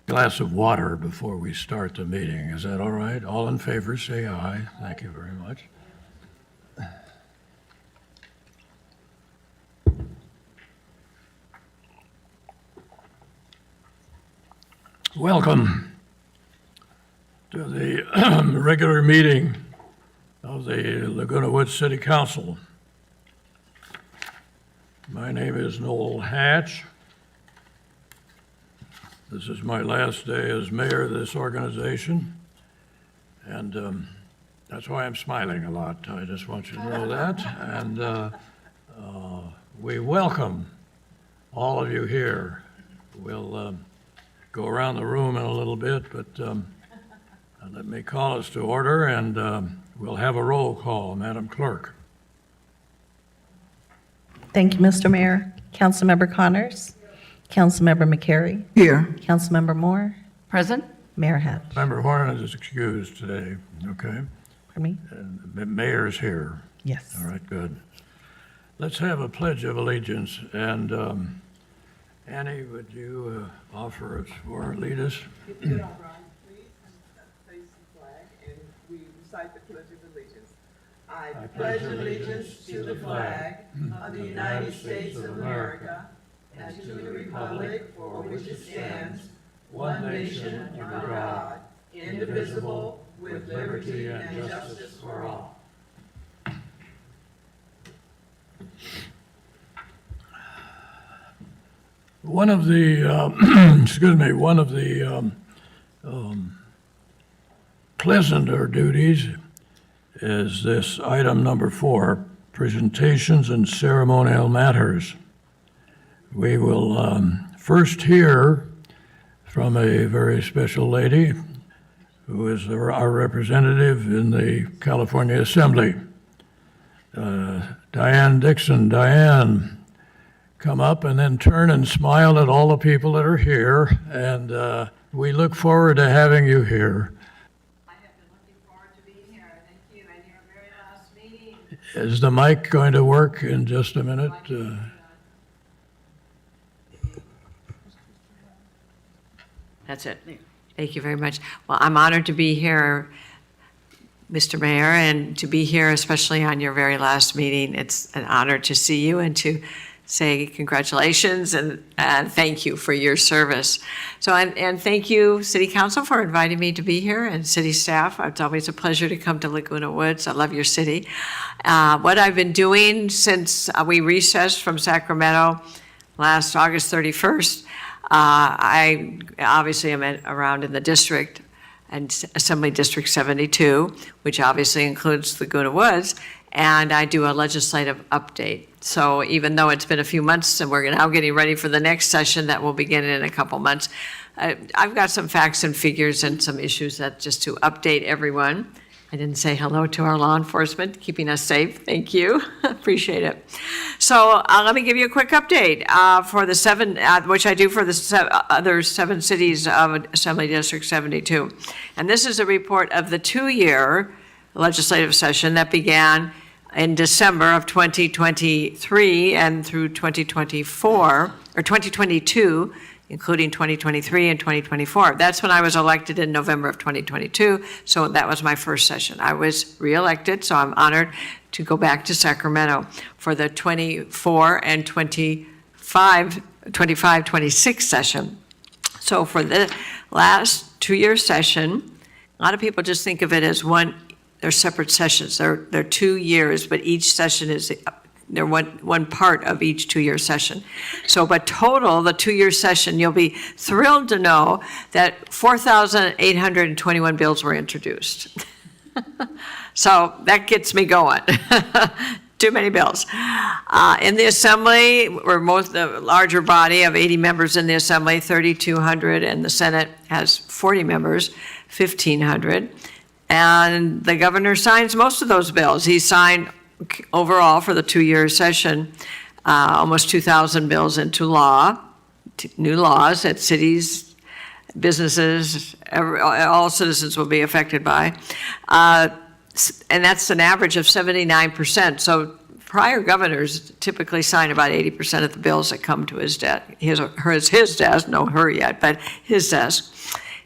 glass of water before we start the meeting. Is that all right? All in favor, say aye. Thank you very much. Welcome to the regular meeting of the Laguna Woods City Council. My name is Noel Hatch. This is my last day as mayor of this organization, and that's why I'm smiling a lot. I just want you to know that. And we welcome all of you here. We'll go around the room in a little bit, but let me call us to order, and we'll have a roll call. Madam Clerk. Thank you, Mr. Mayor. Councilmember Connors. Councilmember McCary. Here. Councilmember Moore. Present. Mayor Hatch. Member Horn is excused today, okay? Pardon me? And the mayor's here. Yes. All right, good. Let's have a pledge of allegiance, and Annie, would you offer us or lead us? If you don't run, please, face the flag, and we recite the Pledge of Allegiance. I pledge allegiance to the flag of the United States of America and to the republic for which it stands, one nation under God, indivisible, with liberty and justice for all. One of the, one of the pleasanter duties is this item number 4, presentations and ceremonial matters. We will first hear from a very special lady who is our representative in the California Assembly, Diane Dixon. Diane, come up and then turn and smile at all the people that are here, and we look forward to having you here. I have been looking forward to being here. Thank you. And your very last meeting. Is the mic going to work in just a minute? That's it. Thank you very much. Well, I'm honored to be here, Mr. Mayor, and to be here, especially on your very last meeting. It's an honor to see you and to say congratulations and thank you for your service. So, and thank you, City Council, for inviting me to be here, and city staff. It's always a pleasure to come to Laguna Woods. I love your city. What I've been doing since we recessed from Sacramento last August 31st, I obviously am around in the district and Assembly District 72, which obviously includes Laguna Woods, and I do a legislative update. So even though it's been a few months and we're now getting ready for the next session that will begin in a couple months, I've got some facts and figures and some issues that just to update everyone. I didn't say hello to our law enforcement, keeping us safe. Thank you. Appreciate it. So let me give you a quick update for the 7, which I do for the other 7 cities of Assembly District 72. And this is a report of the 2-year legislative session that began in December of 2023 and through 2024, or 2022, including 2023 and 2024. That's when I was elected in November of 2022, so that was my first session. I was reelected, so I'm honored to go back to Sacramento for the 24 and 26 session. So for the last 2-year session, a lot of people just think of it as they're separate sessions. They're 2 years, but each session is they're one part of each 2-year session. So, but total, the 2-year session, you'll be thrilled to know that 4,821 bills were introduced. So that gets me going. Too many bills. In the Assembly, we're the larger body of 80 members in the Assembly, 3,200, and the Senate has 40 members, 1,500. And the governor signs most of those bills. He signed overall for the 2-year session almost 2,000 bills into law, new laws that cities, businesses, all citizens will be affected by. And that's an average of 79%. So prior governors typically sign about 80% of the bills that come to his desk, his desk, no her yet, but his desk.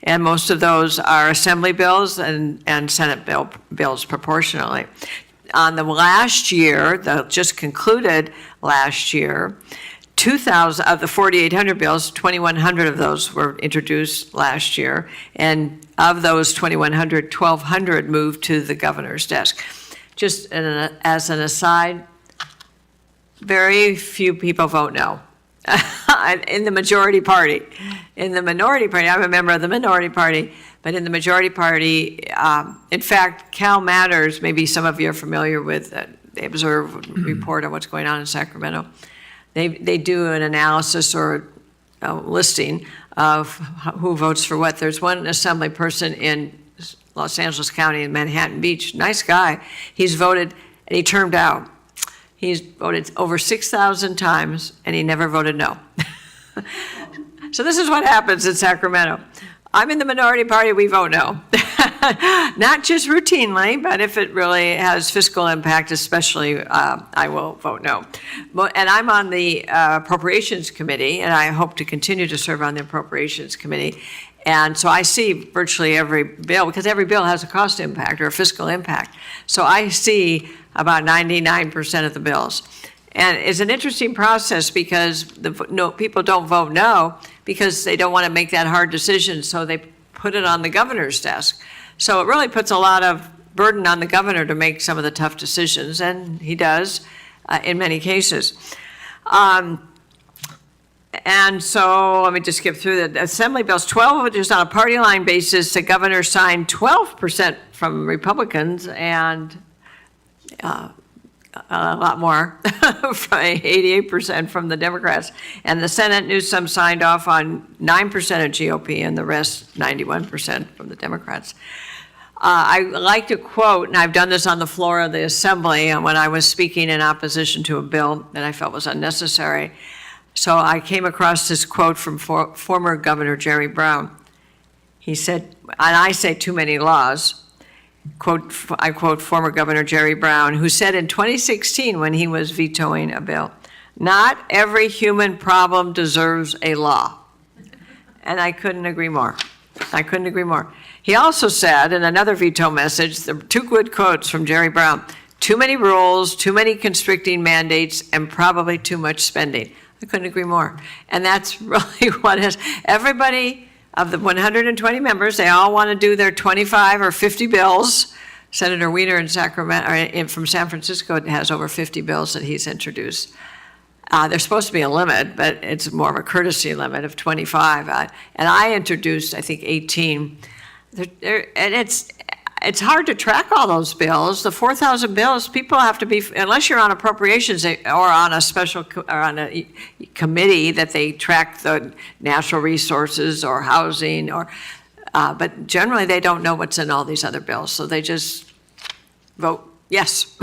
And most of those are assembly bills and Senate bills proportionally. On the last year, that just concluded last year, 2,000 of the 4,800 bills, 2,100 of those were introduced last year. And of those 2,100, 1,200 moved to the governor's desk. Just as an aside, very few people vote no in the majority party. In the minority party, I'm a member of the minority party, but in the majority party, in fact, Cal Matters, maybe some of you are familiar with, they observe, report on what's going on in Sacramento. They do an analysis or a listing of who votes for what. There's one assembly person in Los Angeles County in Manhattan Beach, nice guy. He's voted, and he termed out. He's voted over 6,000 times, and he never voted no. So this is what happens in Sacramento. I'm in the minority party, we vote no. Not just routinely, but if it really has fiscal impact, especially, I will vote no. And I'm on the Appropriations Committee, and I hope to continue to serve on the Appropriations Committee. And so I see virtually every bill, because every bill has a cost impact or a fiscal impact. So I see about 99% of the bills. And it's an interesting process because people don't vote no because they don't want to make that hard decision, so they put it on the governor's desk. So it really puts a lot of burden on the governor to make some of the tough decisions, and he does in many cases. And so let me just skip through the assembly bills. 12 of it is on a party line basis. The governor signed 12% from Republicans and a lot more, 88% from the Democrats. And the Senate, Newsom signed off on 9% of GOP and the rest 91% from the Democrats. I like to quote, and I've done this on the floor of the Assembly when I was speaking in opposition to a bill that I felt was unnecessary. So I came across this quote from former Governor Jerry Brown. He said, and I say too many laws, I quote former Governor Jerry Brown, who said in 2016 when he was vetoing a bill, "Not every human problem deserves a law." And I couldn't agree more. I couldn't agree more. He also said in another veto message, the two good quotes from Jerry Brown, "Too many rules, too many constricting mandates, and probably too much spending." I couldn't agree more. And that's really what is, everybody of the 120 members, they all want to do their 25 or 50 bills. Senator Wiener in Sacramento, or from San Francisco, has over 50 bills that he's introduced. There's supposed to be a limit, but it's more of a courtesy limit of 25. And I introduced, I think, 18. And it's hard to track all those bills. The 4,000 bills, people have to be, unless you're on appropriations or on a special, or on a committee that they track the natural resources or housing, or, but generally they don't know what's in all these other bills, so they just vote yes.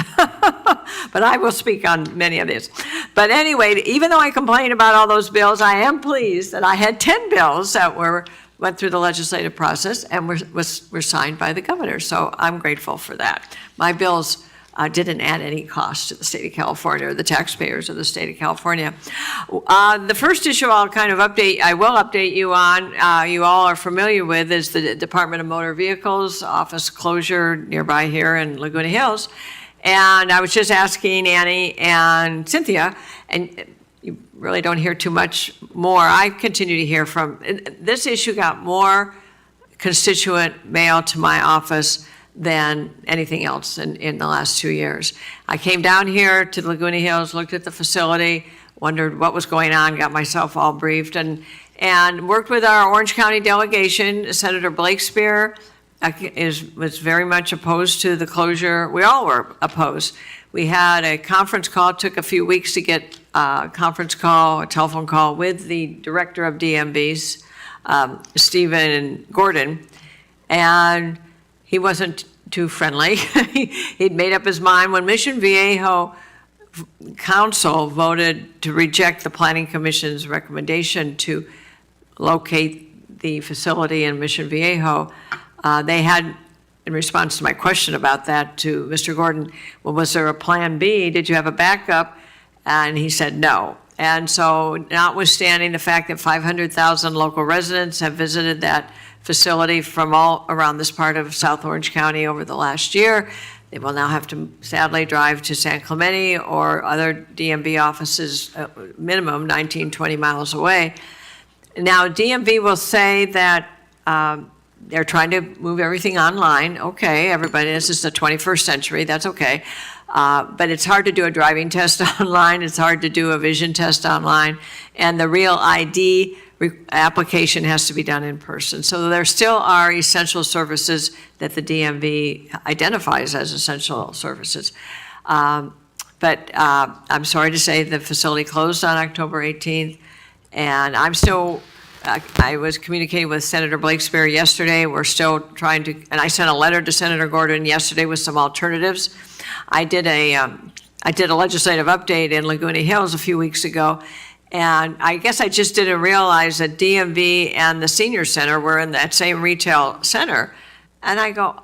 But I will speak on many of these. But anyway, even though I complain about all those bills, I am pleased that I had 10 bills that went through the legislative process and were signed by the governor. So I'm grateful for that. My bills didn't add any cost to the state of California or the taxpayers of the state of California. The first issue I will update you on, you all are familiar with, is the Department of Motor Vehicles office closure nearby here in Laguna Hills. And I was just asking Annie and Cynthia, and you really don't hear too much more. I continue to hear from, this issue got more constituent mail to my office than anything else in the last 2 years. I came down here to Laguna Hills, looked at the facility, wondered what was going on, got myself all briefed, and worked with our Orange County delegation. Senator Blakespear was very much opposed to the closure. We all were opposed. We had a conference call. It took a few weeks to get a telephone call with the director of DMVs, Stephen Gordon, and he wasn't too friendly. He'd made up his mind when Mission Viejo Council voted to reject the Planning Commission's recommendation to locate the facility in Mission Viejo. They had in response to my question about that to Mr. Gordon, well, was there a plan B? Did you have a backup? And he said no. And so notwithstanding the fact that 500,000 local residents have visited that facility from all around this part of South Orange County over the last year, they will now have to sadly drive to San Clemente or other DMV offices, minimum 19, 20 miles away. Now, DMV will say that they're trying to move everything online. Okay, everybody, this is the 21st century, that's okay. But it's hard to do a driving test online, it's hard to do a vision test online, and the real ID application has to be done in person. So there still are essential services that the DMV identifies as essential services. But I'm sorry to say the facility closed on October 18th, and I'm still, I was communicating with Senator Blakespear yesterday. We're still trying to, and I sent a letter to Senator Gordon yesterday with some alternatives. I did a legislative update in Laguna Hills a few weeks ago, and I guess I just didn't realize that DMV and the senior center were in that same retail center. And I go,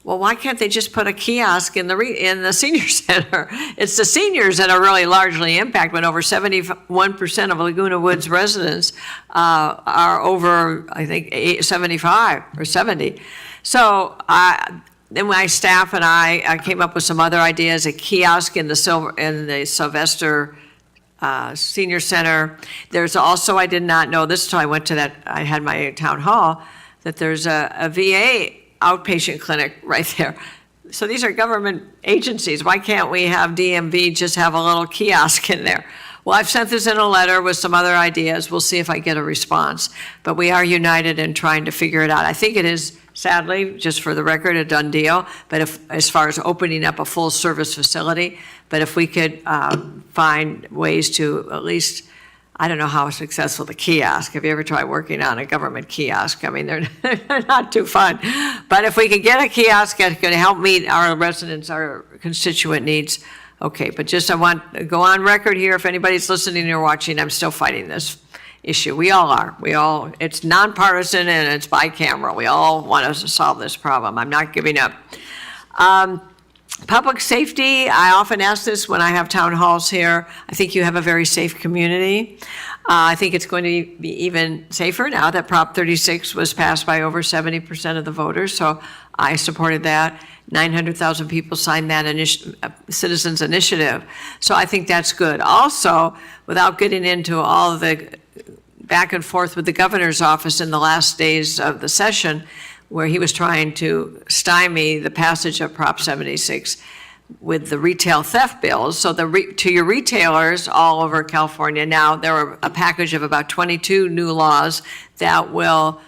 well, why can't they just put a kiosk in the senior center? It's the seniors that are really largely impacted, when over 71% of Laguna Woods residents are over, I think, 75 or 70. So then my staff and I came up with some other ideas, a kiosk in the Sylvester Senior Center. There's also, I did not know this until I went to that, I had my town hall, that there's a VA outpatient clinic right there. So these are government agencies. Why can't we have DMV just have a little kiosk in there? Well, I've sent this in a letter with some other ideas. We'll see if I get a response. But we are united in trying to figure it out. I think it is, sadly, just for the record, a done deal. But as far as opening up a full service facility, but if we could find ways to at least, I don't know how successful the kiosk. Have you ever tried working on a government kiosk? I mean, they're not too fun. But if we could get a kiosk that's going to help meet our residents, our constituent needs, okay. But just I want to go on record here. If anybody's listening or watching, I'm still fighting this issue. We all are. It's nonpartisan and it's bicameral. We all want us to solve this problem. I'm not giving up. Public safety, I often ask this when I have town halls here. I think you have a very safe community. I think it's going to be even safer now that Prop 36 was passed by over 70% of the voters, so I supported that. 900,000 people signed that citizens initiative, so I think that's good. Also, without getting into all the back and forth with the governor's office in the last days of the session, where he was trying to stymie the passage of Prop 76 with the retail theft bills. So to your retailers all over California now, there are a package of about 22 new laws that will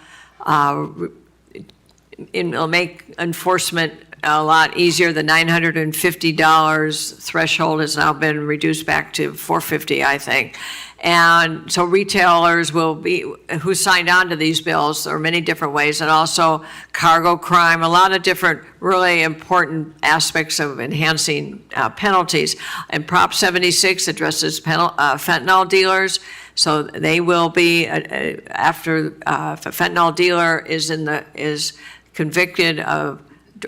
make enforcement a lot easier. The $950 threshold has now been reduced back to $450, I think. And so retailers will be, who signed on to these bills, there are many different ways, and also cargo crime, a lot of different really important aspects of enhancing penalties. And Prop 76 addresses fentanyl dealers. So they will be, after if a fentanyl dealer is convicted of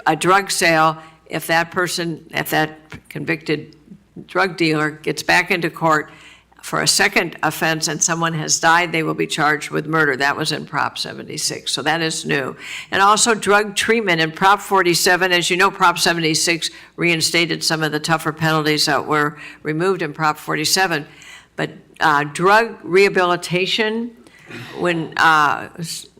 a drug sale, if that convicted drug dealer gets back into court for a second offense and someone has died, they will be charged with murder. That was in Prop 76, so that is new. And also drug treatment in Prop 47. As you know, Prop 76 reinstated some of the tougher penalties that were removed in Prop 47. But drug rehabilitation, when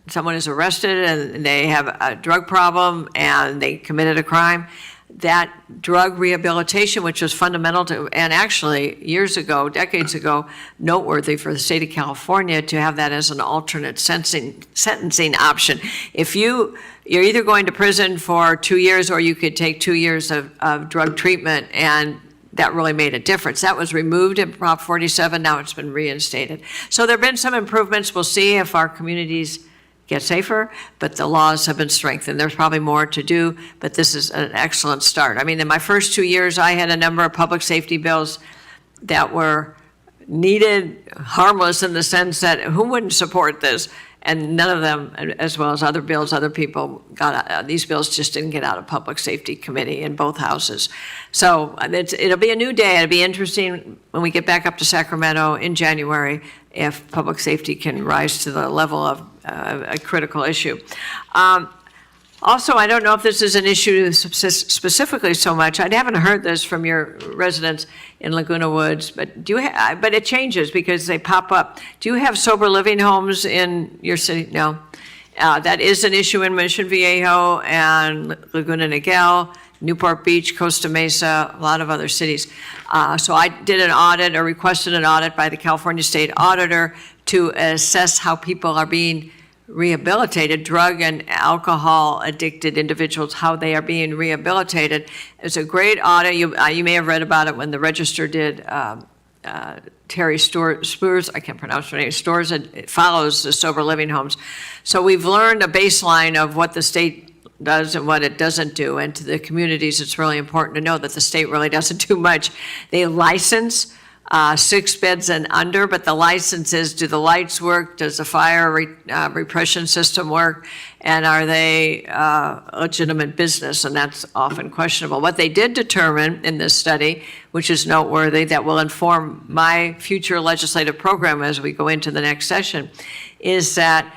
someone is arrested and they have a drug problem and they committed a crime, that drug rehabilitation, which was fundamental to, and actually years ago, decades ago, noteworthy for the state of California to have that as an alternate sentencing option. If you're either going to prison for 2 years or you could take 2 years of drug treatment, and that really made a difference. That was removed in Prop 47, now it's been reinstated. So there have been some improvements. We'll see if our communities get safer, but the laws have been strengthened. There's probably more to do, but this is an excellent start. I mean, in my first 2 years, I had a number of public safety bills that were needed, harmless in the sense that who wouldn't support this? And none of them, as well as other bills, other people these bills just didn't get out of Public Safety Committee in both houses. So it'll be a new day. It'll be interesting when we get back up to Sacramento in January if public safety can rise to the level of a critical issue. Also, I don't know if this is an issue specifically so much. I haven't heard this from your residents in Laguna Woods, but but it changes because they pop up. Do you have sober living homes in your city? No. That is an issue in Mission Viejo and Laguna Niguel, Newport Beach, Costa Mesa, a lot of other cities. So I did an audit or requested an audit by the California State Auditor to assess how people are being rehabilitated, drug and alcohol addicted individuals, how they are being rehabilitated. It's a great audit. You may have read about it when the Register did. Terry Spurs, I can't pronounce her name, Stores, it follows the sober living homes. So we've learned a baseline of what the state does and what it doesn't do. And to the communities, it's really important to know that the state really doesn't do much. They license 6 beds and under, but the license is, do the lights work? Does the fire repression system work? And are they legitimate business? And that's often questionable. What they did determine in this study, which is noteworthy, that will inform my future legislative program as we go into the next session, is that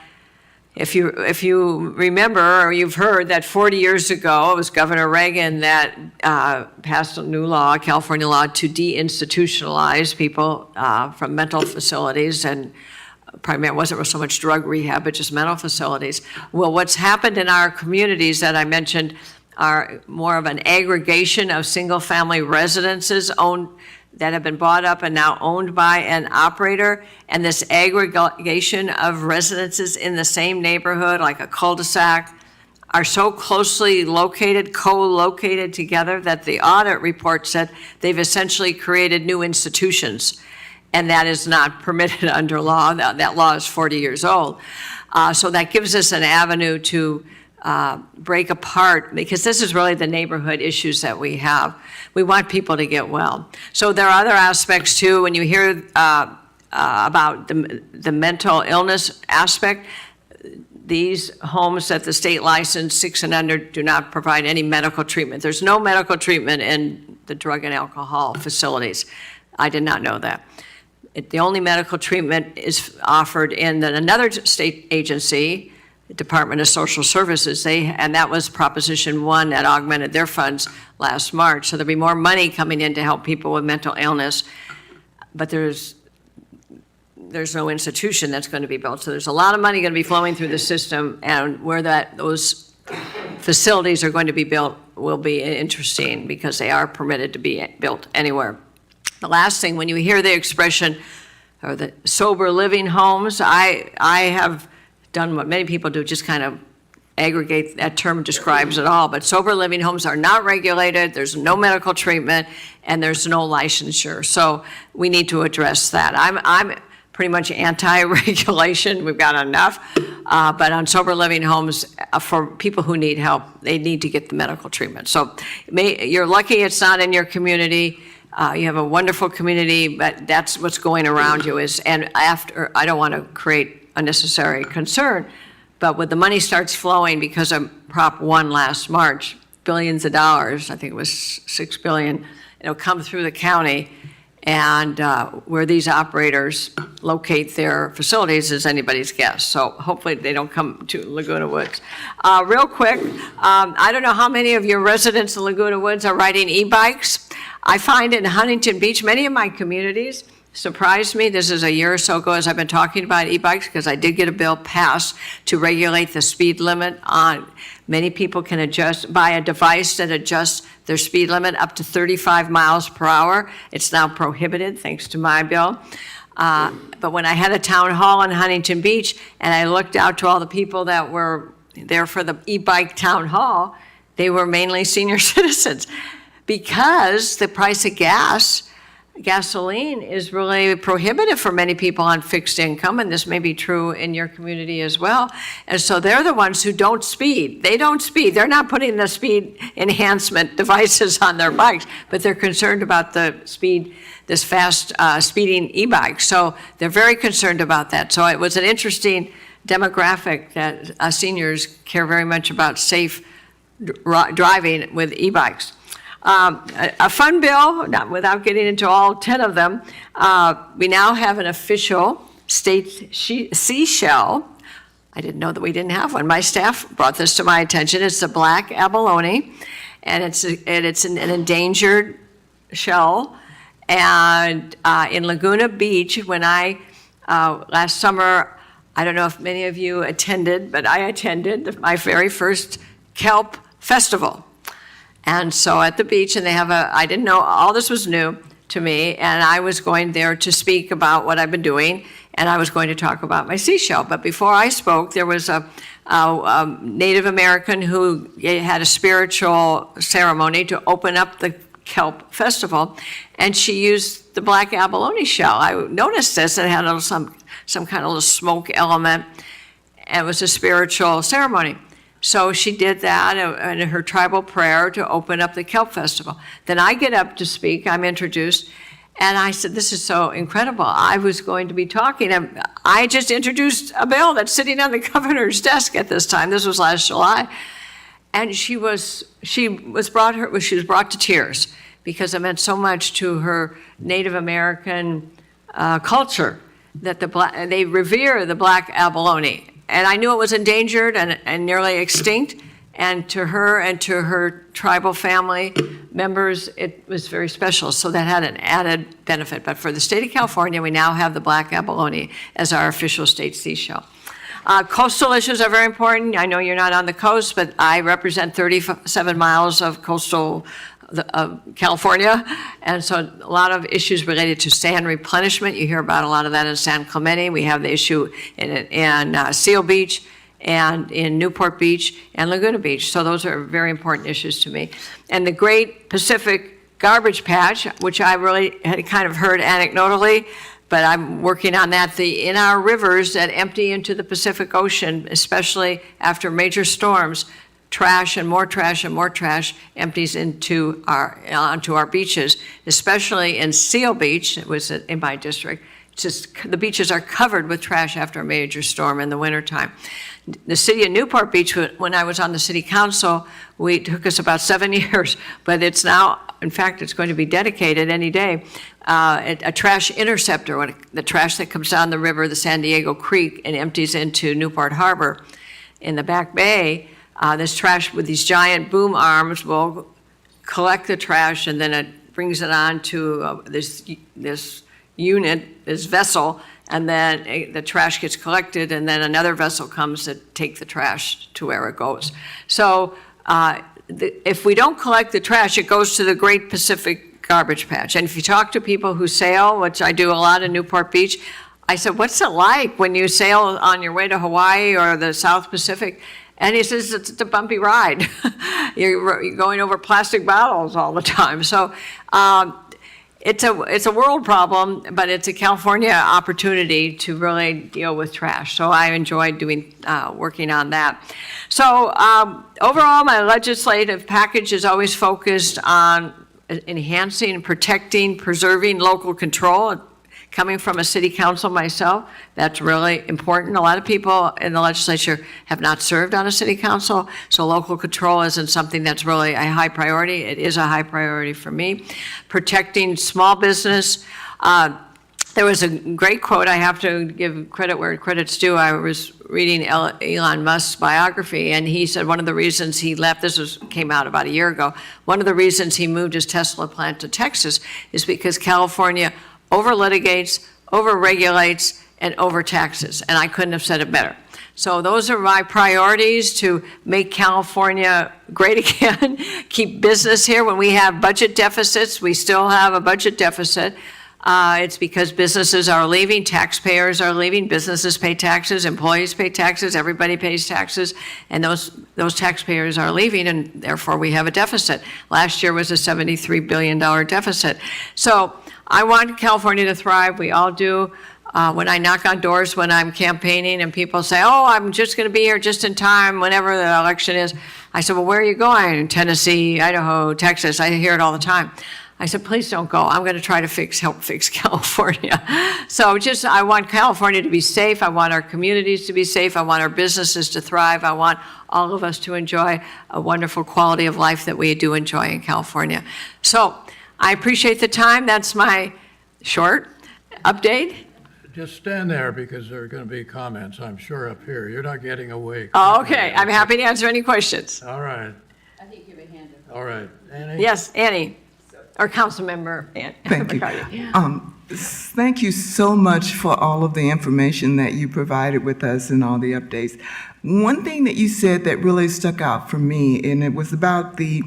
if you remember, or you've heard that 40 years ago, it was Governor Reagan that passed a new law, a California law, to deinstitutionalize people from mental facilities, and primarily it wasn't so much drug rehab, but just mental facilities. Well, what's happened in our communities that I mentioned are more of an aggregation of single-family residences owned that have been bought up and now owned by an operator, and this aggregation of residences in the same neighborhood, like a cul-de-sac, are so closely located, co-located together, that the audit report said they've essentially created new institutions, and that is not permitted under law. That law is 40 years old. So that gives us an avenue to break apart, because this is really the neighborhood issues that we have. We want people to get well. So there are other aspects too. When you hear about the mental illness aspect, these homes that the state licensed 6 and under do not provide any medical treatment. There's no medical treatment in the drug and alcohol facilities. I did not know that. The only medical treatment is offered in another state agency, Department of Social Services, and that was Proposition 1 that augmented their funds last March. So there'll be more money coming in to help people with mental illness, but there's no institution that's going to be built. So there's a lot of money going to be flowing through the system, and where those facilities are going to be built will be interesting, because they are permitted to be built anywhere. The last thing, when you hear the expression, or the sober living homes, I have done what many people do, just kind of aggregate. That term describes it all, but sober living homes are not regulated, there's no medical treatment, and there's no licensure. So we need to address that. I'm pretty much anti-regulation, we've got enough, but on sober living homes, for people who need help, they need to get the medical treatment. So you're lucky it's not in your community. You have a wonderful community, but that's what's going around you I don't want to create unnecessary concern, but when the money starts flowing because of Prop 1 last March, billions of dollars, I think it was $6 billion, it'll come through the county, and where these operators locate their facilities is anybody's guess. So hopefully they don't come to Laguna Woods. Real quick, I don't know how many of your residents in Laguna Woods are riding e-bikes. I find in Huntington Beach, many of my communities surprised me. This is a year or so ago as I've been talking about e-bikes, because I did get a bill passed to regulate the speed limit on. Many people can buy a device that adjusts their speed limit up to 35 miles per hour. It's now prohibited, thanks to my bill. But when I had a town hall in Huntington Beach, and I looked out to all the people that were there for the e-bike town hall, they were mainly senior citizens, because the price of gasoline is really prohibitive for many people on fixed income, and this may be true in your community as well. And so they're the ones who don't speed. They don't speed. They're not putting the speed enhancement devices on their bikes, but they're concerned about the speed, this fast speeding e-bike. So they're very concerned about that. So it was an interesting demographic that seniors care very much about safe driving with e-bikes. A fun bill, not without getting into all 10 of them, we now have an official state seashell. I didn't know that we didn't have one. My staff brought this to my attention. It's the black abalone, and it's an endangered shell. And in Laguna Beach, when last summer, I don't know if many of you attended, but I attended my very first kelp festival. And so at the beach, and they have I didn't know, all this was new to me, and I was going there to speak about what I've been doing, and I was going to talk about my seashell. But before I spoke, there was a Native American who had a spiritual ceremony to open up the kelp festival, and she used the black abalone shell. I noticed this, it had some kind of little smoke element, and it was a spiritual ceremony. So she did that in her tribal prayer to open up the kelp festival. Then I get up to speak, I'm introduced, and I said, this is so incredible. I was going to be talking, and I just introduced a bill that's sitting on the governor's desk at this time. This was last July. And she was brought to tears because it meant so much to her Native American culture that they revere the black abalone. And I knew it was endangered and nearly extinct. And to her and to her tribal family members, it was very special. So that had an added benefit. But for the state of California, we now have the black abalone as our official state seashell. Coastal issues are very important. I know you're not on the coast, but I represent 37 miles of coastal California, and so a lot of issues related to sand replenishment. You hear about a lot of that in San Clemente. We have the issue in Seal Beach and in Newport Beach and Laguna Beach. So those are very important issues to me. And the Great Pacific Garbage Patch, which I really had kind of heard anecdotally, but I'm working on that. In our rivers that empty into the Pacific Ocean, especially after major storms, trash and more trash and more trash empties onto our beaches, especially in Seal Beach. It was in my district. The beaches are covered with trash after a major storm in the wintertime. The city of Newport Beach, when I was on the city council, it took us about 7 years, but it's now, in fact, it's going to be dedicated any day, a trash interceptor. When the trash that comes down the river, the San Diego Creek, and empties into Newport Harbor in the Back Bay, this trash with these giant boom arms will collect the trash, and then it brings it on to this unit, this vessel, and then the trash gets collected, and then another vessel comes to take the trash to where it goes. So if we don't collect the trash, it goes to the Great Pacific Garbage Patch. And if you talk to people who sail, which I do a lot in Newport Beach, I said, what's it like when you sail on your way to Hawaii or the South Pacific? And he says, it's a bumpy ride. You're going over plastic bottles all the time. So it's a world problem, but it's a California opportunity to really deal with trash. So I enjoyed working on that. So overall, my legislative package is always focused on enhancing, protecting, preserving local control. Coming from a city council myself, that's really important. A lot of people in the legislature have not served on a city council, so local control isn't something that's really a high priority. It is a high priority for me. Protecting small business. There was a great quote. I have to give credit where credit's due. I was reading Elon Musk's biography, and he said one of the reasons he left, came out about a year ago, one of the reasons he moved his Tesla plant to Texas is because California over-litigates, over-regulates, and over-taxes, and I couldn't have said it better. So those are my priorities: to make California great again, keep business here. When we have budget deficits, we still have a budget deficit. It's because businesses are leaving, taxpayers are leaving, businesses pay taxes, employees pay taxes, everybody pays taxes, and those taxpayers are leaving, and therefore we have a deficit. Last year was a $73 billion deficit. So I want California to thrive, we all do. When I knock on doors when I'm campaigning and people say, oh, I'm just going to be here just in time whenever the election is, I said, well, where are you going? Tennessee, Idaho, Texas. I hear it all the time. I said, please don't go. I'm going to try to help fix California. So I want California to be safe. I want our communities to be safe. I want our businesses to thrive. I want all of us to enjoy a wonderful quality of life that we do enjoy in California. So I appreciate the time. That's my short update. Just stand there because there are going to be comments, I'm sure, up here. You're not getting away. Oh, okay. I'm happy to answer any questions. All right. I think you have a hand up. All right. Annie? Yes, Annie, or Councilmember Ann. Thank you. McCarty. Thank you so much for all of the information that you provided with us and all the updates. One thing that you said that really stuck out for me, and it was about the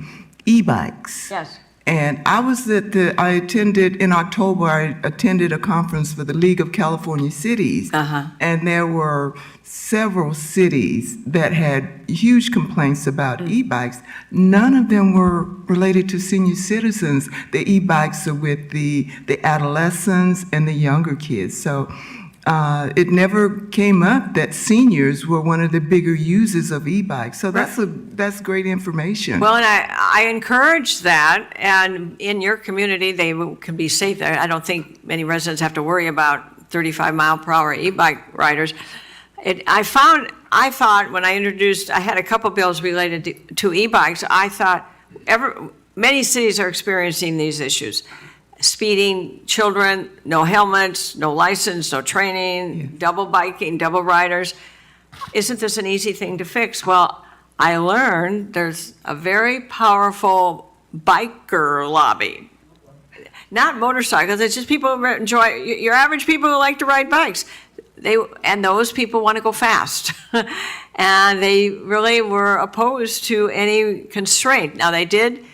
e-bikes. Yes. And I attended, in October, I attended a conference for the League of California Cities. Uh-huh. And there were several cities that had huge complaints about e-bikes. None of them were related to senior citizens. The e-bikes are with the adolescents and the younger kids. So it never came up that seniors were one of the bigger users of e-bikes. So that's great information. Well, and I encourage that, and in your community, they can be safe. I don't think many residents have to worry about 35-mile-per-hour e-bike riders. I thought when I had a couple bills related to e-bikes, I thought many cities are experiencing these issues. Speeding children, no helmets, no license, no training, double biking, double riders. Isn't this an easy thing to fix? Well, I learned there's a very powerful biker lobby. Not motorcycles, it's just people who enjoy, your average people who like to ride bikes. And those people want to go fast. And they really were opposed to any constraint. Now, they did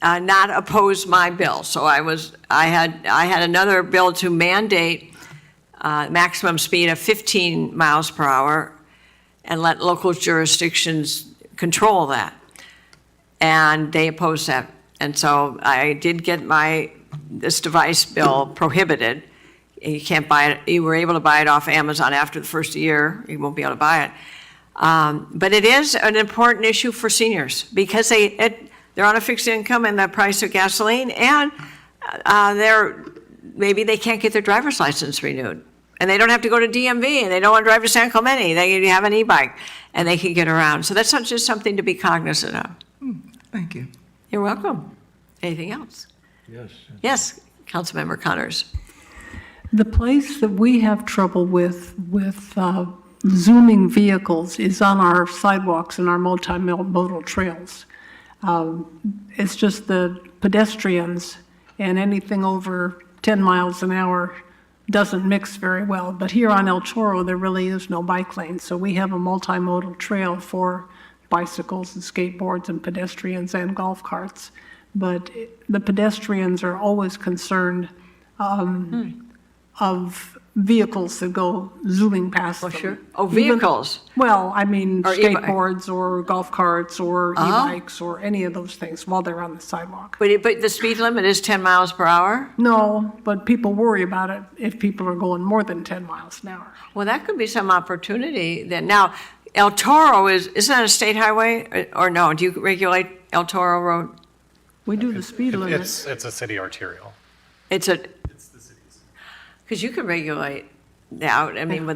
not oppose my bill. So I had another bill to mandate maximum speed of 15 miles per hour and let local jurisdictions control that. And they opposed that. And so I did get this device bill prohibited. You can't buy it. You were able to buy it off Amazon after the first year. You won't be able to buy it. But it is an important issue for seniors because they're on a fixed income and the price of gasoline, and maybe they can't get their driver's license renewed. And they don't have to go to DMV, and they don't want to drive to San Clemente. They have an e-bike, and they can get around. So that's not just something to be cognizant of. Thank you. You're welcome. Anything else? Yes. Yes, Councilmember Connors. The place that we have trouble with zooming vehicles is on our sidewalks and our multimodal trails. It's just the pedestrians, and anything over 10 miles an hour doesn't mix very well. But here on El Toro, there really is no bike lane, so we have a multimodal trail for bicycles and skateboards and pedestrians and golf carts. But the pedestrians are always concerned of vehicles that go zooming past them. Sure. Oh, vehicles. Well, I mean, Or e-bike. skateboards or golf carts or e-bikes or any of those things while they're on the sidewalk. But the speed limit is 10 miles per hour? No, but people worry about it if people are going more than 10 miles an hour. Well, that could be some opportunity then. Now, El Toro isn't that a state highway or no? Do you regulate El Toro Road? We do the speed limit. It's a city arterial. It's the city's. cities. Because you could regulate out, I mean,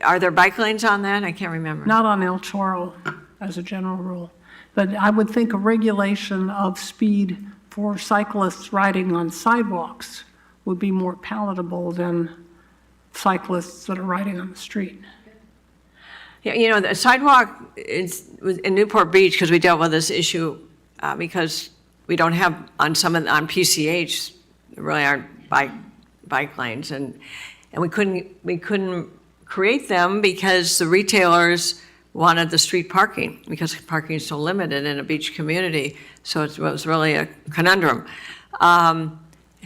are there bike lanes on that? I can't remember. Not on El Toro as a general rule. But I would think a regulation of speed for cyclists riding on sidewalks would be more palatable than cyclists that are riding on the street. Yeah, the sidewalk in Newport Beach, because we dealt with this issue, because we don't have on PCH, there really aren't bike lanes, and we couldn't create them because the retailers wanted the street parking because parking is so limited in a beach community. So it was really a conundrum.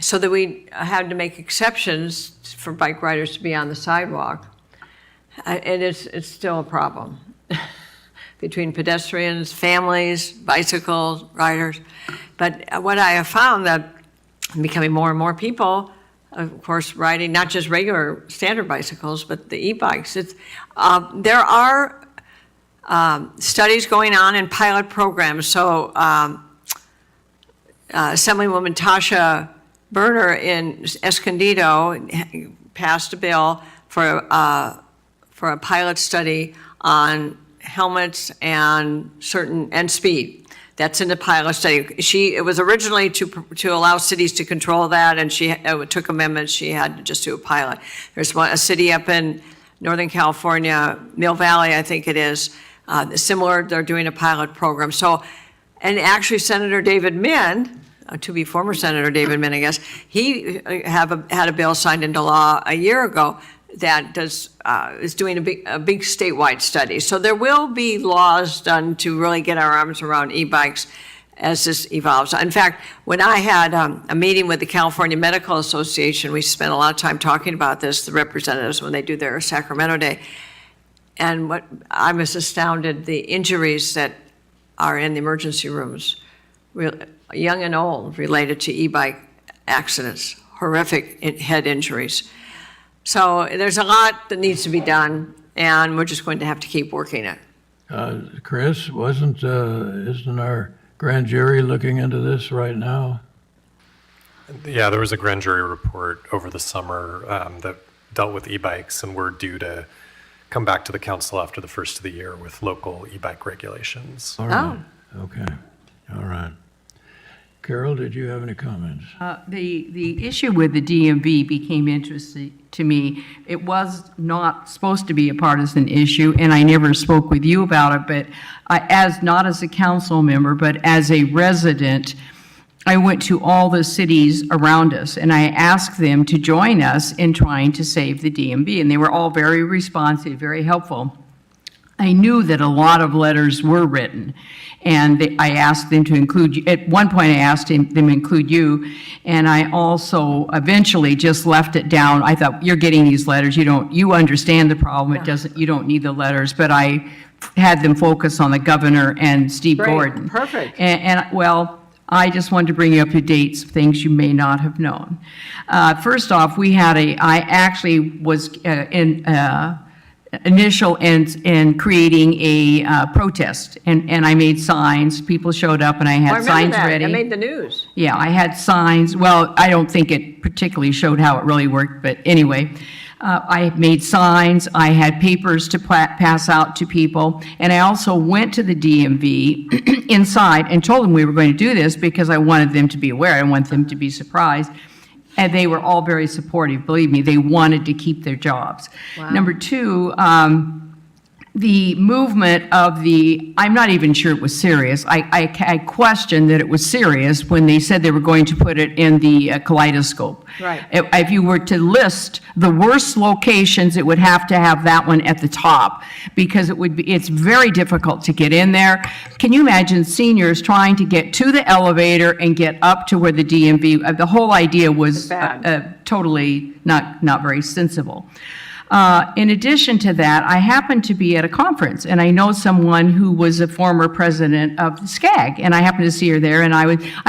So that we had to make exceptions for bike riders to be on the sidewalk. It's still a problem between pedestrians, families, bicycle riders. But what I have found that becoming more and more people, of course, riding not just regular standard bicycles, but the e-bikes. There are studies going on in pilot programs. So Assemblywoman Tasha Berner in Escondido passed a bill for a pilot study on helmets and speed. That's in the pilot study. It was originally to allow cities to control that, and it took amendments. She had to just do a pilot. There's a city up in Northern California, Mill Valley, I think it is, similar. They're doing a pilot program. So, and actually, Senator David Min, to be former Senator David Min, I guess, he had a bill signed into law a year ago that is doing a big statewide study. So there will be laws done to really get our arms around e-bikes as this evolves. In fact, when I had a meeting with the California Medical Association, we spent a lot of time talking about this, the representatives, when they do their Sacramento Day. And what I was astounded, the injuries that are in the emergency rooms, young and old, related to e-bike accidents, horrific head injuries. So there's a lot that needs to be done, and we're just going to have to keep working it. Chris, isn't our grand jury looking into this right now? Yeah, there was a grand jury report over the summer that dealt with e-bikes, and we're due to come back to the council after the first of the year with local e-bike regulations. All right. Okay. All right. Carol, did you have any comments? The issue with the DMV became interesting to me. It was not supposed to be a partisan issue, and I never spoke with you about it, but not as a council member, but as a resident, I went to all the cities around us, and I asked them to join us in trying to save the DMV, and they were all very responsive, very helpful. I knew that a lot of letters were written, and I asked them to include you. At one point, I asked them to include you, and I also eventually just left it down. I thought, you're getting these letters, you understand the problem, you don't need the letters, but I had them focus on the governor and Steve Gordon. Perfect. Well, I just wanted to bring you up to date some things you may not have known. First off, I actually was initial in creating a protest, and I made signs. People showed up, and I had signs ready. I made the news. Yeah, I had signs. Well, I don't think it particularly showed how it really worked, but anyway, I made signs. I had papers to pass out to people, and I also went to the DMV inside and told them we were going to do this because I wanted them to be aware. I want them to be surprised. And they were all very supportive. Believe me, they wanted to keep their jobs. Wow. Number two, the movement of I'm not even sure it was serious. I questioned that it was serious when they said they were going to put it in the kaleidoscope. Right. If you were to list the worst locations, it would have to have that one at the top, because it's very difficult to get in there. Can you imagine seniors trying to get to the elevator and get up to where the DMV, the whole idea was totally not very sensible. In addition to that, I happened to be at a conference, and I know someone who was a former president of the SCAG, and I happened to see her there, and I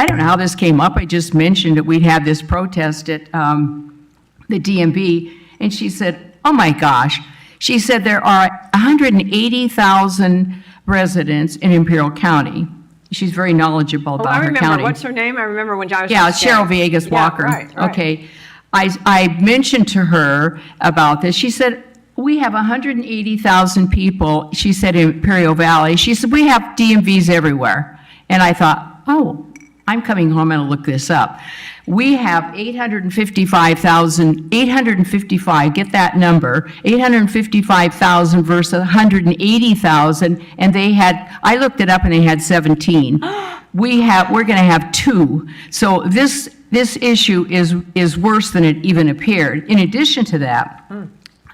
don't know how this came up. I just mentioned that we'd had this protest at the DMV, and she said, oh my gosh. She said there are 180,000 residents in Imperial County. She's very knowledgeable about her county. I remember. What's her name? I remember when I was Yeah, Cheryl Villegas Walker. Yeah, right. Okay. I mentioned to her about this. She said, we have 180,000 people, she said, in Imperial Valley. She said, we have DMVs everywhere. And I thought, oh, I'm coming home and I'll look this up. We have 855,000, get that number, 855,000 versus 180,000, and I looked it up and they had 17. We're going to have 2. So this issue is worse than it even appeared. In addition to that,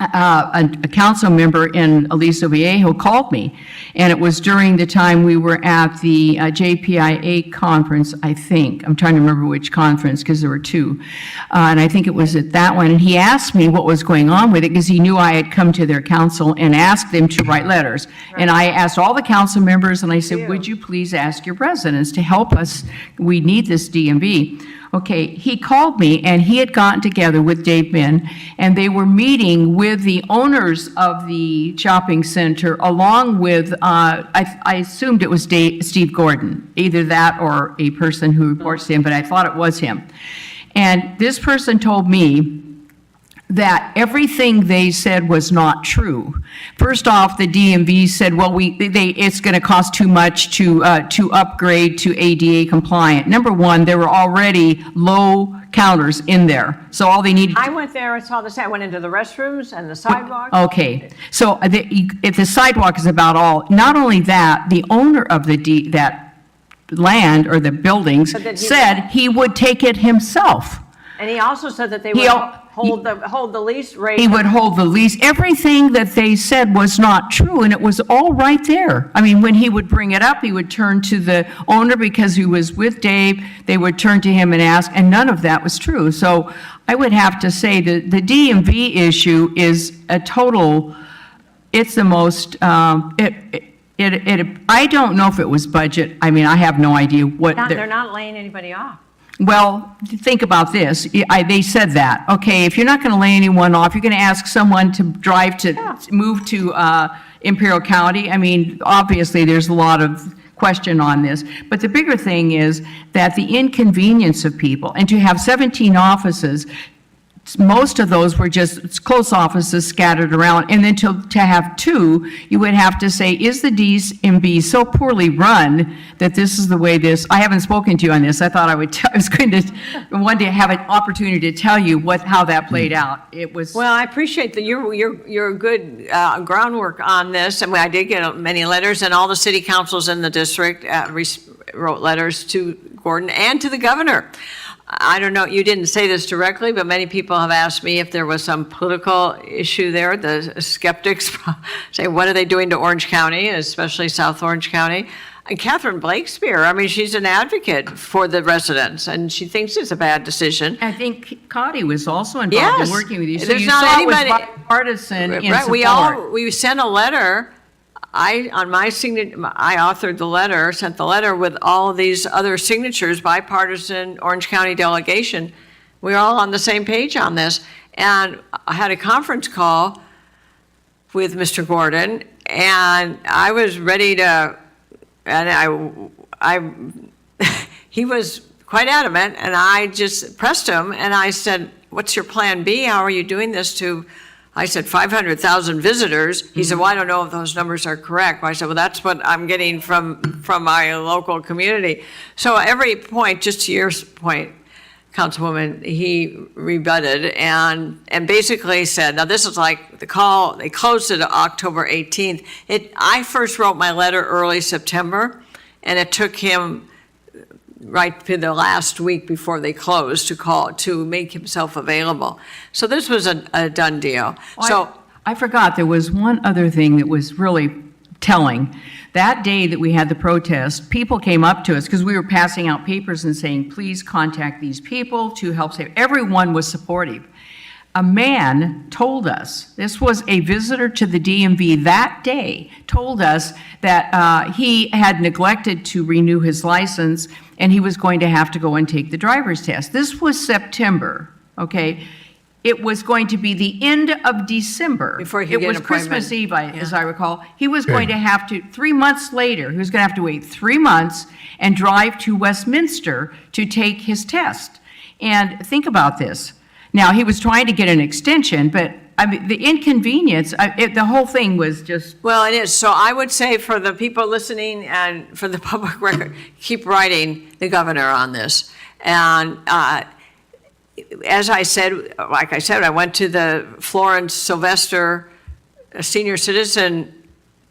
a council member in Aliso Viejo called me, and it was during the time we were at the JPIA conference, I think. I'm trying to remember which conference, because there were 2. And I think it was at that one. And he asked me what was going on with it, because he knew I had come to their council and asked them to write letters. Right. And I asked all the council members, and I said, would you please ask your residents to help us? We need this DMV. Okay, he called me, and he had gotten together with Dave Min, and they were meeting with with the owners of the shopping center, along with, I assumed it was Steve Gordon, either that or a person who reports to him, but I thought it was him. And this person told me that everything they said was not true. First off, the DMV said, well, it's going to cost too much to upgrade to ADA compliant. Number one, there were already low counters in there, so all they needed. I went there and saw this, I went into the restrooms and the sidewalk. Okay, so if the sidewalk is about all, not only that, the owner of that land or the buildings But then he- said he would take it himself. And he also said that they He would al- hold the lease rate. He would hold the lease. Everything that they said was not true, and it was all right there. I mean, when he would bring it up, he would turn to the owner because he was with Dave. They would turn to him and ask, and none of that was true. So I would have to say that the DMV issue is a total, it's the most, I don't know if it was budget. I mean, I have no idea what. They're not laying anybody off. Well, think about this. They said that. Okay, if you're not going to lay anyone off, you're going to ask someone to drive to, move to Imperial County. I mean, obviously, there's a lot of question on this. But the bigger thing is that the inconvenience of people, and to have 17 offices, most of those were just close offices scattered around. And then to have two, you would have to say, is the DMV so poorly run that this is the way this, I haven't spoken to you on this. I thought I was going to one day have an opportunity to tell you how that played out. It was. Well, I appreciate that you're good groundwork on this. I mean, I did get many letters, and all the city councils in the district wrote letters to Gordon and to the governor. I don't know, you didn't say this directly, but many people have asked me if there was some political issue there. The skeptics say, what are they doing to Orange County, especially South Orange County? And Catherine Blakespeare, I mean, she's an advocate for the residents, and she thinks it's a bad decision. I think Cotty was also involved in Yes. working with you. So There's you not saw it was anybody- bipartisan in Right, support. we sent a letter. On my signature, I authored the letter, sent the letter with all of these other signatures, bipartisan Orange County delegation. We were all on the same page on this. And I had a conference call with Mr. Gordon, and I was ready to, and he was quite adamant, and I just pressed him, and I said, what's your plan B? How are you doing this to, I said 500,000 visitors. He said, well, I don't know if those numbers are correct. I said, well, that's what I'm getting from my local community. So every point, just to your point, Councilwoman, he rebutted and basically said, now this is like the call, they closed it October 18th. I first wrote my letter early September, and it took him right to the last week before they closed to make himself available. So this was a done deal. So I forgot, there was one other thing that was really telling. That day that we had the protest, people came up to us because we were passing out papers and saying, please contact these people to help save. Everyone was supportive. A man told us, this was a visitor to the DMV that day, told us that he had neglected to renew his license and he was going to have to go and take the driver's test. This was September, okay? It was going to be the end of December. Before he could It get was an appointment. Christmas Eve, as I recall. He was going to have to, 3 months later, he was going to have to wait 3 months and drive to Westminster to take his test. And think about this. Now, he was trying to get an extension, but I mean, the inconvenience, the whole thing was just. Well, it is. So I would say for the people listening and for the public record, keep writing the governor on this. And as I said, like I said, I went to the Florence Sylvester Senior Citizen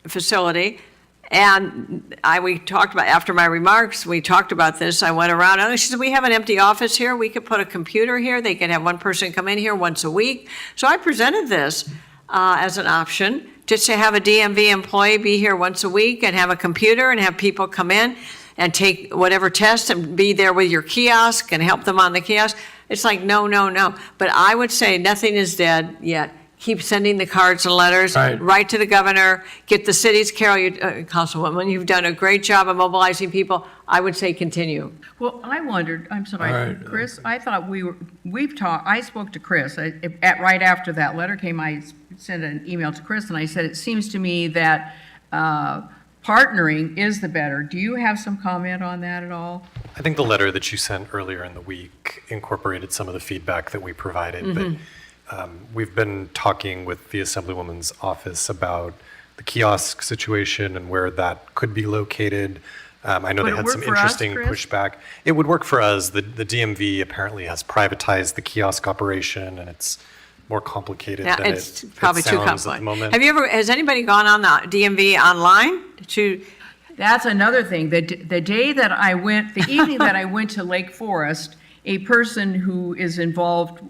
Facility, and we talked about, after my remarks, we talked about this. I went around, and she said, we have an empty office here. We could put a computer here. They could have one person come in here once a week. So I presented this as an option, just to have a DMV employee be here once a week and have a computer and have people come in and take whatever test and be there with your kiosk and help them on the kiosk. It's like, no, no, no. But I would say nothing is dead yet. keep sending the cards and letters. Right. Write to the governor, get the cities, Carol, Councilwoman, you've done a great job of mobilizing people. I would say continue. Well, I wondered, I'm sorry, All right. Chris, I thought we've talked, I spoke to Chris. Right after that letter came, I sent an email to Chris, and I said, it seems to me that partnering is the better. Do you have some comment on that at all? I think the letter that you sent earlier in the week incorporated some of the feedback that we provided, but we've been talking with the Assemblywoman's office about the kiosk situation and where that could be located. I know Would they it had work some for us, interesting Chris? pushback. It would work for us. The DMV apparently has privatized the kiosk operation, and it's more complicated Yeah, than it's it probably too sounds at the complicated. moment. Has anybody gone on the DMV online to, That's another thing. The day that I went, the evening that I went to Lake Forest, a person who is involved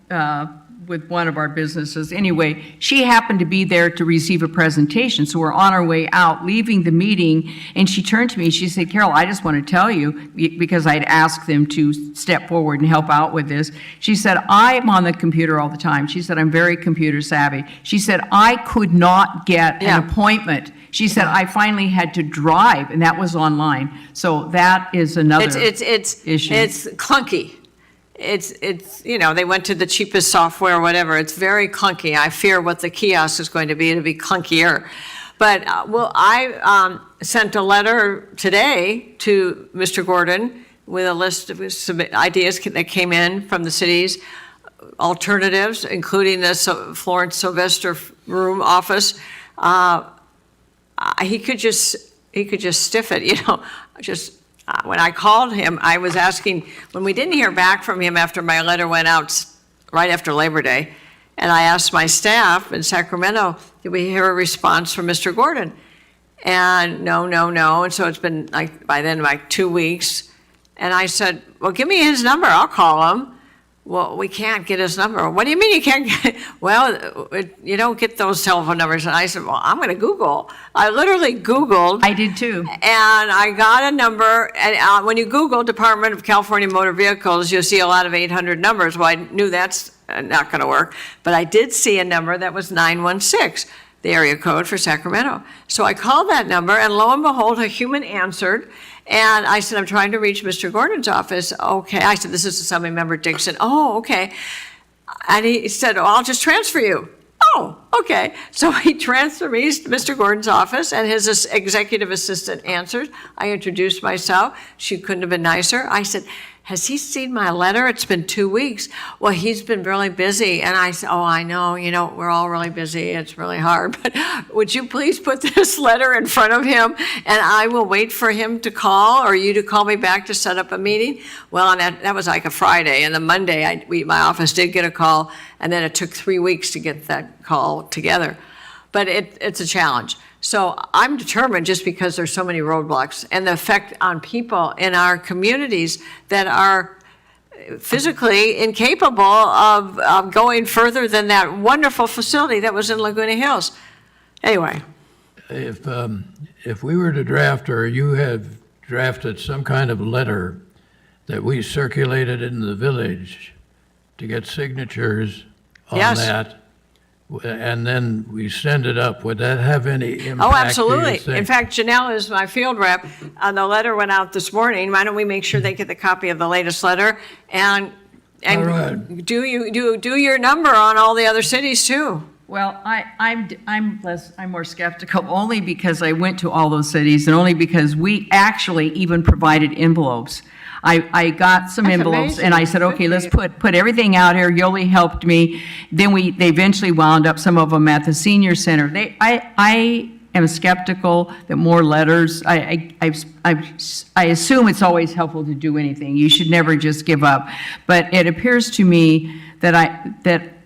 with one of our businesses, anyway, she happened to be there to receive a presentation. So we're on our way out, leaving the meeting, and she turned to me, she said, Carol, I just want to tell you, because I'd asked them to step forward and help out with this. She said, I'm on the computer all the time. She said, I'm very computer savvy. She said, I could not get Yeah. an appointment. She said, I finally had to drive, and that was online. So that is another it's issue. it's clunky. It's, they went to the cheapest software or whatever. It's very clunky. I fear what the kiosk is going to be. It'll be clunkier. But, I sent a letter today to Mr. Gordon with a list of some ideas that came in from the cities, alternatives, including the Florence Sylvester room office. He could just stiff it, when I called him, I was asking, when we didn't hear back from him after my letter went out right after Labor Day, and I asked my staff in Sacramento, did we hear a response from Mr. Gordon? And no. And so it's been by then 2 weeks. And I said, well, give me his number, I'll call him. Well, we can't get his number. What do you mean you can't get, well, you don't get those telephone numbers. And I said, well, I'm going to Google. I literally Googled. I did too. And I got a number, and when you Google Department of California Motor Vehicles, you'll see a lot of 800 numbers. Well, I knew that's not going to work, but I did see a number that was 916, the area code for Sacramento. So I called that number, and lo and behold, a human answered, and I said, I'm trying to reach Mr. Gordon's office. Okay. I said, this is Assembly Member Dixon. Oh, okay. And he said, oh, I'll just transfer you. Oh, okay. So he transferred me to Mr. Gordon's office, and his executive assistant answered. I introduced myself. She couldn't have been nicer. I said, has he seen my letter? It's been 2 weeks. Well, he's been really busy. And I said, oh, I know, we're all really busy. It's really hard. But would you please put this letter in front of him, and I will wait for him to call, or you to call me back to set up a meeting? Well, and that was like a Friday. And the Monday, my office did get a call, and then it took 3 weeks to get that call together. But it's a challenge. So I'm determined, just because there's so many roadblocks and the effect on people in our communities that are physically incapable of going further than that wonderful facility that was in Laguna Hills. Anyway, If we were to draft, or you have drafted some kind of letter that we circulated in the village to get signatures on Yes. that, and then we send it up, would that have any impact? oh, do you absolutely. think? In fact, Janelle is my field rep, and the letter went out this morning. Why don't we make sure they get the copy of the latest letter? And All right. do your number on all the other cities too. Well, I'm more skeptical, only because I went to all those cities, and only because we actually even provided envelopes. I got some That's envelopes, amazing. and I said, okay, let's put everything out here. Yoli helped me. Then they eventually wound up some of them at the senior center. I am skeptical that more letters, I assume it's always helpful to do anything. You should never just give up. But it appears to me that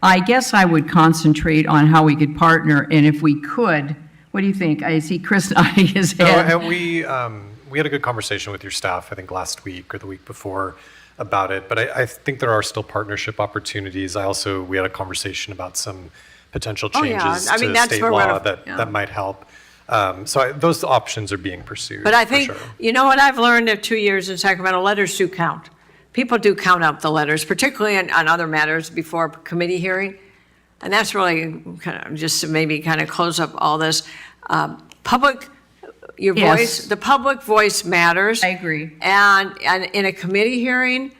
I guess I would concentrate on how we could partner, and if we could, what do you think? I see Chris nodding his No, head. and we had a good conversation with your staff, I think last week or the week before, about it. But I think there are still partnership opportunities. We had a conversation about some potential Oh, yeah. changes I mean, to that's state where we're law gonna- yeah. that might help. Those options are being pursued. But I for think, sure. you know what I've learned in 2 years in Sacramento, letters do count. People do count up the letters, particularly on other matters before committee hearing. and that's really kind of just to maybe kind of close up all this, public, your Yes. voice, the public voice matters. I agree. And in a committee hearing,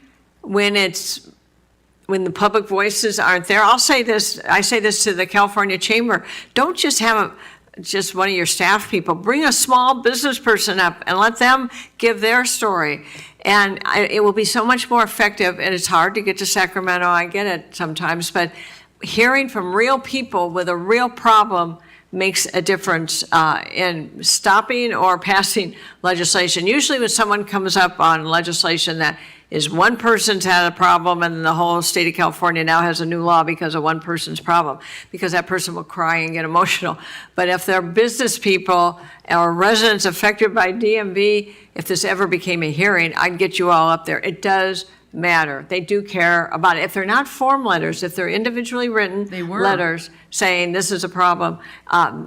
when the public voices aren't there, I say this to the California Chamber, don't just have just one of your staff people, bring a small business person up and let them give their story. And it will be so much more effective, and it's hard to get to Sacramento, I get it sometimes, but hearing from real people with a real problem makes a difference in stopping or passing legislation. Usually when someone comes up on legislation that is one person's had a problem and the whole state of California now has a new law because of one person's problem, because that person will cry and get emotional. But if they're business people or residents affected by DMV, if this ever became a hearing, I'd get you all up there. It does matter. They do care about it. If they're not form letters, if they're individually written letters saying this is a problem, at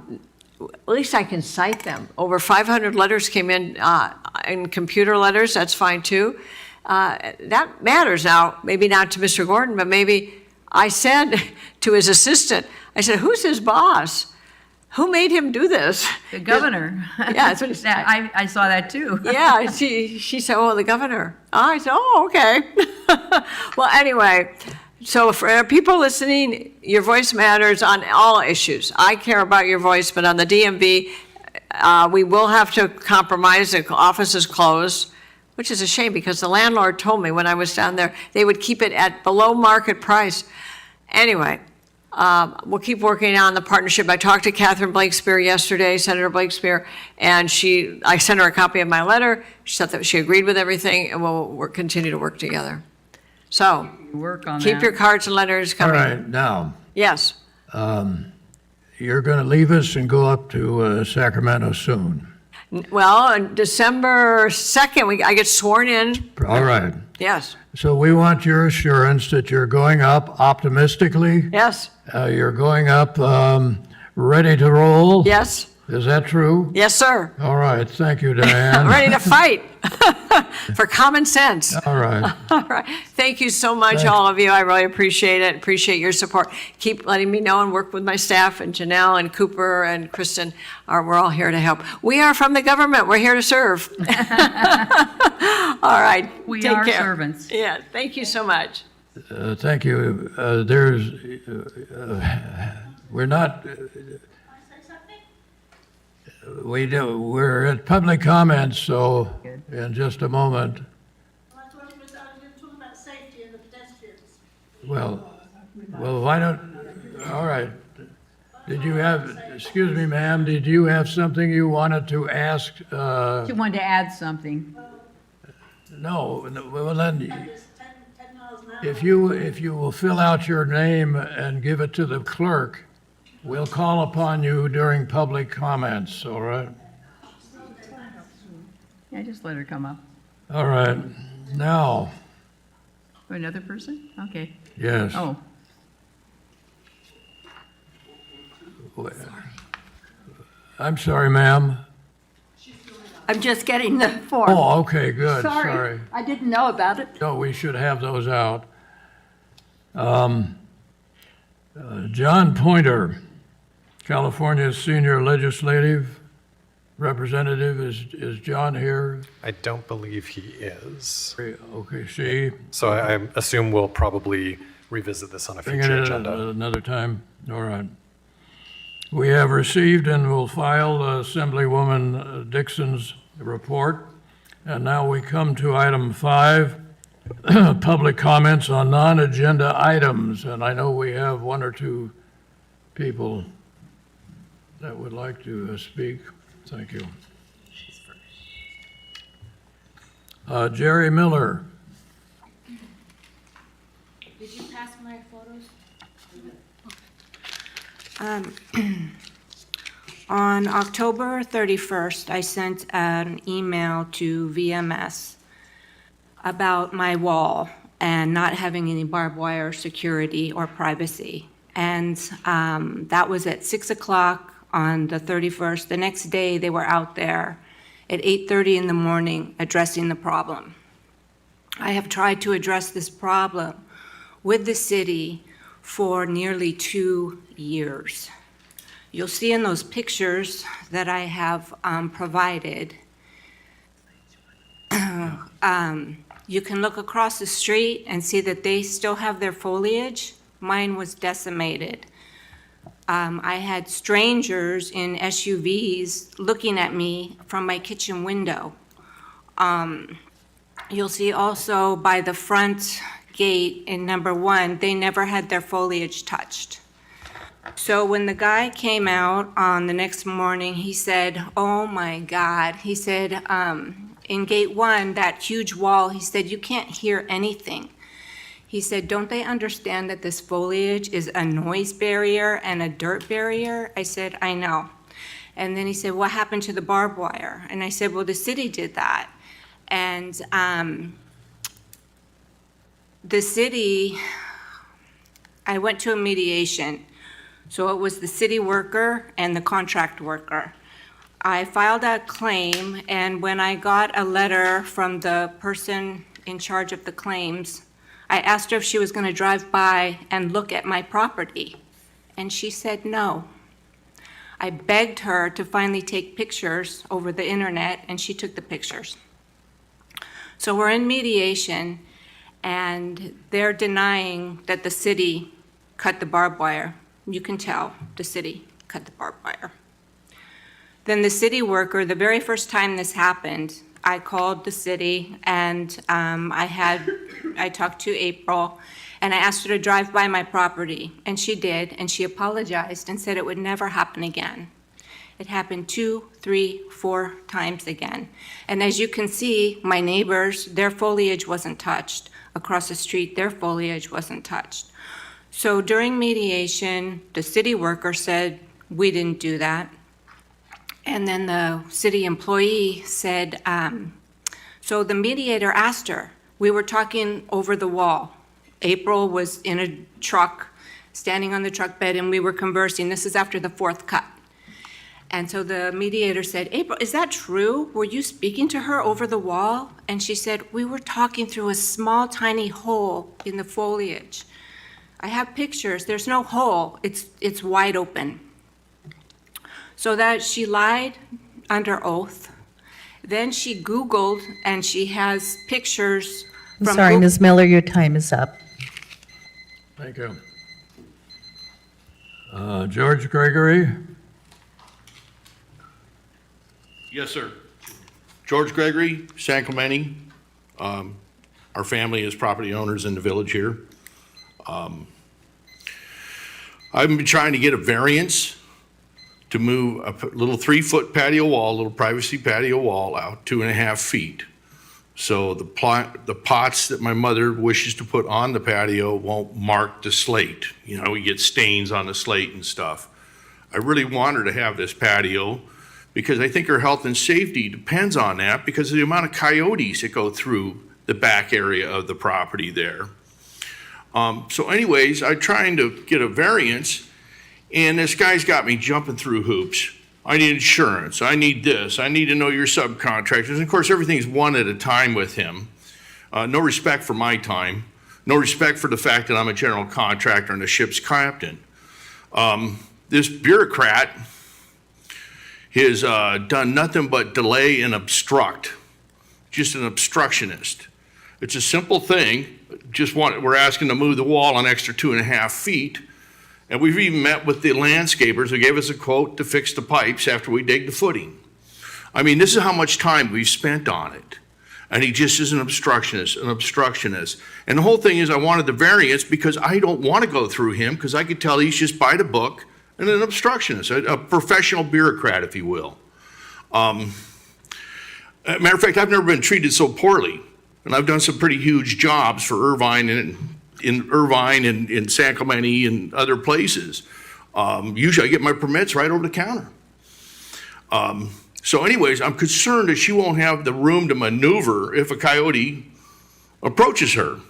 least I can cite them. Over 500 letters came in computer letters, that's fine too. That matters now, maybe not to Mr. Gordon, but maybe I said to his assistant, I said, who's his boss? Who made him do this? The governor. Yeah, that's what he said. I saw that too. Yeah, she said, oh, the governor. I said, oh, okay. Well, anyway, so for people listening, your voice matters on all issues. I care about your voice, but on the DMV, we will have to compromise. The office is closed, which is a shame because the landlord told me when I was down there, they would keep it at below market price. Anyway, we'll keep working on the partnership. I talked to Catherine Blakespear yesterday, Senator Blakespear, and I sent her a copy of my letter. She said that she agreed with everything, and we'll continue to work together. So, Work on keep that. your cards and letters All coming. right, now, Yes. you're going to leave us and go up to Sacramento soon. Well, on December 2nd, I get sworn in. All right. Yes, So we want your assurance that you're going up optimistically. yes, You're going up ready to roll. yes, Is that true? yes, sir. All right. Thank you, I'm Diane. ready to fight for common sense. All right. All right. Thank you so much, all of you. I really appreciate it. Appreciate your support. Keep letting me know and work with my staff, and Janelle and Cooper and Kristen. We're all here to help. We are from the government. We're here to serve. All right. We Take are care. servants. Yeah. Thank you so much. Thank you. We're not. We're at public comments, so in just a moment. I thought you were talking about safety and the pedestrians. Well, why don't, all right. Did you have, excuse me, ma'am, did you have something you wanted to ask? She wanted to add something. No, well then, It's 10 miles an hour. if you will fill out your name and give it to the clerk, we'll call upon you during public comments, all right? Yeah, just let her come up. All right, now, Another person? Okay. yes. Oh, I'm sorry, ma'am. I'm just getting the form. Oh, okay, good, sorry. Sorry, I didn't know about it. No, we should have those out. John Pointer, California's senior legislative representative, is John here? I don't believe he is. Okay, she, So I assume we'll probably revisit this on a bring it future in agenda. another time, all right. We have received and will file Assemblywoman Dixon's report. And now we come to item 5, public comments on non-agenda items. And I know we have one or two people that would like to speak. Thank you. Jerry Miller. Did you pass my photos? On October 31st, I sent an email to VMS about my wall and not having any barbed wire security or privacy. And that was at 6 o'clock on the 31st. The next day, they were out there at 8:30 in the morning addressing the problem. I have tried to address this problem with the city for nearly 2 years. You'll see in those pictures that I have provided, you can look across the street and see that they still have their foliage. Mine was decimated. I had strangers in SUVs looking at me from my kitchen window. You'll see also by the front gate in number 1, they never had their foliage touched. So when the guy came out on the next morning, he said, "Oh my God," he said, in gate 1, that huge wall, he said, "You can't hear anything." He said, "Don't they understand that this foliage is a noise barrier and a dirt barrier?" I said, "I know." And then he said, "What happened to the barbed wire?" And I said, "Well, the city did that." And the city, I went to a mediation. So it was the city worker and the contract worker. I filed a claim, and when I got a letter from the person in charge of the claims, I asked her if she was going to drive by and look at my property, and she said no. I begged her to finally take pictures over the internet, and she took the pictures. So we're in mediation, and they're denying that the city cut the barbed wire. You can tell the city cut the barbed wire. Then the city worker, the very first time this happened, I called the city, and I talked to April, and I asked her to drive by my property, and she did, and she apologized and said it would never happen again. It happened 2, 3, 4 times again. And as you can see, my neighbors, their foliage wasn't touched. Across the street, their foliage wasn't touched. So during mediation, the city worker said, "We didn't do that." And then the city employee said, so the mediator asked her, we were talking over the wall. April was in a truck, standing on the truck bed, and we were conversing. This is after the 4th cut. And so the mediator said, "April, is that true? Were you speaking to her over the wall?" And she said, "We were talking through a small, tiny hole in the foliage. I have pictures. There's no hole. It's wide open." So that she lied under oath. Then she Googled, and she has pictures I'm from sorry, Goo- Ms. Miller, your time is up. Thank you. George Gregory? Yes, sir. George Gregory, San Clemente. Our family is property owners in the village here. I've been trying to get a variance to move a little 3-foot patio wall, a little privacy patio wall out 2.5 feet. So the pots that my mother wishes to put on the patio won't mark the slate. You know, we get stains on the slate and stuff. I really want her to have this patio because I think her health and safety depends on that because of the amount of coyotes that go through the back area of the property there. So anyways, I'm trying to get a variance, and this guy's got me jumping through hoops. I need insurance, I need this, I need to know your subcontractors. And of course, everything's one at a time with him. No respect for my time, no respect for the fact that I'm a general contractor and a ship's captain. This bureaucrat has done nothing but delay and obstruct, just an obstructionist. It's a simple thing, we're asking to move the wall an extra 2.5 feet. And we've even met with the landscapers who gave us a quote to fix the pipes after we dig the footing. I mean, this is how much time we've spent on it. And he just is an obstructionist. And the whole thing is I wanted the variance because I don't want to go through him because I could tell he's just by the book and an obstructionist, a professional bureaucrat, if you will. Matter of fact, I've never been treated so poorly. And I've done some pretty huge jobs for Irvine and in San Clemente and other places. Usually I get my permits right over the counter. So anyways, I'm concerned that she won't have the room to maneuver if a coyote approaches her.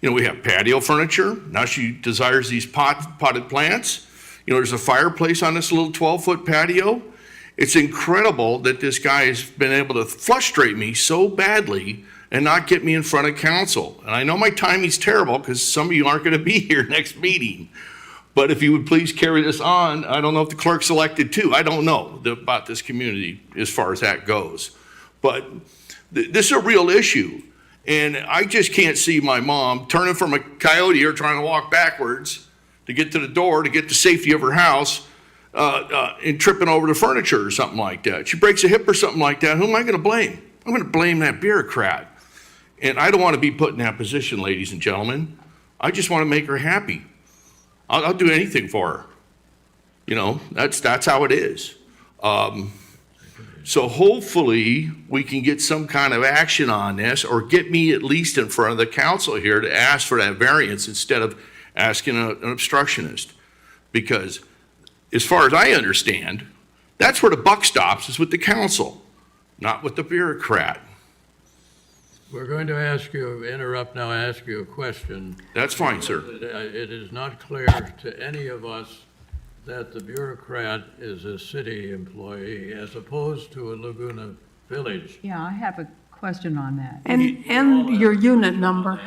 You know, we have patio furniture. Now she desires these potted plants. You know, there's a fireplace on this little 12-foot patio. It's incredible that this guy has been able to frustrate me so badly and not get me in front of council. And I know my timing's terrible because some of you aren't going to be here next meeting. But if you would please carry this on, I don't know if the clerk's elected too. I don't know about this community as far as that goes. But this is a real issue. And I just can't see my mom turning from a coyote or trying to walk backwards to get to the door to get the safety of her house and tripping over the furniture or something like that. She breaks a hip or something like that. Who am I going to blame? I'm going to blame that bureaucrat. And I don't want to be put in that position, ladies and gentlemen. I just want to make her happy. I'll do anything for her. You know, that's how it is. So hopefully we can get some kind of action on this, or get me at least in front of the council here to ask for that variance instead of asking an obstructionist. Because as far as I understand, that's where the buck stops, is with the council, not with the bureaucrat. We're going to ask you, ask you a question. That's fine, sir. It is not clear to any of us that the bureaucrat is a city employee as opposed to a Laguna Village. Yeah, I have a question on that. And your unit number.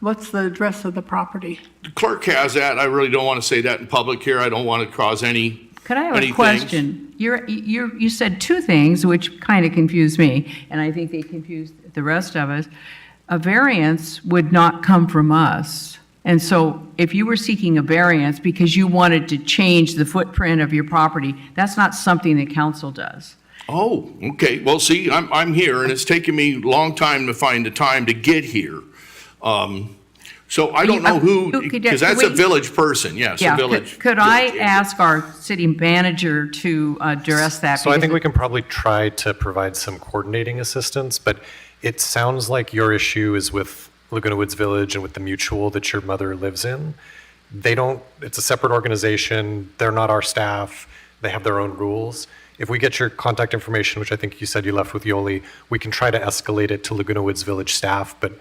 What's the address of the property? The clerk has that. I really don't want to say that in public here. I don't want to cause any. Could I have Any a question? You said two things which kind of confused me, and I think they confused the rest of us. A variance would not come from us. And so if you were seeking a variance because you wanted to change the footprint of your property, that's not something that council does. Oh, okay. Well, see, I'm here, and it's taken me a long time to find the time to get here. So I don't know who, because that's a village person, yes, a Yeah, village. could I ask our city manager to address that? So I think Because we can probably try to provide some coordinating assistance, but it sounds like your issue is with Laguna Woods Village and with the mutual that your mother lives in. It's a separate organization, they're not our staff, they have their own rules. If we get your contact information, which I think you said you left with Yoli, we can try to escalate it to Laguna Woods Village staff, but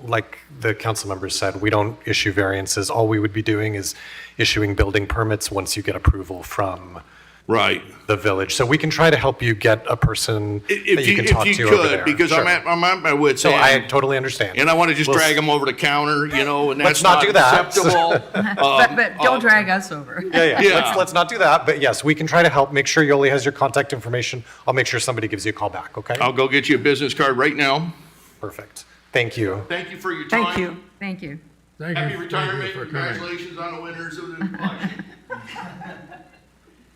like the council members said, we don't issue variances. All we would be doing is issuing building permits once you get approval from Right. the village. So we can try to help you get a person that you can talk If to you over could, there. because Sure. I'm at my wit's So I end, totally understand. and I want to just We'll drag s- them over the counter, you know, and Let's that's not not do that. acceptable. but don't drag us over. Yeah. Yeah. Let's not do that. But yes, we can try to help. Make sure Yoli has your contact information. I'll make sure somebody gives you a call back, okay? I'll go get you a business card right now. Perfect. Thank you. Thank you for your time. Thank you. Thank you. Thank Happy you retirement. for coming. Congratulations on the winners of the election.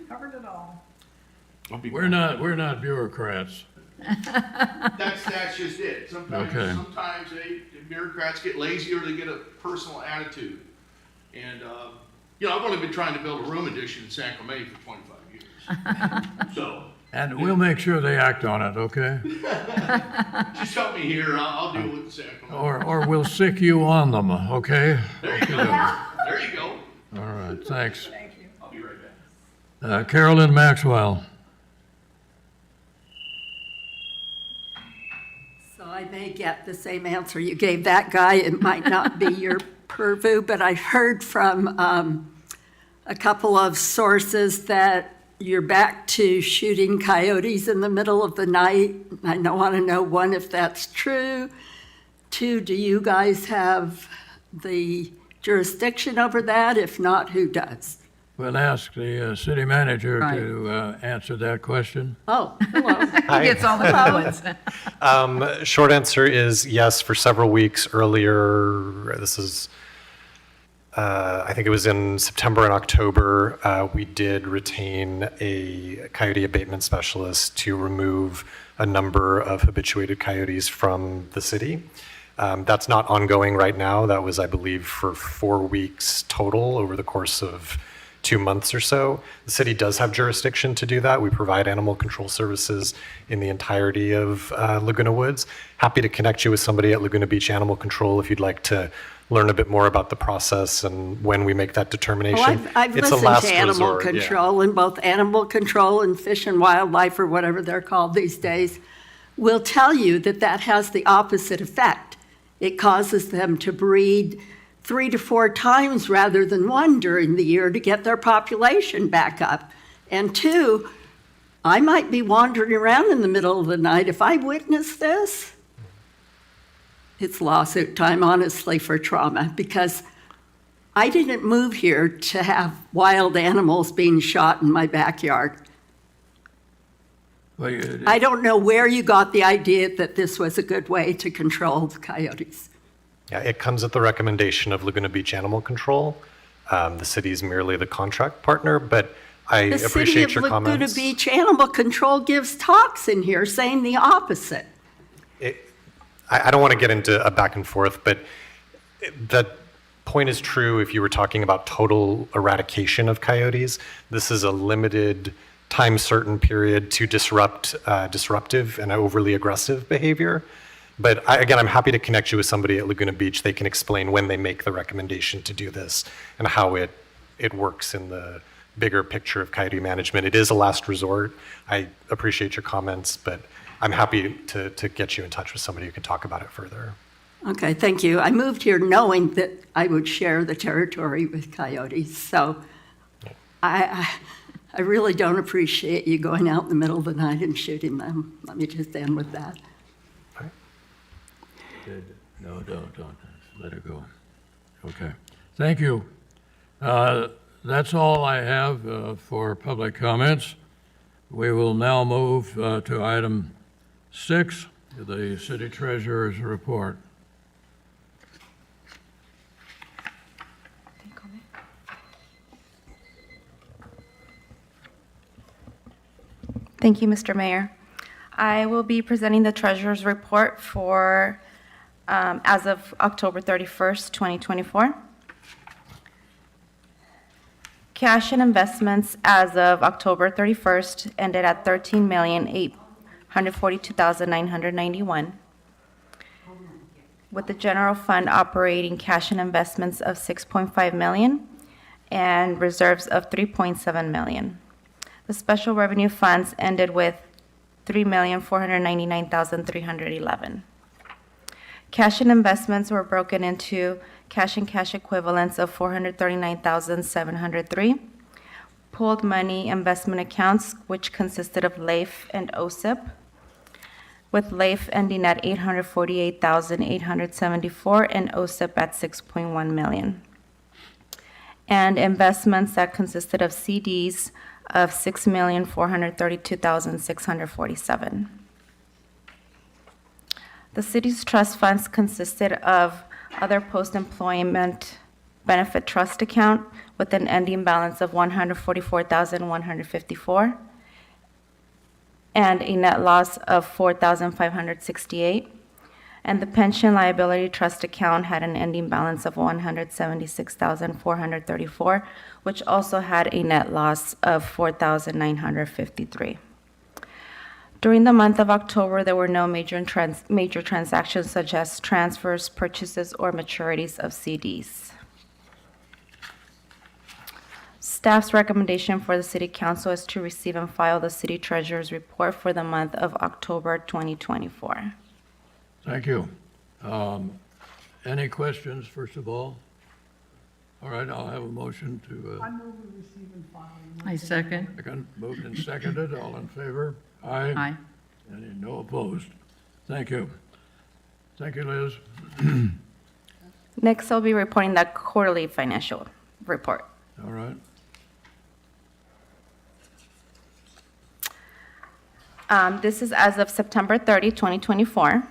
Covered it all. I'll be We're not bureaucrats. That's just it. Okay. Sometimes the bureaucrats get lazy or they get a personal attitude. And, you know, I've only been trying to build a room addition in San Clemente for 25 years. So, And we'll make sure they act on it, okay? just help me here. I'll deal with the San Clemente. Or we'll sick you on them, okay? There you go. There you go. All right, thanks. I'll be right back. Carolyn Maxwell. So I may get the same answer you gave that guy. It might not be your purview, but I heard from a couple of sources that you're back to shooting coyotes in the middle of the night. I want to know, one, if that's true. Two, do you guys have the jurisdiction over that? If not, who does? We'll ask the city manager Right. to answer that question. Oh, hello. He gets all the good ones. Short answer is yes, for several weeks earlier. This is, I think it was in September and October, we did retain a coyote abatement specialist to remove a number of habituated coyotes from the city. That's not ongoing right now. That was, I believe, for 4 weeks total over the course of 2 months or so. The city does have jurisdiction to do that. We provide animal control services in the entirety of Laguna Woods. Happy to connect you with somebody at Laguna Beach Animal Control if you'd like to learn a bit more about the process and when we make that determination. Well, I've It's a listened last to animal resort, yeah. control, and both animal control and fish and wildlife, or whatever they're called these days, will tell you that that has the opposite effect. It causes them to breed 3 to 4 times rather than 1 during the year to get their population back up. And 2, I might be wandering around in the middle of the night. If I witness this, It's lawsuit time, honestly, for trauma, because I didn't move here to have wild animals being shot in my backyard. Well, you- I don't know where you got the idea that this was a good way to control the coyotes. Yeah, it comes at the recommendation of Laguna Beach Animal Control. The city is merely the contract partner, but I The city appreciate of your Laguna comments. Beach Animal Control gives talks in here saying the opposite. I don't want to get into a back and forth, but that point is true if you were talking about total eradication of coyotes. This is a limited time certain period to disrupt disruptive and overly aggressive behavior. But again, I'm happy to connect you with somebody at Laguna Beach. They can explain when they make the recommendation to do this and how it works in the bigger picture of coyote management. It is a last resort. I appreciate your comments, but I'm happy to get you in touch with somebody who can talk about it further. Okay, thank you. I moved here knowing that I would share the territory with coyotes, so I really don't appreciate you going out in the middle of the night and shooting them. Let me just end with that. No, don't. Let it go. Okay. Thank you. That's all I have for public comments. We will now move to item 6, the city treasurer's report. Thank you, Mr. Mayor. I will be presenting the treasurer's report for as of October 31st, 2024. Cash and investments as of October 31st ended at $13,842,991, with the general fund operating cash and investments of $6.5 million and reserves of $3.7 million. The special revenue funds ended with $3,499,311. Cash and investments were broken into cash and cash equivalents of $439,703, pooled money investment accounts, which consisted of LAIF and OSIP, with LAIF ending at $848,874 and OSIP at $6.1 million. And investments that consisted of CDs of $6,432,647. The city's trust funds consisted of other post-employment benefit trust account with an ending balance of $144,154 and a net loss of $4,568. And the pension liability trust account had an ending balance of $176,434, which also had a net loss of $4,953. During the month of October, there were no major transactions such as transfers, purchases, or maturities of CDs. Staff's recommendation for the City Council is to receive and file the City Treasurer's report for the month of October 2024. Thank you. Any questions, first of all? All right, I'll have a motion to, I second. second, moved and seconded, all in favor? Aye. Aye. Any no opposed? Thank you. Thank you, Liz. Next, I'll be reporting the quarterly financial report. All right. This is as of September 30, 2024.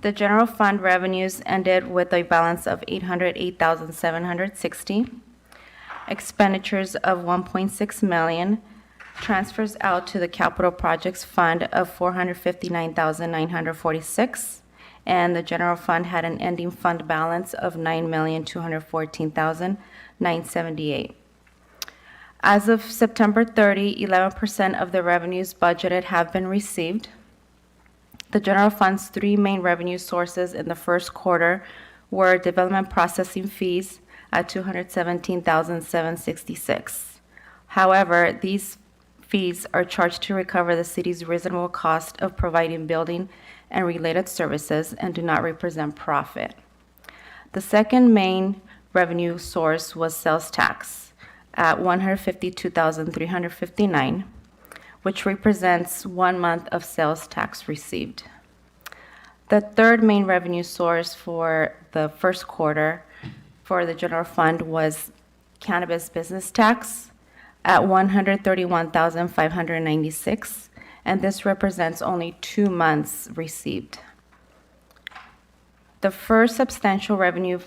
The general fund revenues ended with a balance of $808,760. Expenditures of $1.6 million. Transfers out to the capital projects fund of $459,946. And the general fund had an ending fund balance of $9,214,978. As of September 30, 11% of the revenues budgeted have been received. The general fund's three main revenue sources in the first quarter were development processing fees at $217,766. However, these fees are charged to recover the city's reasonable cost of providing building and related services and do not represent profit. The second main revenue source was sales tax at $152,359, which represents 1 month of sales tax received. The third main revenue source for the first quarter for the general fund was cannabis business tax at $131,596, and this represents only 2 months received. The first substantial revenue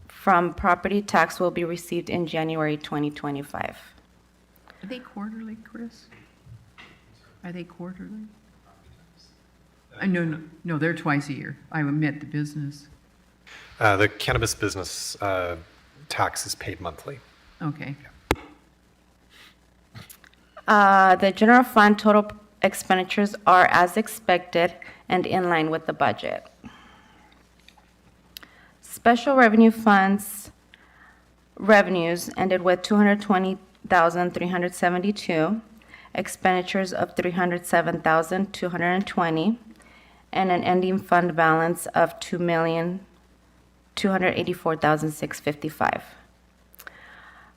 from property tax will be received in January 2025. Are they quarterly, Chris? Are they quarterly? No, they're twice a year. I admit the business. The cannabis business tax is paid monthly. Okay. The general fund total expenditures are as expected and in line with the budget. Special revenue funds revenues ended with $220,372, expenditures of $307,220, and an ending fund balance of $2,284,655.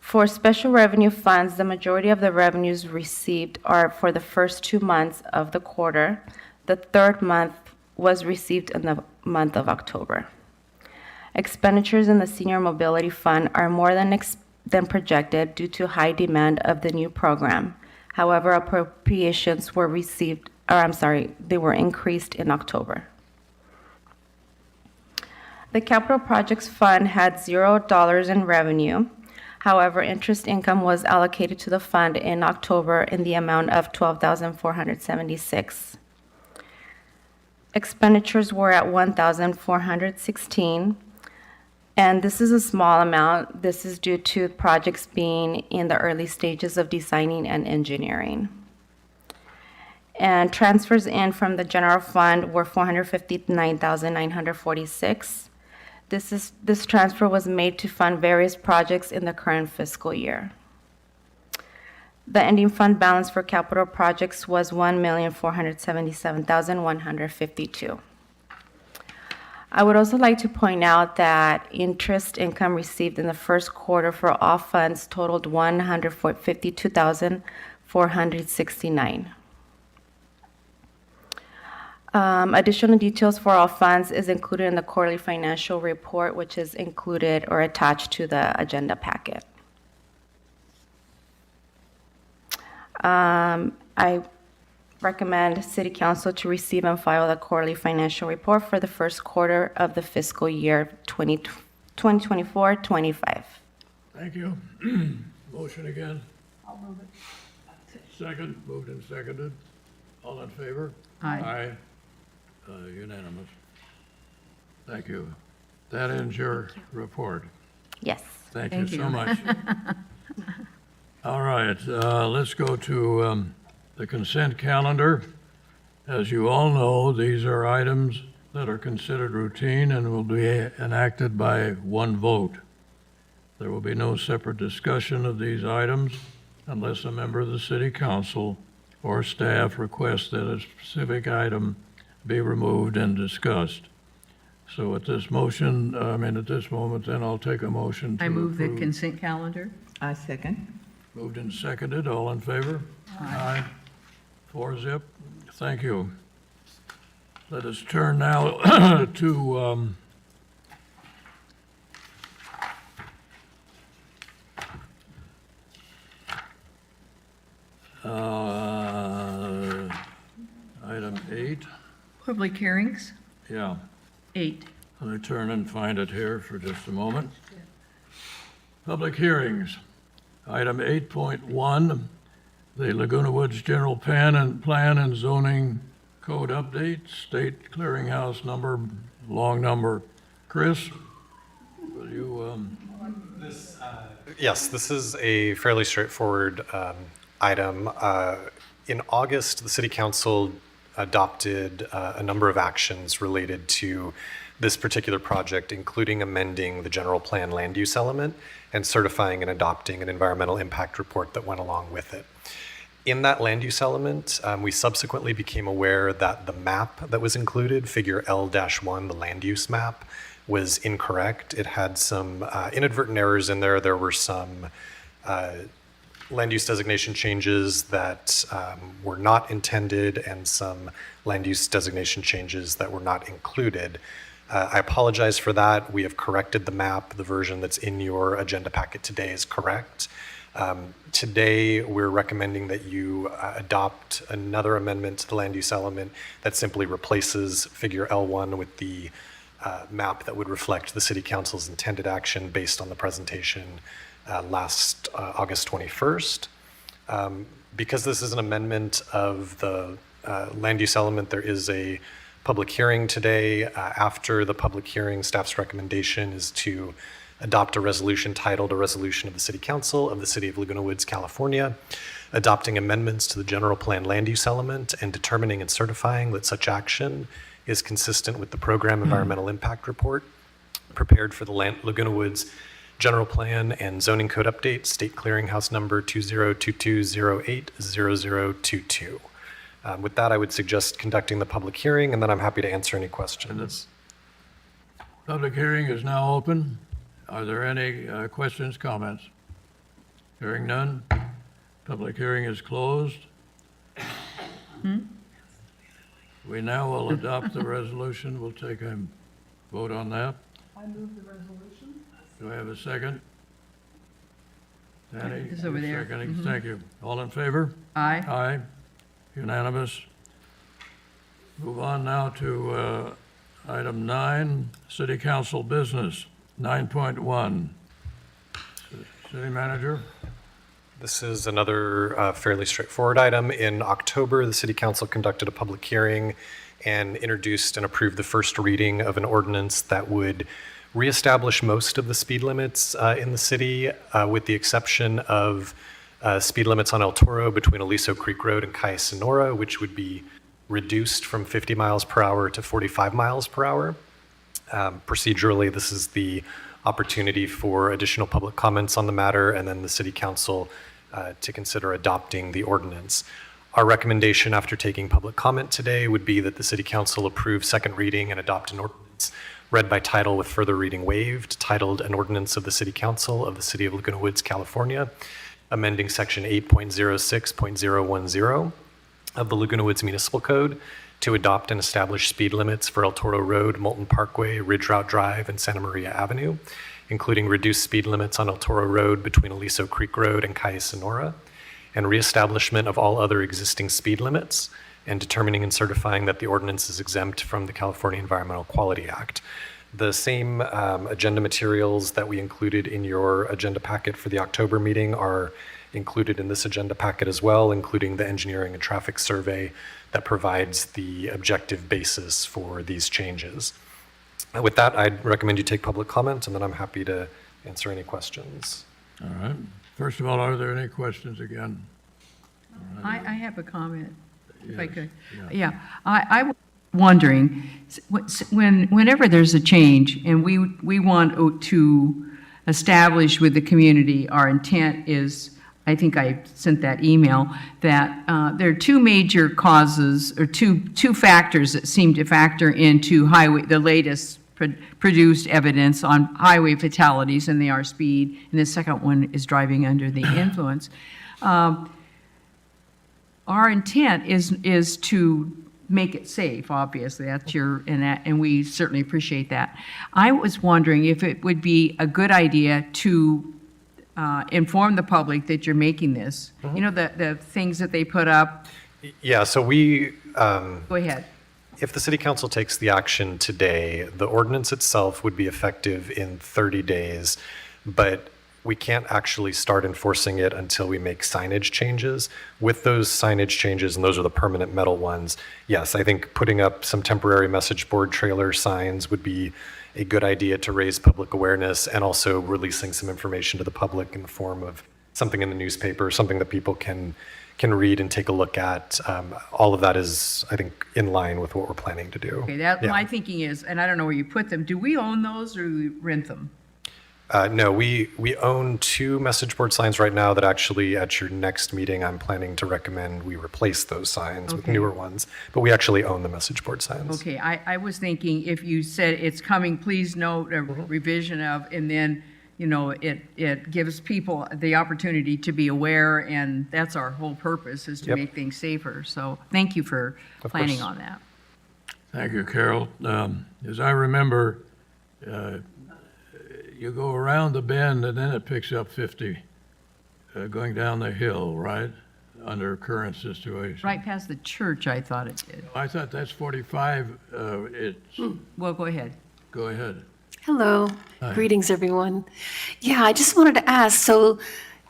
For special revenue funds, the majority of the revenues received are for the first 2 months of the quarter. The third month was received in the month of October. Expenditures in the Senior Mobility Fund are more than projected due to high demand of the new program. However, appropriations were they were increased in October. The Capital Projects Fund had $0 in revenue. However, interest income was allocated to the fund in October in the amount of $12,476. Expenditures were at $1,416, and this is a small amount. This is due to projects being in the early stages of designing and engineering. And transfers in from the general fund were $459,946. This transfer was made to fund various projects in the current fiscal year. The ending fund balance for capital projects was $1,477,152. I would also like to point out that interest income received in the first quarter for all funds totaled $152,469. Additional details for all funds is included in the quarterly financial report, which is included or attached to the agenda packet. I recommend City Council to receive and file the quarterly financial report for the first quarter of the fiscal year 2024-25. Thank you. Motion again? I'll move it. Second, moved and seconded. All in favor? Aye. Unanimous. Thank you. That ends your report. Yes. Thank you Thank so you. much. All right, let's go to the consent calendar. As you all know, these are items that are considered routine and will be enacted by one vote. There will be no separate discussion of these items unless a member of the City Council or staff requests that a specific item be removed and discussed. So at this moment, then I'll take a motion to I move the approve. consent calendar. I second. Moved and seconded, all in favor? Aye. 4-0, thank you. Let us turn now to item 8. Public hearings, Yeah, 8. let me turn and find it here for just a moment. Public hearings. Item 8.1, the Laguna Woods General Plan and Zoning Code Update, State Clearinghouse number, long number. Chris, will you, Yes, this is a fairly straightforward item. In August, the City Council adopted a number of actions related to this particular project, including amending the general plan land use element and certifying and adopting an environmental impact report that went along with it. In that land use element, we subsequently became aware that the map that was included, figure L-1, the land use map, was incorrect. It had some inadvertent errors in there. There were some land use designation changes that were not intended and some land use designation changes that were not included. I apologize for that. We have corrected the map. The version that's in your agenda packet today is correct. Today, we're recommending that you adopt another amendment to the land use element that simply replaces figure L1 with the map that would reflect the city council's intended action based on the presentation last August 21st. Because this is an amendment of the land use element, there is a public hearing today. After the public hearing, staff's recommendation is to adopt a resolution titled A Resolution of the City Council of the City of Laguna Woods, California, adopting amendments to the general plan land use element and determining and certifying that such action is consistent with the program environmental impact report prepared for the Laguna Woods general plan and zoning code update, state clearinghouse number 2022080022. With that, I would suggest conducting the public hearing, and then I'm happy to answer any questions. Public hearing is now open. Are there any questions, comments? Hearing none. Public hearing is closed. We now will adopt the resolution. We'll take a vote on that. I move the resolution. Do I have a second? Danny? It's over there. Seconding. Thank you. All in favor? Aye. Aye. Unanimous. Move on now to item 9, City Council business, 9.1. City Manager? This is another fairly straightforward item. In October, the City Council conducted a public hearing and introduced and approved the first reading of an ordinance that would reestablish most of the speed limits in the city, with the exception of speed limits on El Toro between Aliso Creek Road and Calle Sonora, which would be reduced from 50 miles per hour to 45 miles per hour. Procedurally, this is the opportunity for additional public comments on the matter, and then the City Council to consider adopting the ordinance. Our recommendation after taking public comment today would be that the City Council approve second reading and adopt an ordinance read by title with further reading waived, titled An Ordinance of the City Council of the City of Laguna Woods, California, amending section 8.06.010 of the Laguna Woods Municipal Code to adopt and establish speed limits for El Toro Road, Moulton Parkway, Ridge Route Drive, and Santa Maria Avenue, including reduced speed limits on El Toro Road between Aliso Creek Road and Calle Sonora, and reestablishment of all other existing speed limits, and determining and certifying that the ordinance is exempt from the California Environmental Quality Act. The same agenda materials that we included in your agenda packet for the October meeting are included in this agenda packet as well, including the engineering and traffic survey that provides the objective basis for these changes. With that, I'd recommend you take public comment, and then I'm happy to answer any questions. All right. First of all, are there any questions again? I have a comment, if I Yes, could. yeah. Yeah, I was wondering, whenever there's a change and we want to establish with the community, our intent is, I think I sent that email, that there are two major causes, or two factors that seem to factor into the latest produced evidence on highway fatalities, and they are speed, and the second one is driving under the influence. Our intent is to make it safe, obviously, that's and we certainly appreciate that. I was wondering if it would be a good idea to inform the public that you're making this. You know, the things that they put up. Yeah, so we, Go ahead. if the City Council takes the action today, the ordinance itself would be effective in 30 days, but we can't actually start enforcing it until we make signage changes. With those signage changes, and those are the permanent metal ones, yes, I think putting up some temporary message board trailer signs would be a good idea to raise public awareness, and also releasing some information to the public in the form of something in the newspaper, something that people can read and take a look at. All of that is, I think, in line with what we're planning to do. Okay, Yeah. my thinking is, and I don't know where you put them, do we own those or do we rent them? No, we own 2 message board signs right now that actually at your next meeting, I'm planning to recommend we replace those signs with Okay. newer ones, but we actually own the message board signs. Okay, I was thinking if you said it's coming, please note a revision of, and then it gives people the opportunity to be aware, and that's our whole purpose, is to Yep. make things safer. So thank you for planning course. on that. Thank you, Carol. As I remember, you go around the bend and then it picks up 50 going down the hill, right? Under current situation. Right past the church, I thought it did. I thought that's 45. It's, Well, go ahead. go ahead. Hello, Hi. greetings, everyone. Yeah, I just wanted to ask, so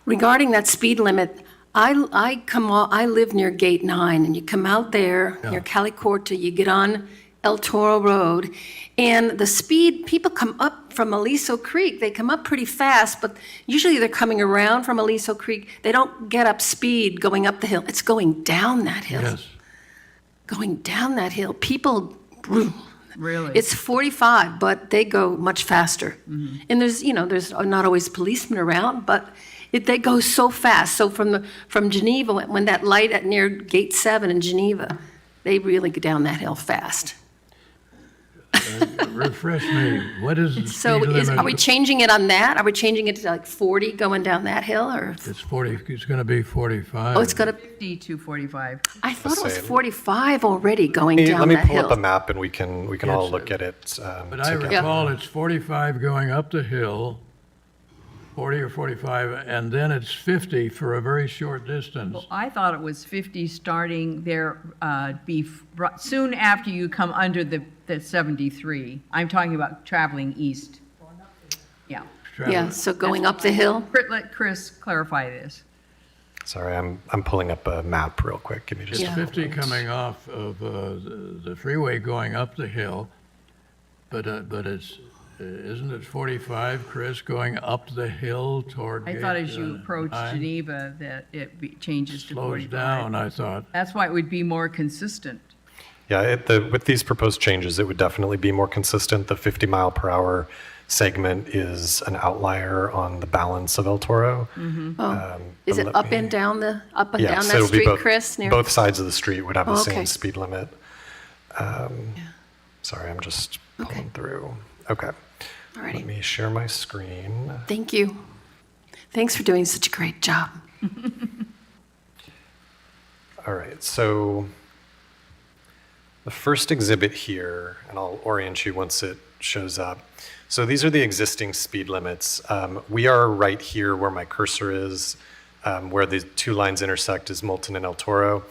regarding that speed limit, I live near Gate 9, and you come out there, Yeah. near Calicorta, you get on El Toro Road, and the speed, people come up from Aliso Creek, they come up pretty fast, but usually they're coming around from Aliso Creek. They don't get up speed going up the hill, it's going down that hill. Yes. Going down that hill, people, Really? it's 45, but they go much faster. And there's not always policemen around, but they go so fast. So from Geneva, when that light at near Gate 7 in Geneva, they really go down that hill fast. Refresh me. What is the So speed limit? are we changing it on that? Are we changing it to like 40 going down that hill, or? It's 40. It's going to be 45. Oh, it's gonna, 50 to 45. I thought it was same. 45 already going down Let me that pull up a hill. map and we can all Yes, look at it. But I together. recall it's 45 going up the hill, 40 or 45, and then it's 50 for a very short distance. Well, I thought it was 50 starting there, soon after you come under the 73. I'm talking about traveling east. Yeah. Yeah, so going up the hill. Let Chris clarify this. Sorry, I'm pulling up a map real quick. Give me just It's a 50 moment. coming off of the freeway going up the hill, but it's, isn't it 45, Chris, going up the hill toward I thought Gate, as you approach 9? Geneva that it changes to Slows 45. down, I thought. That's why it would be more consistent. Yeah, with these proposed changes, it would definitely be more consistent. The 50 mile per hour segment is an outlier on the balance of El Toro. Is it let up me- and down down so that it'll be street, both, Chris? Near- both sides of the street would have the Oh, same okay. speed limit. Sorry, I'm just pulling through. Okay, let Alrighty, me share my screen. thank you. Thanks for doing such a great job. All right, so the first exhibit here, and I'll orient you once it shows up. So these are the existing speed limits. We are right here where my cursor is, where the two lines intersect is Moulton and El Toro.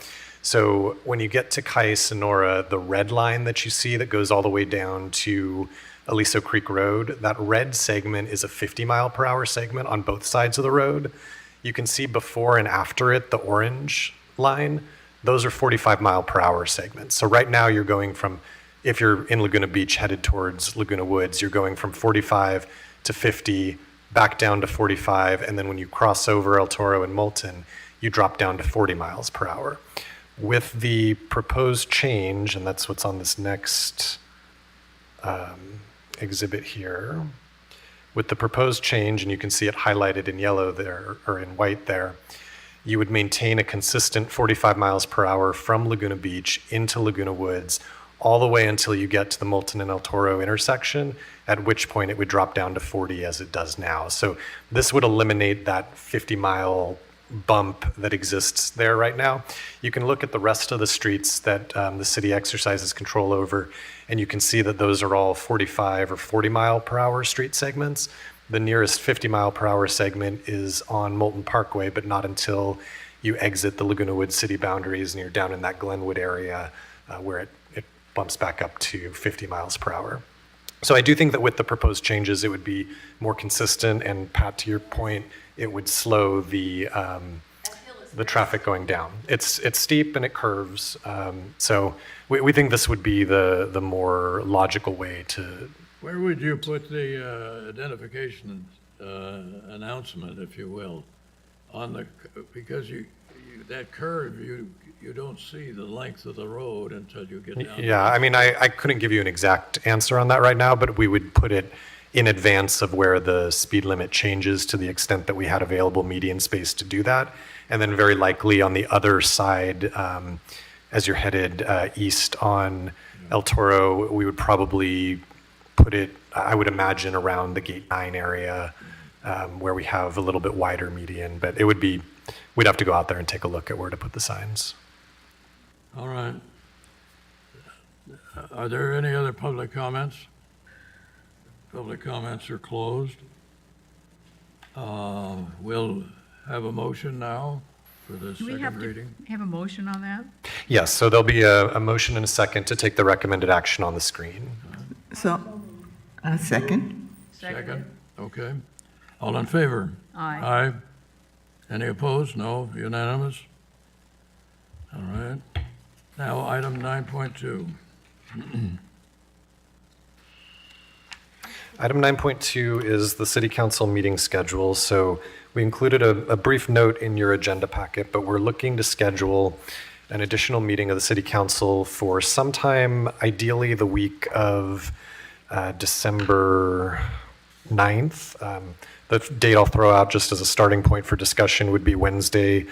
So when you get to Calle Sonora, the red line that you see that goes all the way down to Aliso Creek Road, that red segment is a 50 mile per hour segment on both sides of the road. You can see before and after it, the orange line, those are 45 mile per hour segments. So right now you're going from, if you're in Laguna Beach headed towards Laguna Woods, you're going from 45 to 50, back down to 45, and then when you cross over El Toro and Moulton, you drop down to 40 miles per hour. With the proposed change, and that's what's on this next exhibit here, with the proposed change, and you can see it highlighted in yellow there, or in white there, you would maintain a consistent 45 miles per hour from Laguna Beach into Laguna Woods, all the way until you get to the Moulton and El Toro intersection, at which point it would drop down to 40 as it does now. So this would eliminate that 50-mile bump that exists there right now. You can look at the rest of the streets that the city exercises control over, and you can see that those are all 45 or 40 mile per hour street segments. The nearest 50 mile per hour segment is on Moulton Parkway, but not until you exit the Laguna Woods city boundaries and you're down in that Glenwood area where it bumps back up to 50 miles per hour. So I do think that with the proposed changes, it would be more consistent, and Pat, to your point, it would slow the traffic going down. It's steep and it curves, so we think this would be the more logical way to. Where would you put the identification announcement, if you will, on the, because that curve, you don't see the length of the road until you get down. Yeah, I mean, I couldn't give you an exact answer on that right now, but we would put it in advance of where the speed limit changes to the extent that we had available median space to do that. And then very likely on the other side, as you're headed east on El Toro, we would probably put it, I would imagine, around the Gate 9 area, where we have a little bit wider median, but we'd have to go out there and take a look at where to put the signs. All right. Are there any other public comments? Public comments are closed. We'll have a motion now for the Do we have second to reading. have a motion on that? Yes, so there'll be a motion and a second to take the recommended action on the screen. So, a second. Second, okay. All in favor? Aye. Aye. Any opposed? No, unanimous? All right. Now, item 9.2. Item 9.2 is the city council meeting schedule. So we included a brief note in your agenda packet, but we're looking to schedule an additional meeting of the city council for sometime, ideally the week of December 9th. The date I'll throw out just as a starting point for discussion would be Wednesday,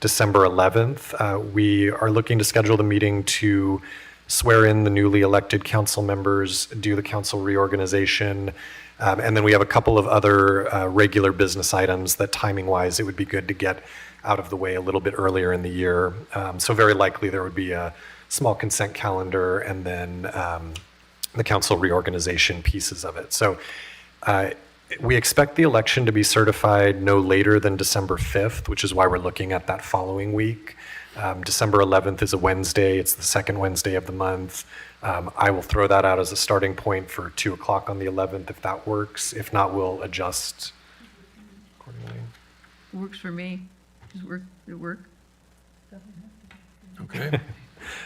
December 11th. We are looking to schedule the meeting to swear in the newly elected council members, do the council reorganization, and then we have a couple of other regular business items that timing-wise it would be good to get out of the way a little bit earlier in the year. So very likely there would be a small consent calendar and then the council reorganization pieces of it. So we expect the election to be certified no later than December 5th, which is why we're looking at that following week. December 11th is a Wednesday. It's the second Wednesday of the month. I will throw that out as a starting point for 2 o'clock on the 11th if that works. If not, we'll adjust accordingly. Works for me. Does it work? Okay.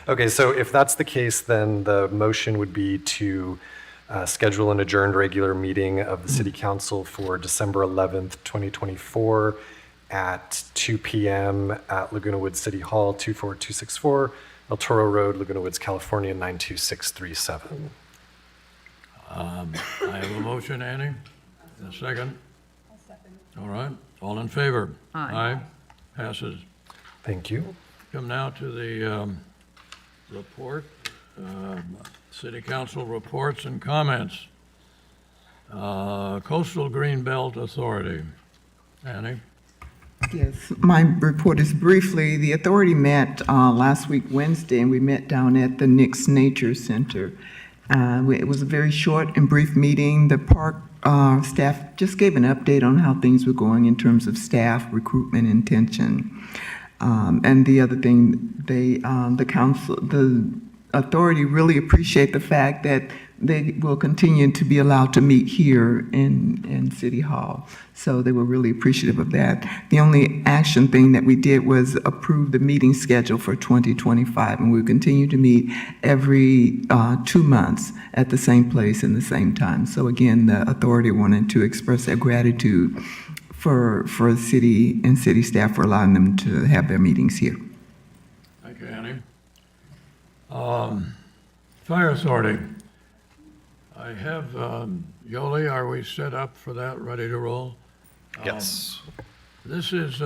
Okay, so if that's the case, then the motion would be to schedule an adjourned regular meeting of the City Council for December 11th, 2024 at 2 p.m. at Laguna Woods City Hall, 24264 El Toro Road, Laguna Woods, California, 92637. I have a motion, Annie. A second? All right. All in favor? Aye. Passes. Thank you. Come now to the report, City Council reports and comments. Coastal Greenbelt Authority. Annie? Yes, my report is briefly, the authority met last week Wednesday, and we met down at the Nix Nature Center. It was a very short and brief meeting. The park staff just gave an update on how things were going in terms of staff, recruitment, intention. And the other thing, the authority really appreciate the fact that they will continue to be allowed to meet here in City Hall. So they were really appreciative of that. The only action thing that we did was approve the meeting schedule for 2025, and we'll continue to meet every 2 months at the same place and the same time. So again, the authority wanted to express their gratitude for the city and city staff for allowing them to have their meetings here. Thank you, Annie. Fire Authority. I have, Yoli, are we set up for that, ready to roll? Yes. This is,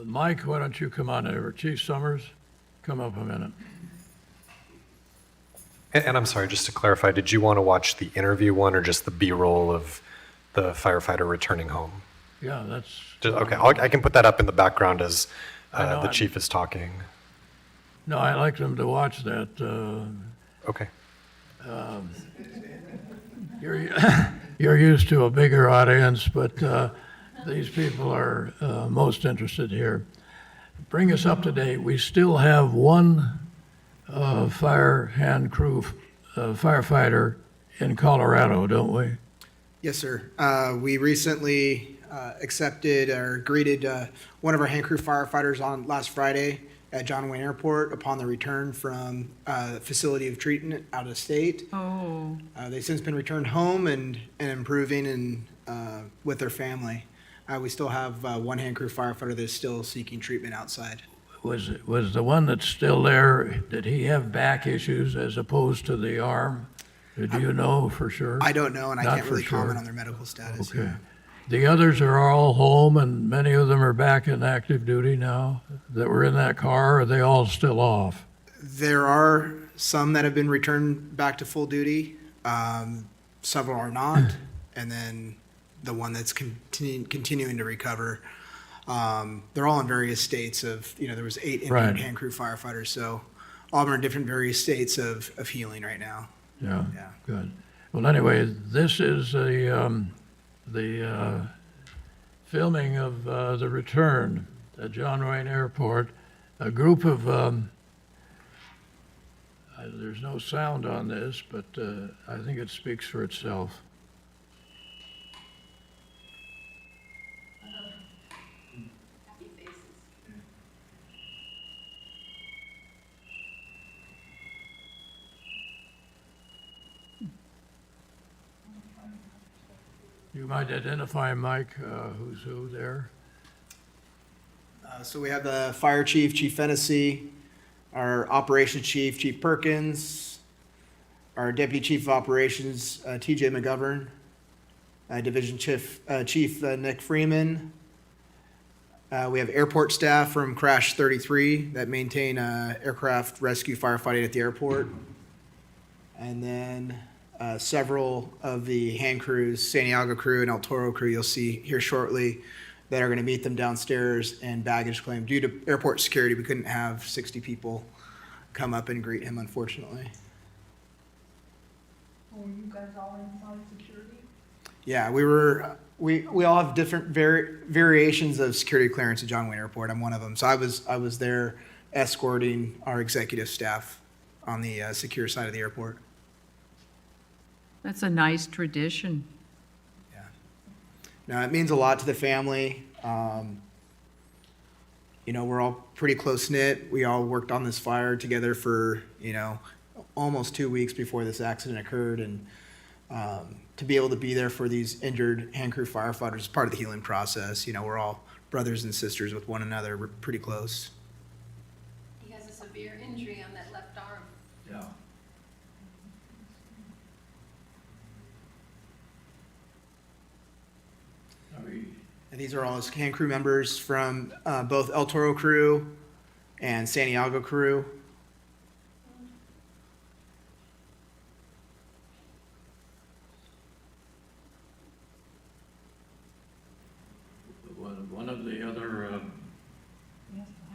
Mike, why don't you come on over? Chief Summers, come up a minute. And I'm sorry, just to clarify, did you want to watch the interview one or just the B-roll of the firefighter returning home? Yeah, that's. Okay, I can put that up in the background as I know, the chief is talking. No, I like them to watch that. Okay. You're used to a bigger audience, but these people are most interested here. Bring us up to date. We still have one fire hand crew firefighter in Colorado, don't we? Yes, sir. We recently accepted or greeted one of our hand crew firefighters on last Friday at John Wayne Airport upon the return from facility of treatment out of state. Oh. They've since been returned home and improving and with their family. We still have one hand crew firefighter that is still seeking treatment outside. Was the one that's still there, did he have back issues as opposed to the arm? Did you know for sure? I don't know, and I Not can't for really comment sure. on their medical status. Okay. The others are all home, and many of them are back in active duty now that were in that car, or are they all still off? There are some that have been returned back to full duty. Several are not. and then the one that's continuing to recover. They're all in various states of, there was 8 Right. injured hand crew firefighters, so all of them are in different various states of healing right now. Yeah, Yeah. good. Well, anyway, this is the filming of the return at John Wayne Airport. A group of, there's no sound on this, but I think it speaks for itself. You might identify, Mike, who's who there? So we have the fire chief, Chief Fennessy, our operations chief, Chief Perkins, our deputy chief of operations, TJ McGovern, division chief Nick Freeman. We have airport staff from Crash 33 that maintain aircraft rescue firefighting at the airport. And then several of the hand crews, Santiago crew and El Toro crew, you'll see here shortly, that are going to meet them downstairs and baggage claim. Due to airport security, we couldn't have 60 people come up and greet him, unfortunately. Were you guys all inside security? Yeah, we all have different variations of security clearance at John Wayne Airport. I'm one of them. So I was there escorting our executive staff on the secure side of the airport. That's a nice tradition. Now, it means a lot to the family. We're all pretty close-knit. We all worked on this fire together for, almost 2 weeks before this accident occurred. And to be able to be there for these injured hand crew firefighters is part of the healing process. We're all brothers and sisters with one another. We're pretty close. He has a severe injury on that left arm. Yeah. And these are all his hand crew members from both El Toro crew and Santiago crew. One of the other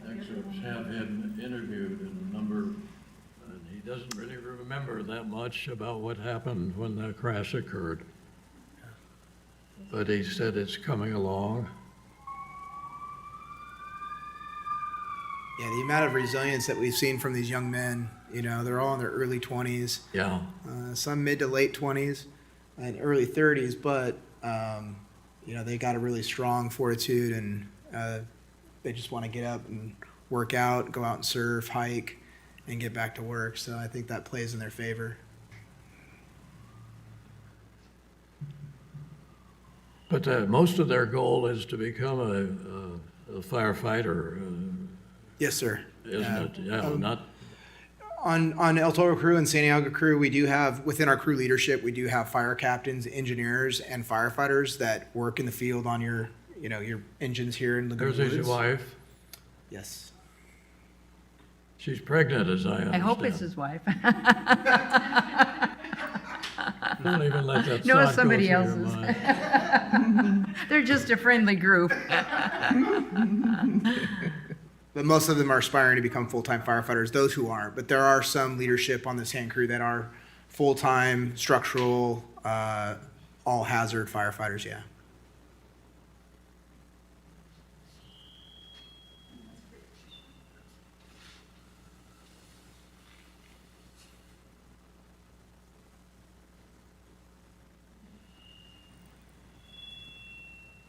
excerpts have him interviewed in a number, and he doesn't really remember that much about what happened when the crash occurred. But he said it's coming along. Yeah, the amount of resilience that we've seen from these young men, they're all in their early 20s. Yeah. Some mid to late 20s and early 30s, but, they got a really strong fortitude and they just want to get up and work out, go out and surf, hike, and get back to work. So I think that plays in their favor. But most of their goal is to become a firefighter, Yes, sir. isn't it? Yeah, not, On El Toro crew and Santiago crew, we do have, within our crew leadership, we do have fire captains, engineers, and firefighters that work in the field on your engines here in Laguna there's his Woods. wife. Yes. She's pregnant, as I understand. I hope it's his wife. Don't even let that No, thought it's somebody go through else's. your mind. They're just a friendly group. But most of them are aspiring to become full-time firefighters, those who aren't. But there are some leadership on this hand crew that are full-time, structural, all-hazard firefighters, yeah.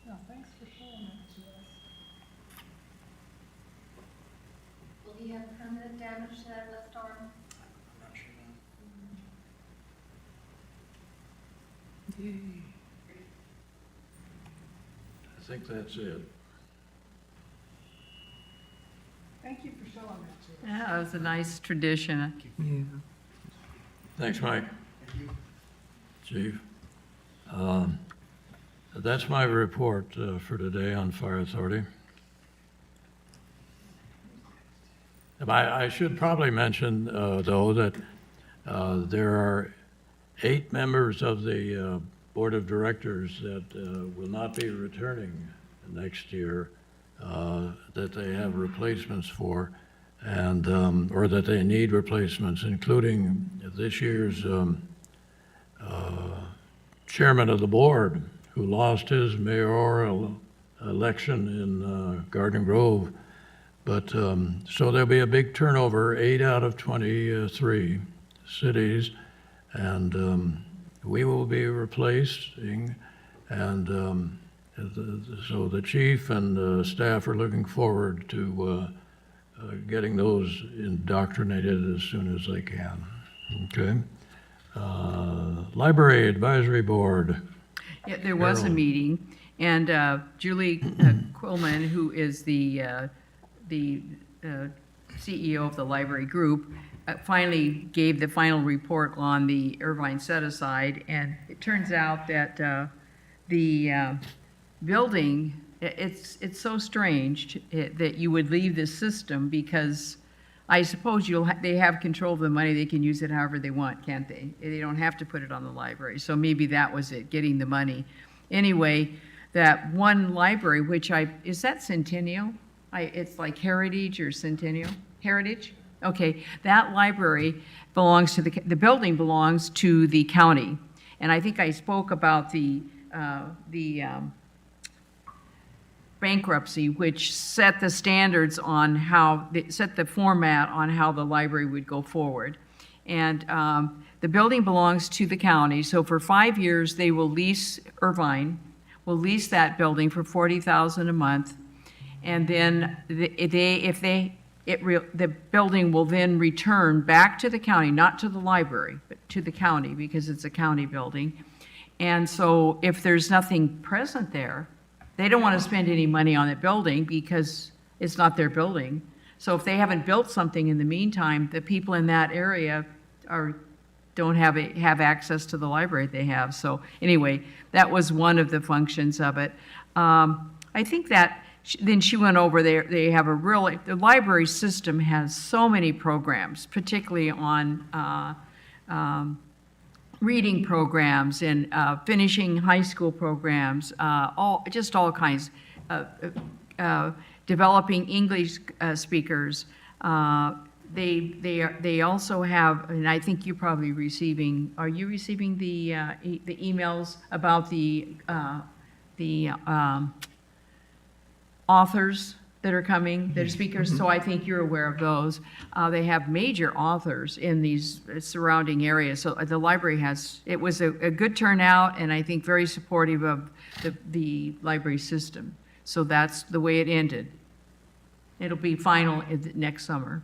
No, thanks for showing that to us. Will he have permanent damage to that left arm? I think that's it. Thank you for showing that to us. Yeah, it was a nice tradition. Yeah. Thanks, Mike. Chief. That's my report for today on Fire Authority. I should probably mention, though, that there are 8 members of the board of directors that will not be returning next year, that they have replacements for, and, or that they need replacements, including this year's chairman of the board, who lost his mayoral election in Garden Grove. But, so there'll be a big turnover, 8 out of 23 cities, and we will be replacing, and so the chief and the staff are looking forward to getting those indoctrinated as soon as they can. Okay. Library Advisory Board. Yeah, there was a Carol. meeting, and Julie Quillman, who is the CEO of the library group, finally gave the final report on the Irvine set-aside, and it turns out that the building, it's so strange that you would leave this system, because I suppose they have control of the money. They can use it however they want, can't they? They don't have to put it on the library. So maybe that was it, getting the money. Anyway, that one library, is that Centennial? It's like Heritage or Centennial? Heritage? Okay, that library belongs to the building belongs to the county. And I think I spoke about the bankruptcy, which set the standards on set the format on how the library would go forward. And the building belongs to the county, so for 5 years, they will lease, Irvine will lease that building for $40,000 a month. And then the building will then return back to the county, not to the library, but to the county, because it's a county building. And so if there's nothing present there, they don't want to spend any money on that building because it's not their building. So if they haven't built something in the meantime, the people in that area don't have access to the library they have. So anyway, that was one of the functions of it. I think that then she went over there. They have the library system has so many programs, particularly on reading programs and finishing high school programs, all kinds, developing English speakers. They also have, and I think you're probably are you receiving the emails about the authors that are coming, that are speakers? So I think you're aware of those. They have major authors in these surrounding areas. So the library it was a good turnout, and I think very supportive of the library system. So that's the way it ended. It'll be final next summer.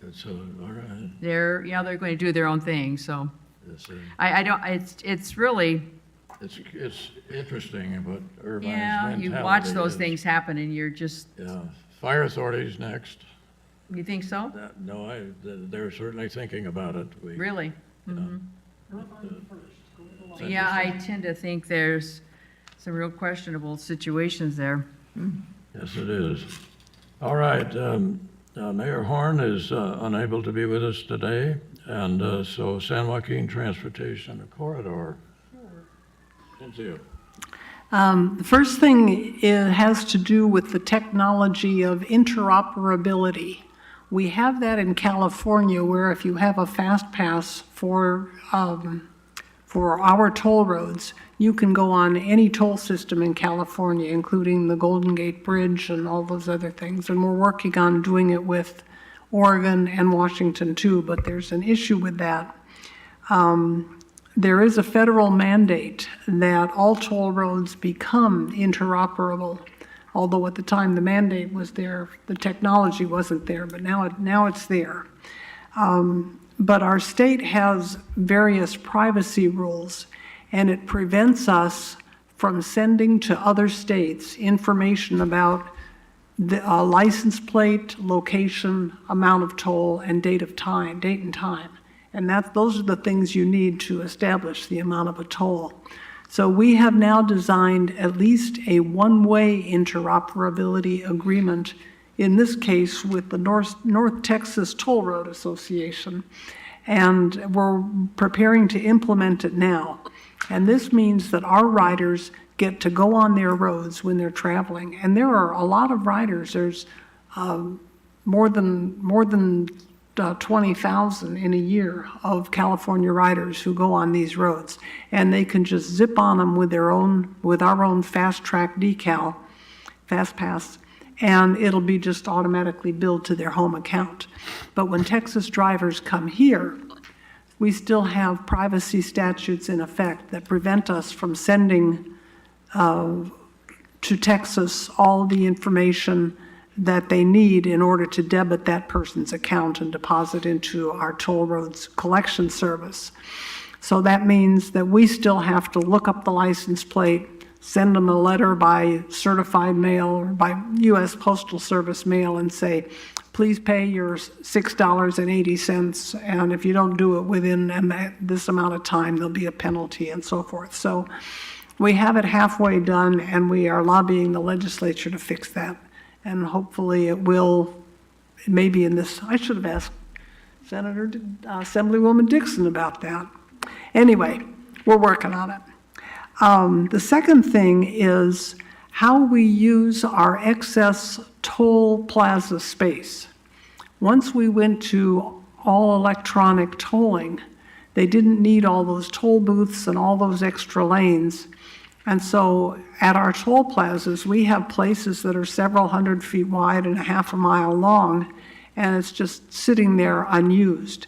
All right. They're going to do their own thing, so. It's, It's really, it's interesting about Irvine's mentality. you watch those is- things happen and you're just, Yeah, fire authorities next. you think so? No, they're certainly thinking about it. Really? Yeah. Yeah, I tend to think there's some real questionable situations there. Yes, it is. All right, Mayor Horn is unable to be with us today, and so San Joaquin Transportation Corridor. Cynthia. The first thing has to do with the technology of interoperability. We have that in California, where if you have a fast pass for our toll roads, you can go on any toll system in California, including the Golden Gate Bridge and all those other things. And we're working on doing it with Oregon and Washington too, but there's an issue with that. There is a federal mandate that all toll roads become interoperable, although at the time the mandate was there, the technology wasn't there, but now it's there. But our state has various privacy rules, and it prevents us from sending to other states information about the license plate, location, amount of toll, and date and time. And those are the things you need to establish the amount of a toll. So we have now designed at least a one-way interoperability agreement, in this case with the North Texas Toll Road Association. And we're preparing to implement it now. And this means that our riders get to go on their roads when they're traveling. And there are a lot of riders. There's more than 20,000 in a year of California riders who go on these roads. And they can just zip on them with our own fast track decal, fast pass, and it'll be just automatically billed to their home account. But when Texas drivers come here, we still have privacy statutes in effect that prevent us from sending to Texas all the information that they need in order to debit that person's account and deposit into our toll roads collection service. So that means that we still have to look up the license plate, send them a letter by certified mail or by U.S. Postal Service mail and say, please pay your $6.80, and if you don't do it within this amount of time, there'll be a penalty and so forth. So we have it halfway done, and we are lobbying the legislature to fix that. And hopefully it will, maybe in this, I should have asked Assemblywoman Dixon about that. Anyway, we're working on it. The second thing is how we use our excess toll plaza space. Once we went to all electronic tolling, they didn't need all those toll booths and all those extra lanes. And so at our toll plazas, we have places that are several hundred feet wide and a half a mile long, and it's just sitting there unused.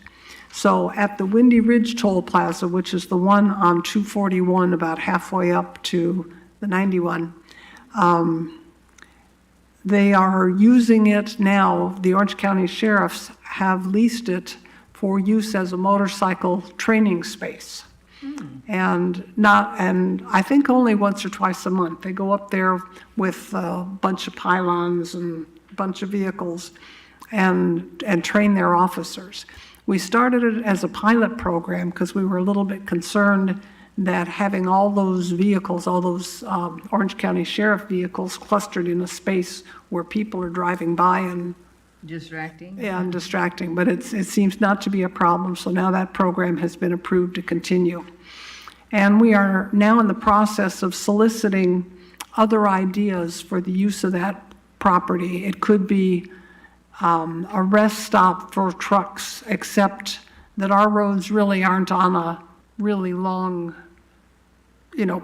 So at the Windy Ridge Toll Plaza, which is the one on 241 about halfway up to the 91, they are using it now. The Orange County Sheriffs have leased it for use as a motorcycle training space. And I think only once or twice a month. They go up there with a bunch of pylons and a bunch of vehicles and train their officers. We started it as a pilot program because we were a little bit concerned that having all those vehicles, all those Orange County Sheriff vehicles clustered in a space where people are driving by and Distracting? Yeah, and distracting, but it seems not to be a problem, so now that program has been approved to continue. And we are now in the process of soliciting other ideas for the use of that property. It could be a rest stop for trucks, except that our roads really aren't on a really long,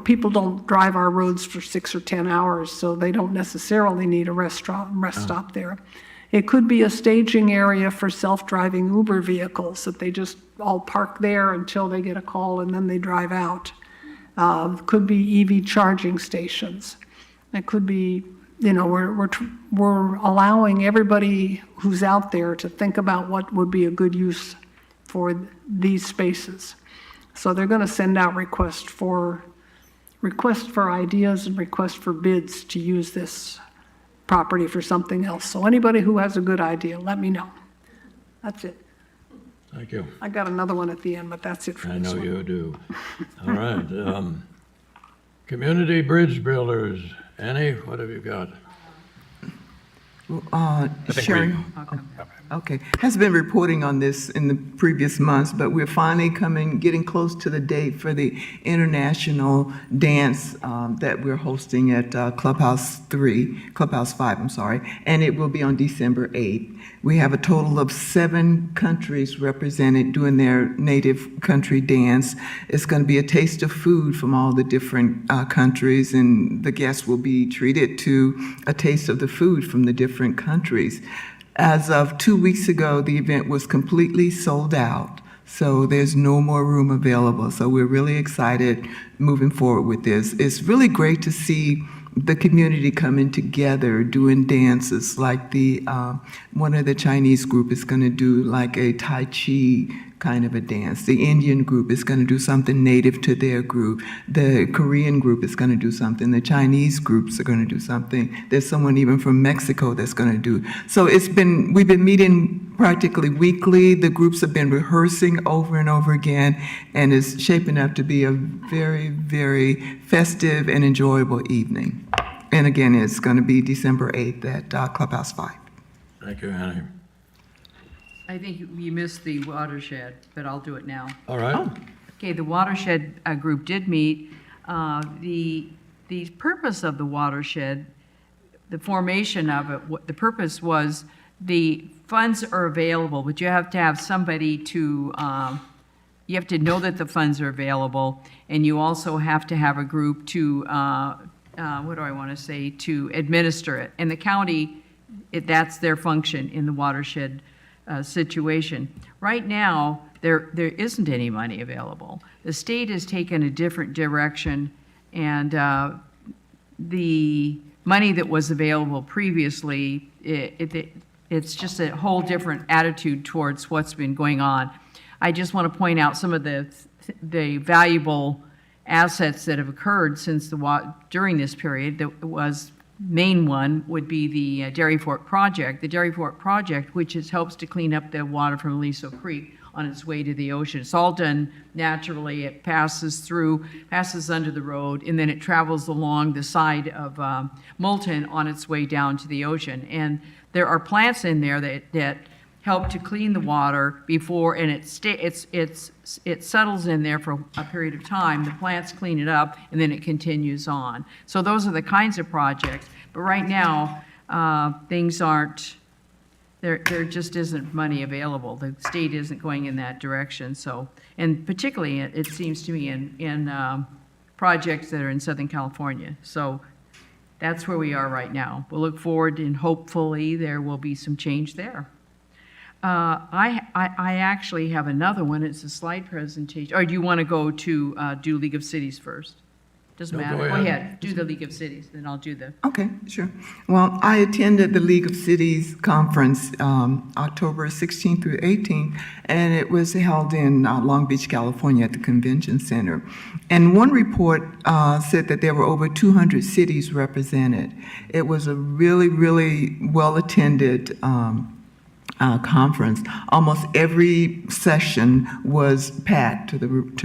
people don't drive our roads for 6 or 10 hours, so they don't necessarily need a rest stop there. It could be a staging area for self-driving Uber vehicles that they just all park there until they get a call and then they drive out. Could be EV charging stations. It could be, we're allowing everybody who's out there to think about what would be a good use for these spaces. So they're going to send out requests for ideas and requests for bids to use this property for something else. So anybody who has a good idea, let me know. That's it. Thank you. I got another one at the end, but that's it for I this know one. you do. All right. Community bridge builders. Annie, what have you got? Sherry, okay, has been reporting on this in the previous months, but we're finally getting close to the date for the international dance that we're hosting at Clubhouse 5, and it will be on December 8th. We have a total of 7 countries represented doing their native country dance. It's going to be a taste of food from all the different countries, and the guests will be treated to a taste of the food from the different countries. As of 2 weeks ago, the event was completely sold out, so there's no more room available. So we're really excited moving forward with this. It's really great to see the community coming together, doing dances like one of the Chinese group is going to do like a Tai Chi kind of a dance. The Indian group is going to do something native to their group. The Korean group is going to do something. The Chinese groups are going to do something. There's someone even from Mexico that's going to do. So we've been meeting practically weekly. The groups have been rehearsing over and over again, and it's shaping up to be a very, very festive and enjoyable evening. And again, it's going to be December 8th at Clubhouse 5. Thank you, Annie. I think you missed the watershed, but I'll do it now. All right. Okay, the watershed group did meet. The purpose of the watershed, the formation of it, the purpose was the funds are available, but you have to have somebody to, you have to know that the funds are available, and you also have to have a group to, what do I want to say, to administer it. And the county, that's their function in the watershed situation. Right now, there isn't any money available. The state has taken a different direction, and the money that was available previously, it's just a whole different attitude towards what's been going on. I just want to point out some of the valuable assets that have occurred since during this period. That was main one would be the Dairy Fork Project. The Dairy Fork Project, which helps to clean up the water from Aliso Creek on its way to the ocean. It's all done naturally. It passes under the road, and then it travels along the side of Moulton on its way down to the ocean. And there are plants in there that help to clean the water before, and it settles in there for a period of time. The plants clean it up, and then it continues on. So those are the kinds of projects. But right now, things aren't, there just isn't money available. The state isn't going in that direction. So, and particularly, it seems to me in projects that are in Southern California. So that's where we are right now. We'll look forward, and hopefully there will be some change there. I actually have another one. It's a slide presentation. Or do you want to go to do League of Cities first? Doesn't No, matter. go Go ahead. ahead. Do the League of Cities, then I'll do the. Okay, sure. Well, I attended the League of Cities conference October 16th through 18th, and it was held in Long Beach, California at the Convention Center. And one report said that there were over 200 cities represented. It was a really, really well-attended conference. Almost every session was packed to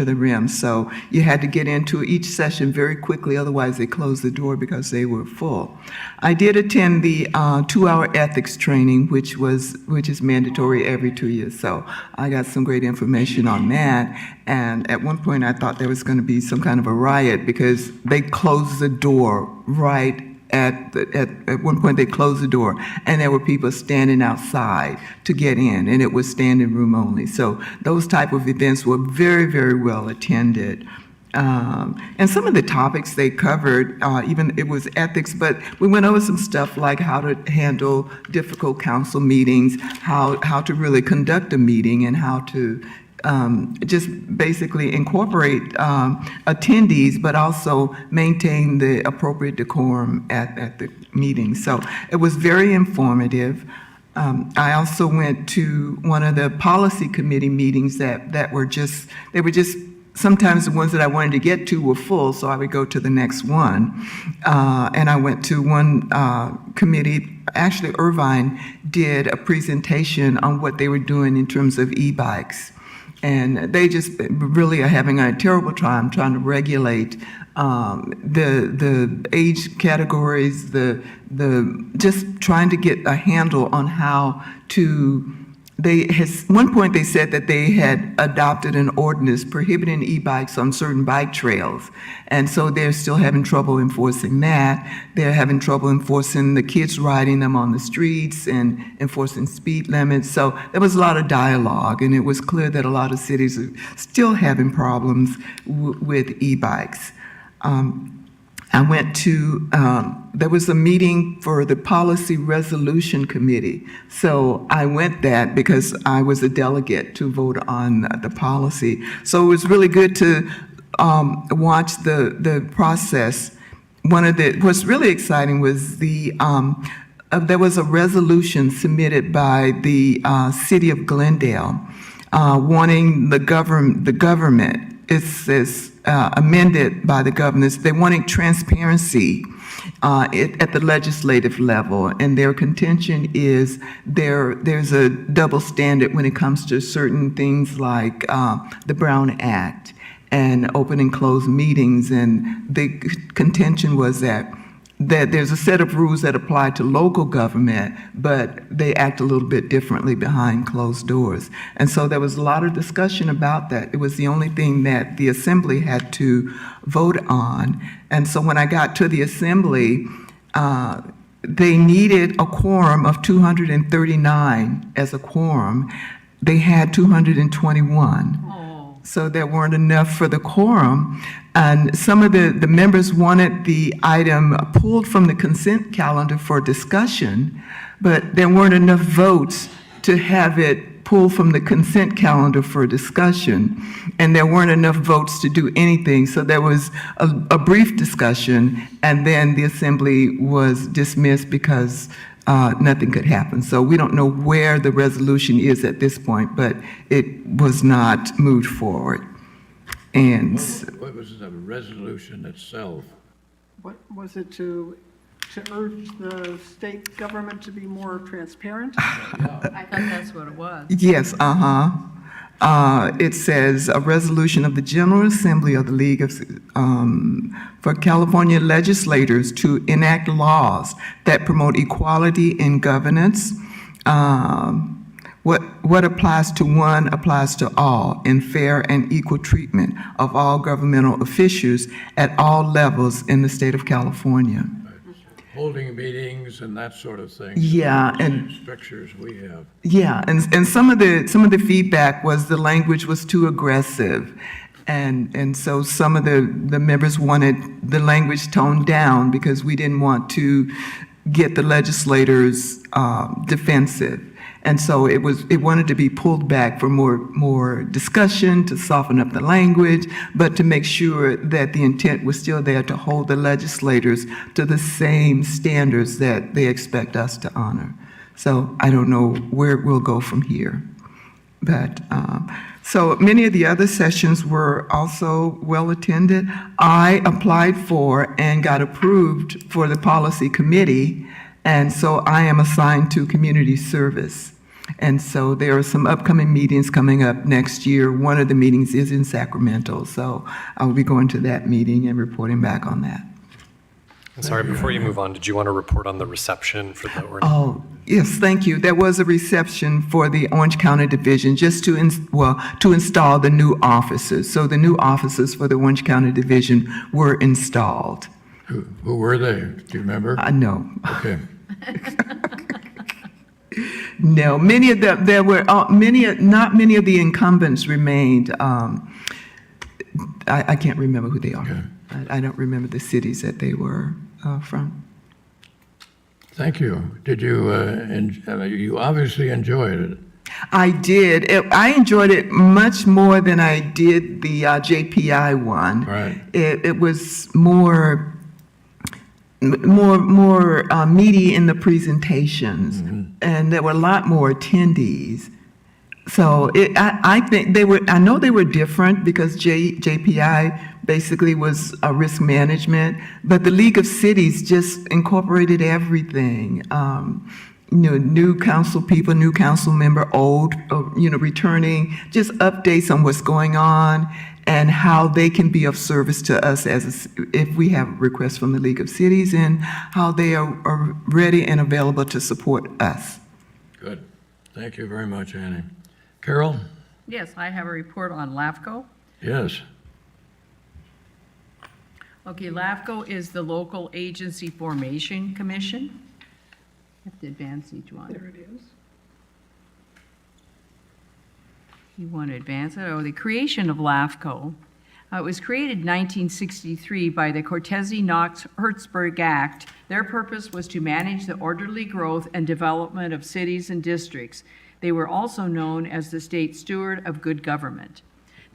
the rim, so you had to get into each session very quickly, otherwise they closed the door because they were full. I did attend the 2-hour ethics training, which is mandatory every 2 years, so I got some great information on that. And at one point I thought there was going to be some kind of a riot because they closed the door right at one point. They closed the door, and there were people standing outside to get in, and it was standing room only. So those type of events were very, very well attended. And some of the topics they covered, even it was ethics, but we went over some stuff like how to handle difficult council meetings, how to really conduct a meeting, and how to just basically incorporate attendees, but also maintain the appropriate decorum at the meeting. So it was very informative. I also went to one of the policy committee meetings that were just, sometimes the ones that I wanted to get to were full, so I would go to the next one. And I went to one committee, actually Irvine did a presentation on what they were doing in terms of e-bikes. And they just really are having a terrible time trying to regulate the age categories, just trying to get a handle on how to. One point they said that they had adopted an ordinance prohibiting e-bikes on certain bike trails. And so they're still having trouble enforcing that. They're having trouble enforcing the kids riding them on the streets and enforcing speed limits. So there was a lot of dialogue, and it was clear that a lot of cities are still having problems with e-bikes. I went to, there was a meeting for the Policy Resolution Committee. So I went that because I was a delegate to vote on the policy. So it was really good to watch the process. What's really exciting was there was a resolution submitted by the city of Glendale wanting the government, it says, amended by the governors. They wanted transparency at the legislative level, and their contention is there's a double standard when it comes to certain things like the Brown Act and open and closed meetings, and the contention was that that there's a set of rules that apply to local government, but they act a little bit differently behind closed doors. And so there was a lot of discussion about that. It was the only thing that the Assembly had to vote on. And so when I got to the Assembly, they needed a quorum of 239 as a quorum. They had 221. So there weren't enough for the quorum. And some of the members wanted the item pulled from the consent calendar for discussion, but there weren't enough votes to have it pulled from the consent calendar for discussion. And there weren't enough votes to do anything. So there was a brief discussion, and then the Assembly was dismissed because nothing could happen. So we don't know where the resolution is at this point, but it was not moved forward. And What was the resolution itself? What was it to urge the state government to be more transparent? I thought that's what it was. yes, it says a resolution of the General Assembly of the League of for California legislators to enact laws that promote equality in governance. What applies to one applies to all, in fair and equal treatment of all governmental officials at all levels in the state of California. Holding meetings and that sort of thing. Yeah, Same and strictures we have. yeah, and some of the feedback was the language was too aggressive. And so some of the members wanted the language toned down because we didn't want to get the legislators defensive. And so it wanted to be pulled back for more discussion, to soften up the language, but to make sure that the intent was still there to hold the legislators to the same standards that they expect us to honor. So I don't know where we'll go from here. But so many of the other sessions were also well attended. I applied for and got approved for the policy committee, and so I am assigned to community service. And so there are some upcoming meetings coming up next year. One of the meetings is in Sacramento, so I will be going to that meeting and reporting back on that. And sorry, before you move on, did you want to report on the reception for the ordinance? Oh, yes, thank you. There was a reception for the Orange County Division just to install the new officers. So the new officers for the Orange County Division were installed. Who were they? Do you remember? No. Okay. No, many of them, not many of the incumbents remained. I can't remember who they are. Okay. I don't remember the cities that they were from. Thank you. Did you, you obviously enjoyed it. I did. I enjoyed it much more than I did the JPI one. Right. It was more meaty in the presentations, and there were a lot more attendees. So I think I know they were different because JPI basically was a risk management, but the League of Cities just incorporated everything. New council people, new council member, old, returning, just updates on what's going on and how they can be of service to us if we have requests from the League of Cities, and how they are ready and available to support us. Good. Thank you very much, Annie. Carol? Yes, I have a report on LAFCO. Yes. Okay, LAFCO is the Local Agency Formation Commission. I have to advance each one. There it is. You want to advance it? Oh, the creation of LAFCO. It was created in 1963 by the Cortese-Knox-Hertzberg Act. Their purpose was to manage the orderly growth and development of cities and districts. They were also known as the state steward of good government.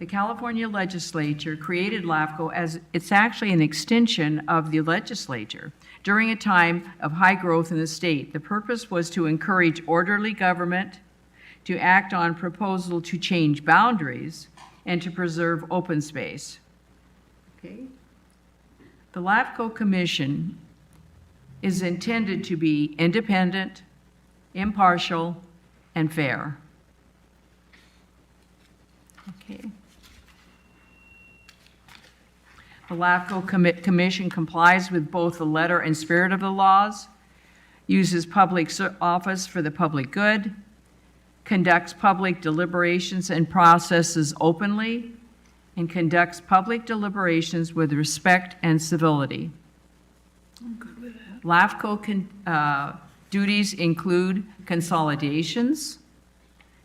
The California legislature created LAFCO as it's actually an extension of the legislature. During a time of high growth in the state, the purpose was to encourage orderly government, to act on proposal to change boundaries, and to preserve open space. Okay? The LAFCO Commission is intended to be independent, impartial, and fair. Okay. The LAFCO Commission complies with both the letter and spirit of the laws, uses public office for the public good, conducts public deliberations and processes openly, and conducts public deliberations with respect and civility. I'm good with that. LAFCO duties include consolidations,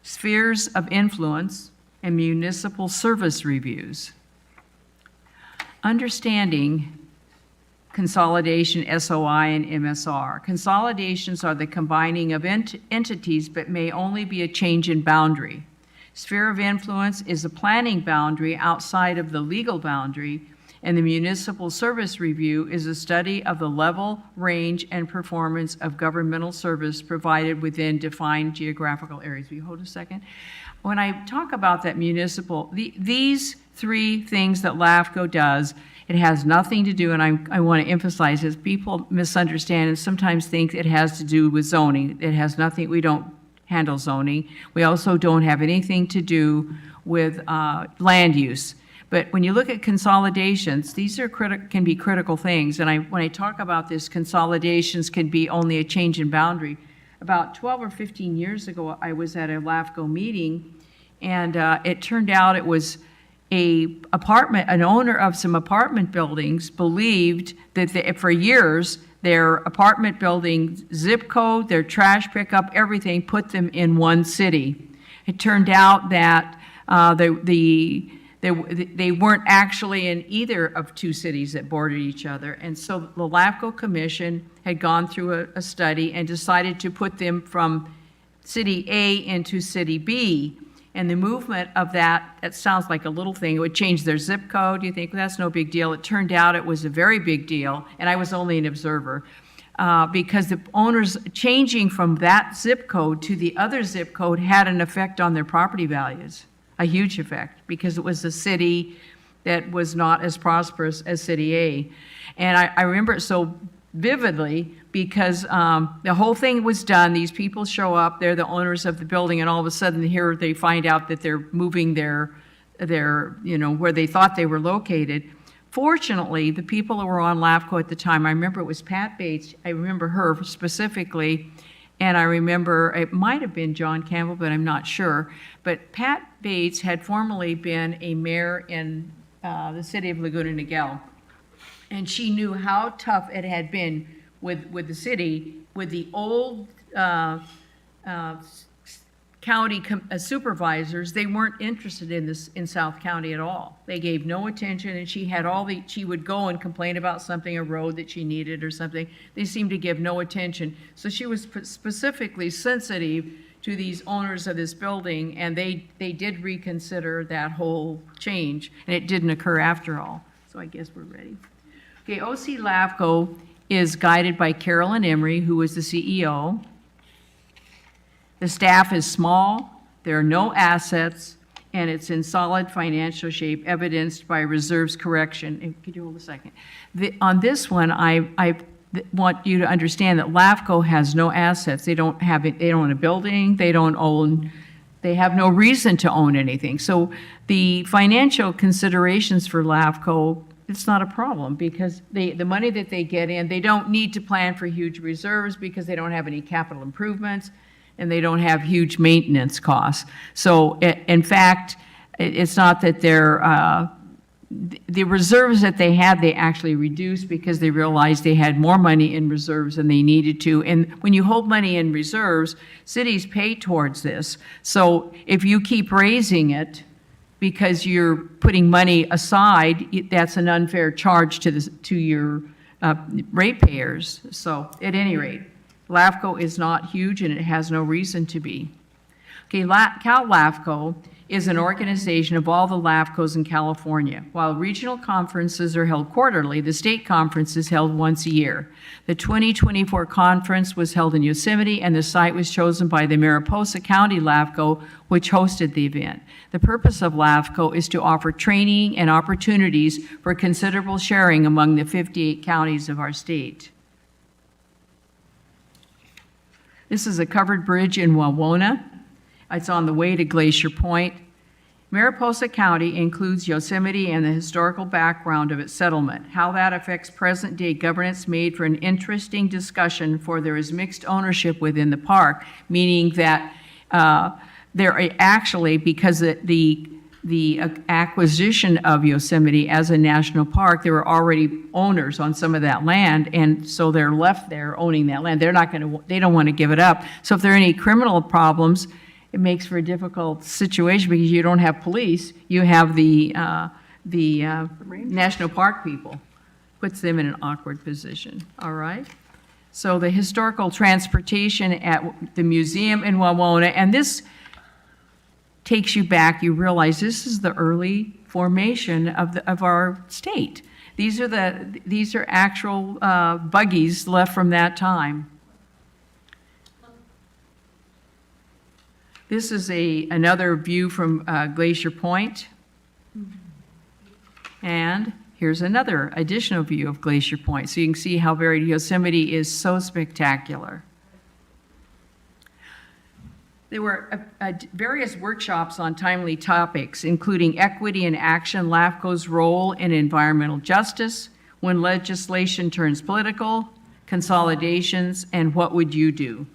spheres of influence, and municipal service reviews. Understanding consolidation, SOI, and MSR. Consolidations are the combining of entities, but may only be a change in boundary. Sphere of influence is a planning boundary outside of the legal boundary, and the municipal service review is a study of the level, range, and performance of governmental service provided within defined geographical areas. Will you hold a second? When I talk about that municipal, these three things that LAFCO does, it has nothing to do, and I want to emphasize this, people misunderstand and sometimes think it has to do with zoning. It has nothing, we don't handle zoning. We also don't have anything to do with land use. But when you look at consolidations, these are can be critical things. And when I talk about this, consolidations can be only a change in boundary. About 12 or 15 years ago, I was at a LAFCO meeting, and it turned out it was an owner of some apartment buildings believed that for years, their apartment building zip code, their trash pickup, everything, put them in one city. It turned out that they weren't actually in either of two cities that bordered each other. And so the LAFCO Commission had gone through a study and decided to put them from city A into city B. And the movement of that, it sounds like a little thing, it would change their zip code. You think, well, that's no big deal. It turned out it was a very big deal, and I was only an observer, because the owners changing from that zip code to the other zip code had an effect on their property values, a huge effect, because it was a city that was not as prosperous as City A. And I remember it so vividly because the whole thing was done. These people show up, they're the owners of the building, and all of a sudden here they find out that they're moving their where they thought they were located. Fortunately, the people who were on LAFCO at the time, I remember it was Pat Bates, I remember her specifically, and I remember it might have been John Campbell, but I'm not sure. But Pat Bates had formerly been a mayor in the city of Laguna Niguel, and she knew how tough it had been with the city, with the old county supervisors. They weren't interested in this in South County at all. They gave no attention, and she had she would go and complain about something, a road that she needed or something. They seemed to give no attention. So she was specifically sensitive to these owners of this building, and they did reconsider that whole change, and it didn't occur after all. So I guess we're ready. Okay, OC LAFCO is guided by Carolyn Emery, who was the CEO. The staff is small, there are no assets, and it's in solid financial shape, evidenced by reserves correction. Could you hold a second? On this one, I want you to understand that LAFCO has no assets. They don't own a building, they have no reason to own anything. So the financial considerations for LAFCO, it's not a problem, because the money that they get in, they don't need to plan for huge reserves because they don't have any capital improvements and they don't have huge maintenance costs. So in fact, it's not that the reserves that they had, they actually reduced because they realized they had more money in reserves than they needed to. And when you hold money in reserves, cities pay towards this. So if you keep raising it, because you're putting money aside, that's an unfair charge to your ratepayers. So at any rate, LAFCO is not huge and it has no reason to be. Okay, Cal LAFCO is an organization of all the LAFCOs in California. While regional conferences are held quarterly, the state conference is held once a year. The 2024 conference was held in Yosemite, and the site was chosen by the Mariposa County LAFCO, which hosted the event. The purpose of LAFCO is to offer training and opportunities for considerable sharing among the 58 counties of our state. This is a covered bridge in Wawona. It's on the way to Glacier Point. Mariposa County includes Yosemite and the historical background of its settlement. How that affects present-day governance made for an interesting discussion, for there is mixed ownership within the park, meaning that there are actually, because the acquisition of Yosemite as a national park, there were already owners on some of that land, and so they're left there owning that land. They don't want to give it up. So if there are any criminal problems, it makes for a difficult situation because you don't have police. You have the national park people. Puts them in an awkward position, all right? So the historical transportation at the museum in Wawona, and this takes you back, you realize this is the early formation of our state. These are actual buggies left from that time. This is another view from Glacier Point. And here's another additional view of Glacier Point. So you can see how very Yosemite is so spectacular. There were various workshops on timely topics, including equity in action, LAFCO's role in environmental justice, when legislation turns political, consolidations, and what would you do?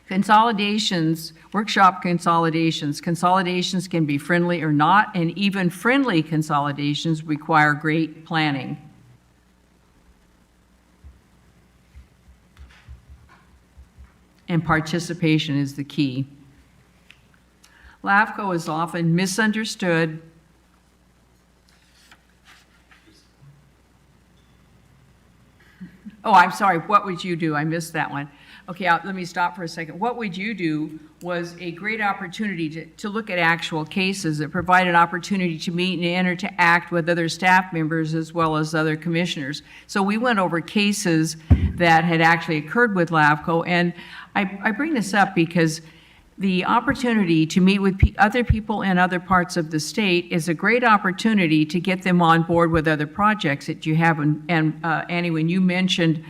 Consolidations, workshop consolidations. Consolidations can be friendly or not, and even friendly consolidations require great planning. And participation is the key. LAFCO is often misunderstood. Oh, I'm sorry, what would you do? I missed that one. Okay, let me stop for a second. What would you do was a great opportunity to look at actual cases that provide an opportunity to meet and interact with other staff members as well as other commissioners. So we went over cases that had actually occurred with LAFCO, and I bring this up because the opportunity to meet with other people in other parts of the state is a great opportunity to get them on board with other projects that you have. And Annie, when you mentioned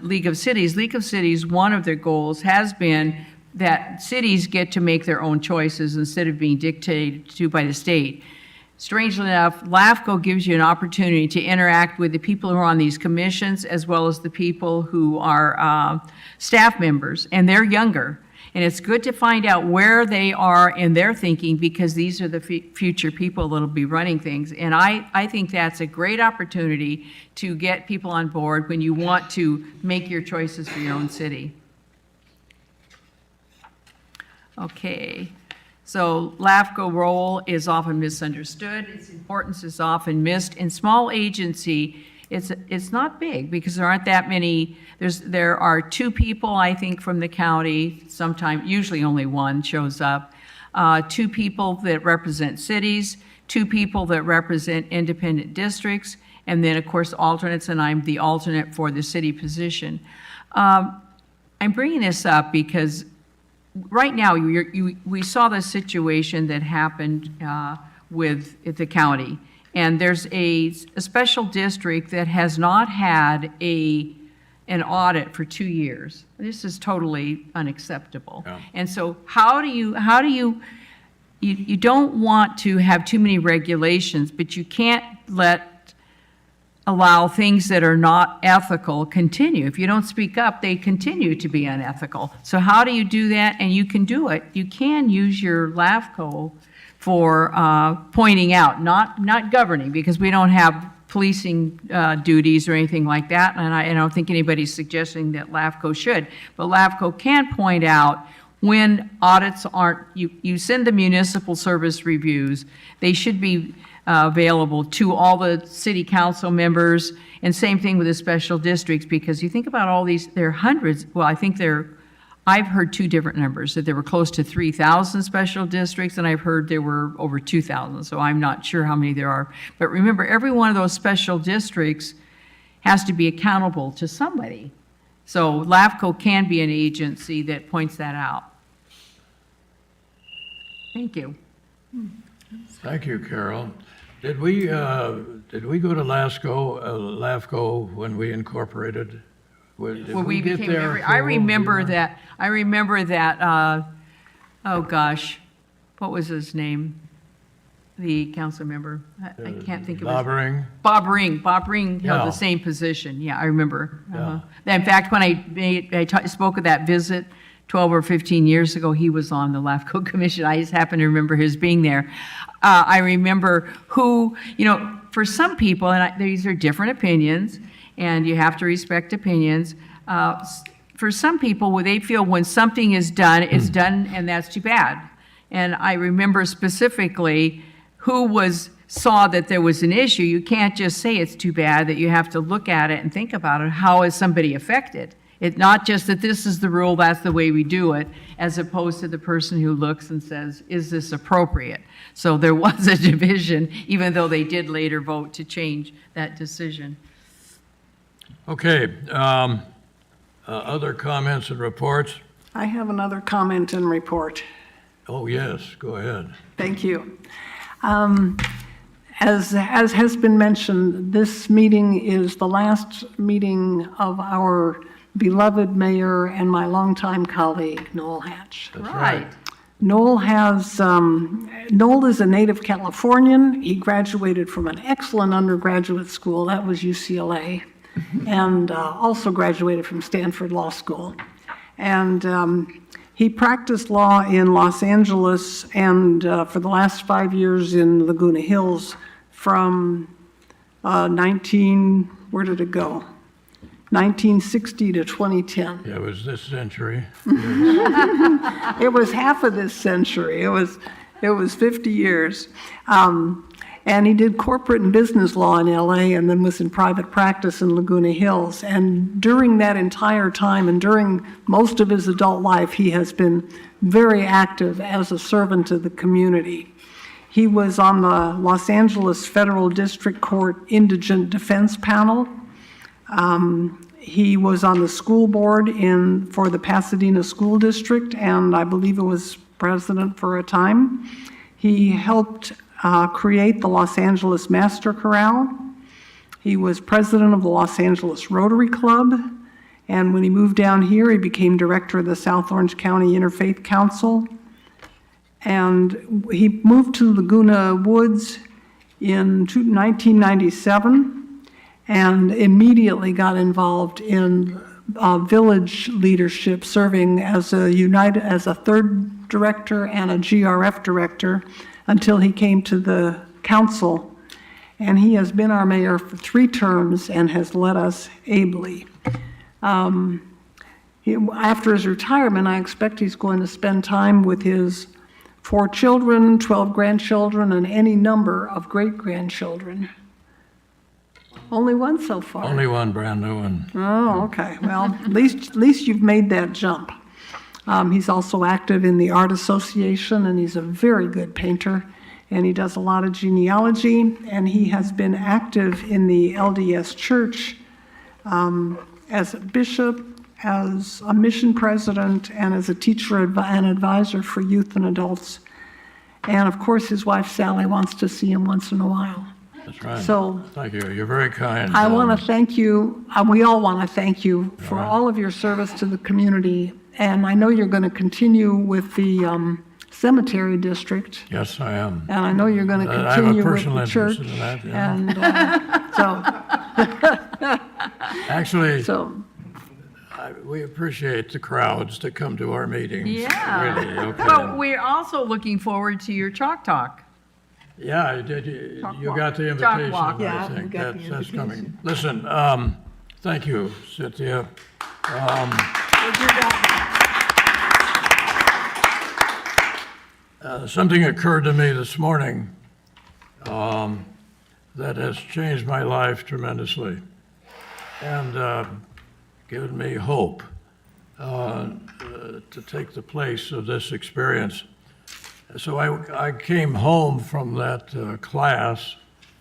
League of Cities, one of their goals has been that cities get to make their own choices instead of being dictated to by the state. Strangely enough, LAFCO gives you an opportunity to interact with the people who are on these commissions as well as the people who are staff members, and they're younger. And it's good to find out where they are in their thinking because these are the future people that'll be running things. And I think that's a great opportunity to get people on board when you want to make your choices for your own city. Okay, so LAFCO role is often misunderstood. Its importance is often missed. In small agency, it's not big because there aren't that many. There are 2 people, I think, from the county. Sometimes, usually only one shows up. 2 people that represent cities, 2 people that represent independent districts, and then, of course, alternates, and I'm the alternate for the city position. I'm bringing this up because right now, we saw the situation that happened with the county. And there's a special district that has not had an audit for 2 years. This is totally unacceptable. Yeah. And so how do you don't want to have too many regulations, but you can't allow things that are not ethical continue. If you don't speak up, they continue to be unethical. So how do you do that? And you can do it. You can use your LAFCO for pointing out, not governing, because we don't have policing duties or anything like that, and I don't think anybody's suggesting that LAFCO should. But LAFCO can point out when audits aren't, you send the municipal service reviews, they should be available to all the city council members, and same thing with the special districts, because you think about all these, there are hundreds, well, I think I've heard 2 different numbers, that there were close to 3,000 special districts, and I've heard there were over 2,000, so I'm not sure how many there are. But remember, every one of those special districts has to be accountable to somebody. So LAFCO can be an agency that points that out. Thank you. Thank you, Carol. Did we go to LAFCO when we incorporated? Did When we get became there member, for I a little remember bit? that Oh, gosh, what was his name? The council member, I can't think of his. Bob Ring? Bob Ring held Yeah. the same position, yeah, I remember. Yeah. In fact, when I spoke of that visit 12 or 15 years ago, he was on the LAFCO commission. I just happen to remember his being there. I remember who, for some people, and these are different opinions, and you have to respect opinions. For some people, they feel when something is done, it's done, and that's too bad. And I remember specifically who saw that there was an issue. You can't just say it's too bad, that you have to look at it and think about it. How is somebody affected? It's not just that this is the rule, that's the way we do it, as opposed to the person who looks and says, is this appropriate? So there was a division, even though they did later vote to change that decision. Okay, other comments and reports? I have another comment and report. Oh, yes, go ahead. Thank you. As has been mentioned, this meeting is the last meeting of our beloved mayor and my longtime colleague, Noel Hatch. That's right. Noel is a native Californian. He graduated from an excellent undergraduate school, that was UCLA, and also graduated from Stanford Law School. And he practiced law in Los Angeles and for the last 5 years in Laguna Hills from 1960 to 2010. Yeah, it was this century. It was half of this century. It was 50 years. And he did corporate and business law in LA and then was in private practice in Laguna Hills. And during that entire time and during most of his adult life, he has been very active as a servant to the community. He was on the Los Angeles Federal District Court Indigent Defense Panel. He was on the school board for the Pasadena School District, and I believe it was president for a time. He helped create the Los Angeles Master Chorale. He was president of the Los Angeles Rotary Club, and when he moved down here, he became director of the South Orange County Interfaith Council. And he moved to Laguna Woods in 1997 and immediately got involved in village leadership, serving as a third director and a GRF director until he came to the council. And he has been our mayor for 3 terms and has led us ably. After his retirement, I expect he's going to spend time with his 4 children, 12 grandchildren, and any number of great-grandchildren. Only one so far. Only one brand new one. Oh, okay. Well, at least you've made that jump. He's also active in the Art Association, and he's a very good painter, and he does a lot of genealogy, and he has been active in the LDS Church as a bishop, as a mission president, and as a teacher and advisor for youth and adults. And of course, his wife Sally wants to see him once in a while. That's right. So thank you. You're very kind. I want to thank you, we all want to thank you for all of your service to the community. And I know you're going to continue with the cemetery district. Yes, I am. And I know you're going to I have a continue with personal the church. interest in that, yeah. And Actually, so we appreciate the crowds that come to our meetings. Yeah. Really, okay. But we're also looking forward to your Chalk Talk. Yeah, you got the invitation, walk. Yeah, I we think. got the That's coming. invitation. Listen, thank you, Cynthia. Something occurred to me this morning that has changed my life tremendously and given me hope to take the place of this experience. So I came home from that class.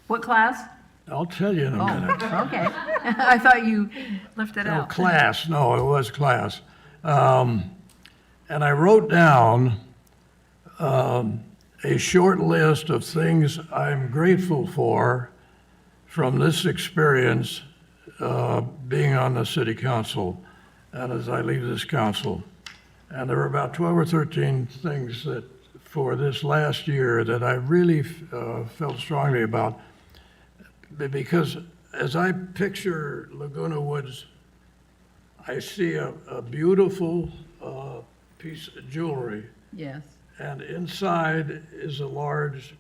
What class? I'll tell you in a minute. Okay. I thought you left it No, out. class. No, it was class. And I wrote down a short list of things I'm grateful for from this experience being on the city council and as I leave this council. And there were about 12 or 13 things that, for this last year, that I really felt strongly about. Because as I picture Laguna Woods, I see a beautiful piece of jewelry. Yes. And inside is a large,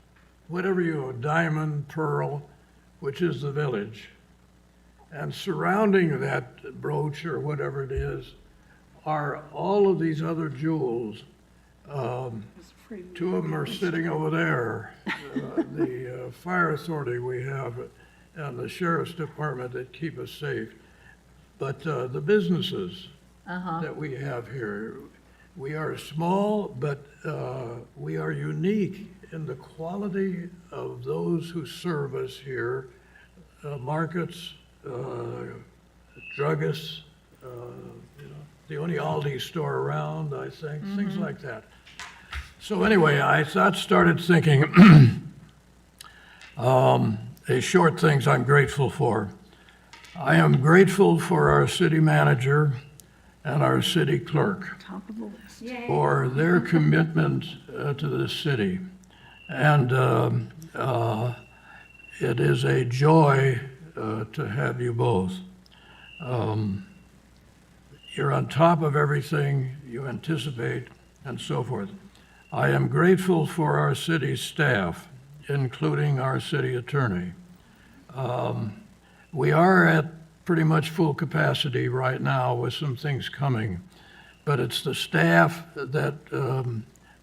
a diamond, pearl, which is the village. And surrounding that brooch or whatever it is are all of these other jewels. Two of them are sitting over there. The fire authority we have and the sheriff's department that keep us safe. But the businesses that we have here, we are small, but we are unique in the quality of those who serve us here, markets, druggists, the only Aldi store around, I think, things like that. So anyway, I started thinking the short things I'm grateful for. I am grateful for our city manager and our city clerk for their commitment to this city. And it is a joy to have you both. You're on top of everything, you anticipate, and so forth. I am grateful for our city staff, including our city attorney. We are at pretty much full capacity right now with some things coming, but it's the staff that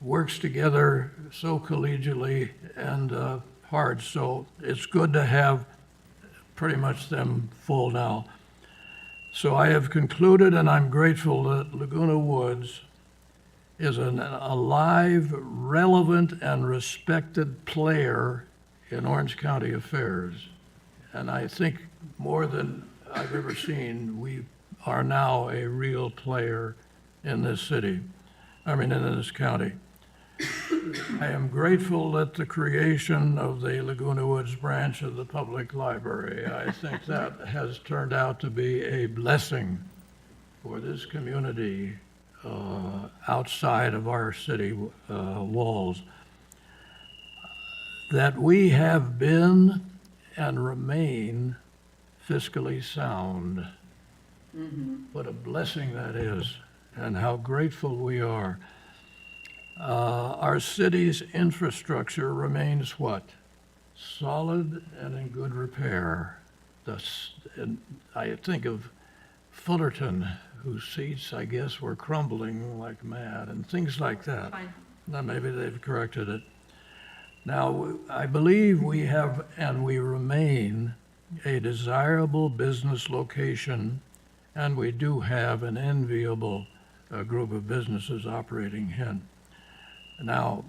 works together so collegially and hard. So it's good to have pretty much them full now. So I have concluded, and I'm grateful that Laguna Woods is an alive, relevant, and respected player in Orange County affairs. And I think more than I've ever seen, we are now a real player in this city, in this county. I am grateful that the creation of the Laguna Woods branch of the public library, I think that has turned out to be a blessing for this community outside of our city walls. That we have been and remain fiscally sound. What a blessing that is, and how grateful we are. Our city's infrastructure remains what? Solid and in good repair. And I think of Fullerton, whose seats, I guess, were crumbling like mad, and things like that. Now, maybe they've corrected it. Now, I believe we have, and we remain, a desirable business location, and we do have an enviable group of businesses operating here. Now,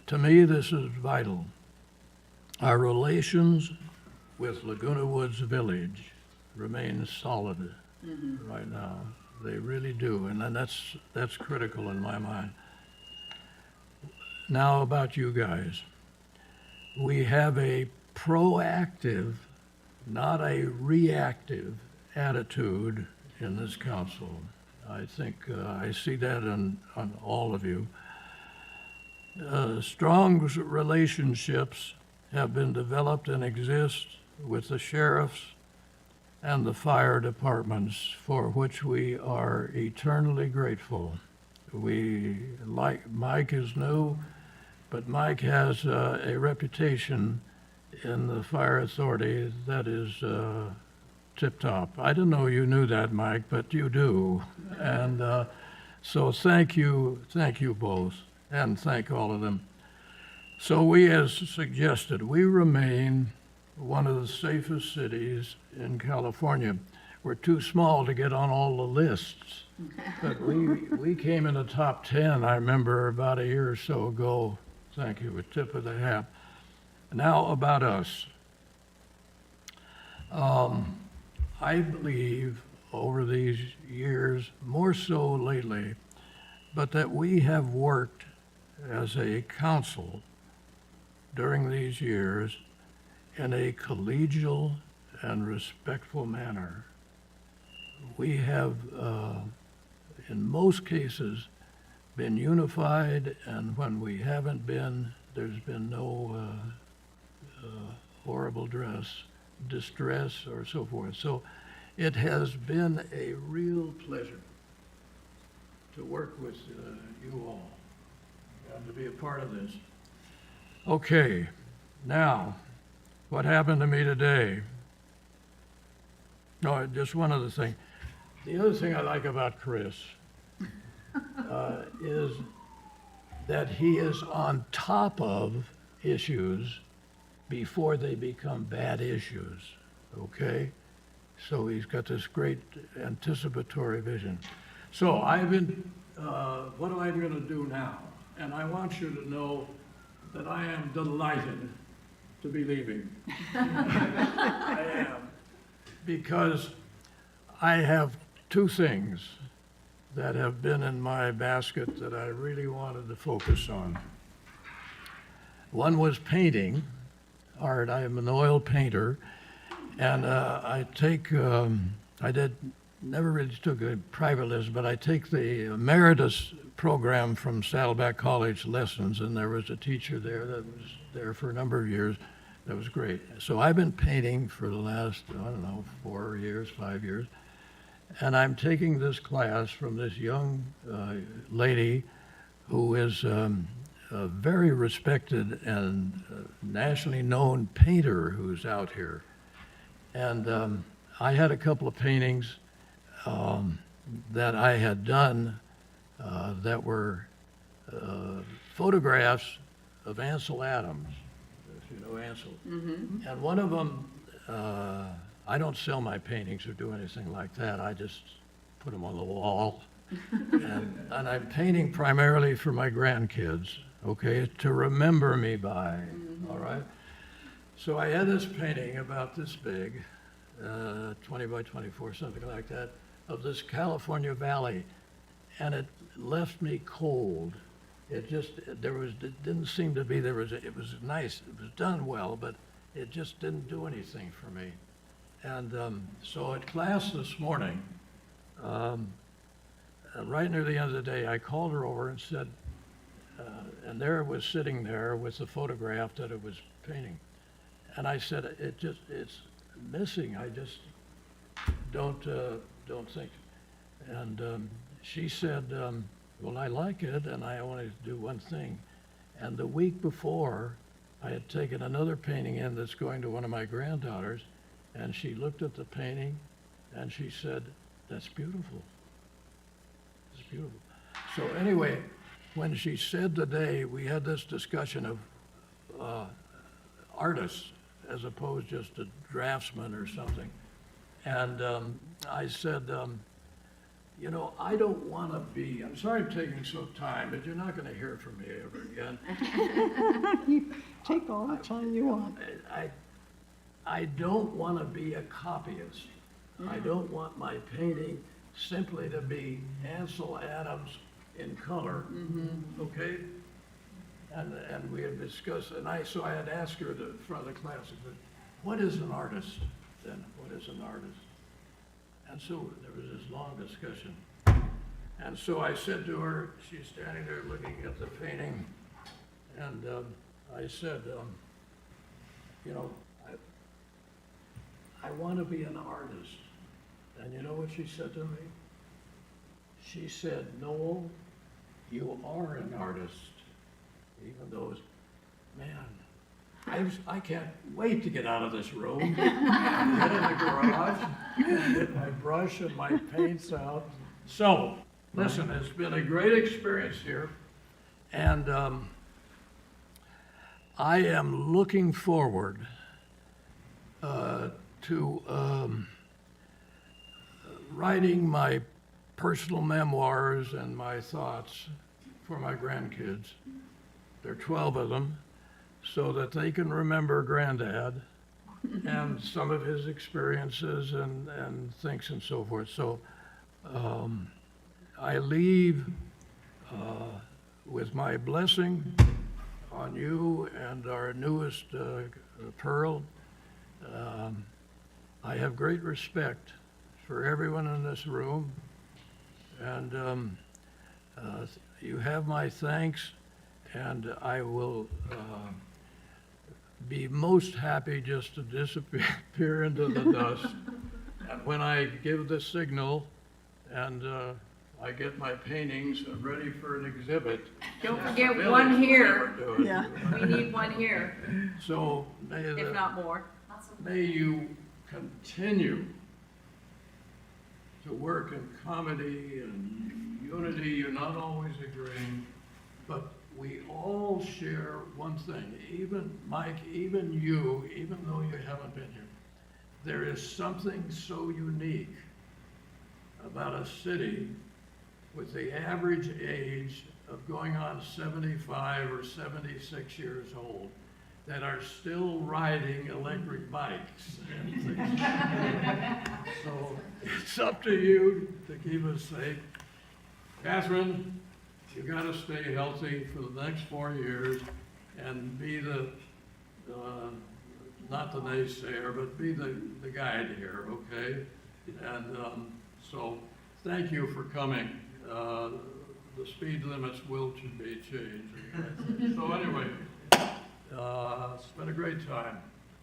to me, this is vital. Our relations with Laguna Woods Village remain solid right now. They really do, and that's critical in my mind. Now about you guys. We have a proactive, not a reactive attitude in this council. I think I see that on all of you. Strong relationships have been developed and exist with the sheriffs and the fire departments, for which we are eternally grateful. Mike is new, but Mike has a reputation in the fire authority that is tip-top. I didn't know you knew that, Mike, but you do. And so thank you both, and thank all of them. So we, as suggested, we remain one of the safest cities in California. We're too small to get on all the lists, but we came in the top 10, I remember, about a year or so ago. Thank you, a tip of the hat. Now about us. I believe over these years, more so lately, but that we have worked as a council during these years in a collegial and respectful manner. We have, in most cases, been unified, and when we haven't been, there's been no horrible distress or so forth. So it has been a real pleasure to work with you all and to be a part of this. Okay, now, what happened to me today? No, just one other thing. The other thing I like about Chris is that he is on top of issues before they become bad issues, okay? So he's got this great anticipatory vision. So I've been, what am I going to do now? And I want you to know that I am delighted to be leaving. I am. Because I have two things that have been in my basket that I really wanted to focus on. One was painting, art. I am an oil painter, and I take, never really took a private lesson, but I take the emeritus program from Saddleback College lessons, and there was a teacher there that was there for a number of years. That was great. So I've been painting for the last, 4 years, 5 years, and I'm taking this class from this young lady who is a very respected and nationally known painter who's out here. And I had a couple of paintings that I had done that were photographs of Ansel Adams, if you know Ansel. Mm-hmm. And one of them, I don't sell my paintings or do anything like that. I just put them on the wall. And I'm painting primarily for my grandkids, okay, to remember me by, all right? So I had this painting about this big, 20 by 24, something like that, of this California valley, and it left me cold. It just, it didn't seem to be, it was nice, it was done well, but it just didn't do anything for me. And so at class this morning, right near the end of the day, I called her over and said, and there it was sitting there with the photograph that it was painting. And I said, it's missing. I just don't think. And she said, well, I like it, and I wanted to do one thing. And the week before, I had taken another painting in that's going to one of my granddaughters, and she looked at the painting, and she said, that's beautiful. It's beautiful. So anyway, when she said today, we had this discussion of artists as opposed just to draftsman or something. And I said, you know, I don't want to be, I'm sorry I'm taking so time, but you're not going to hear from me ever again. Take all the time you want. I don't want to be a copyist. I don't want my painting simply to be Ansel Adams in color, okay? And we had discussed, so I had asked her in front of the class, I said, what is an artist then? What is an artist? And so there was this long discussion. And so I said to her, she's standing there looking at the painting, and I said, you know, I want to be an artist. And you know what she said to me? She said, Noel, you are an artist. Even though it's, man, I can't wait to get out of this room and get in the garage and get my brush and my paints out. So, listen, it's been a great experience here, and I am looking forward to writing my personal memoirs and my thoughts for my grandkids. There are 12 of them, so that they can remember Granddad and some of his experiences and things and so forth. So I leave with my blessing on you and our newest Pearl. I have great respect for everyone in this room, and You have my thanks, and I will be most happy just to disappear into the dust. And when I give the signal and I get my paintings ready for an exhibit. Don't the forget village one will here. never do it. Yeah. We need one here, So if not more. may you continue to work in comedy and unity. You're not always agreeing, but we all share one thing. Even Mike, even you, even though you haven't been here, there is something so unique about a city with the average age of going on 75 or 76 years old that are still riding electric bikes and things. So it's up to you to keep us safe. Catherine, you gotta stay healthy for the next 4 years and be the, not the naysayer, but be the guide here, okay? And so thank you for coming. The speed limits will be changed. So anyway, it's been a great time.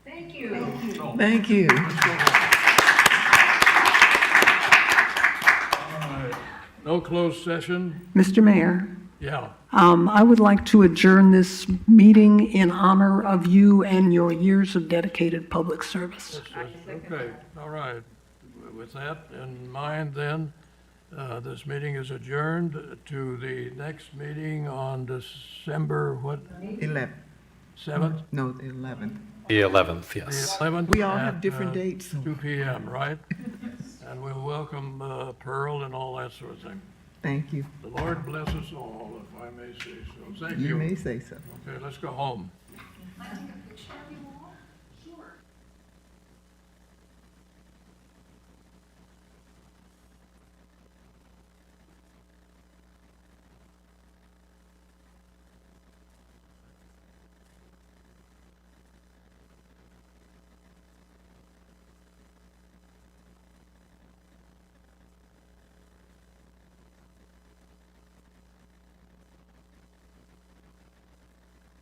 Thank you. So, Thank you. let's go home. All right. No closed session? Mr. Mayor, Yeah. I would like to adjourn this meeting in honor of you and your years of dedicated public service. Okay, all right. With that in mind, then, this meeting is adjourned to the next meeting on December, what, 11th. 7th? No, the 11th. The 11th, The yes. 11th? We all have at, different dates. 2 PM, right? And we'll welcome Pearl and all that sort of thing. Thank you. The Lord bless us all, if I may say so. Thank You you. may say so. Okay, let's go home. Can I take a picture of you all?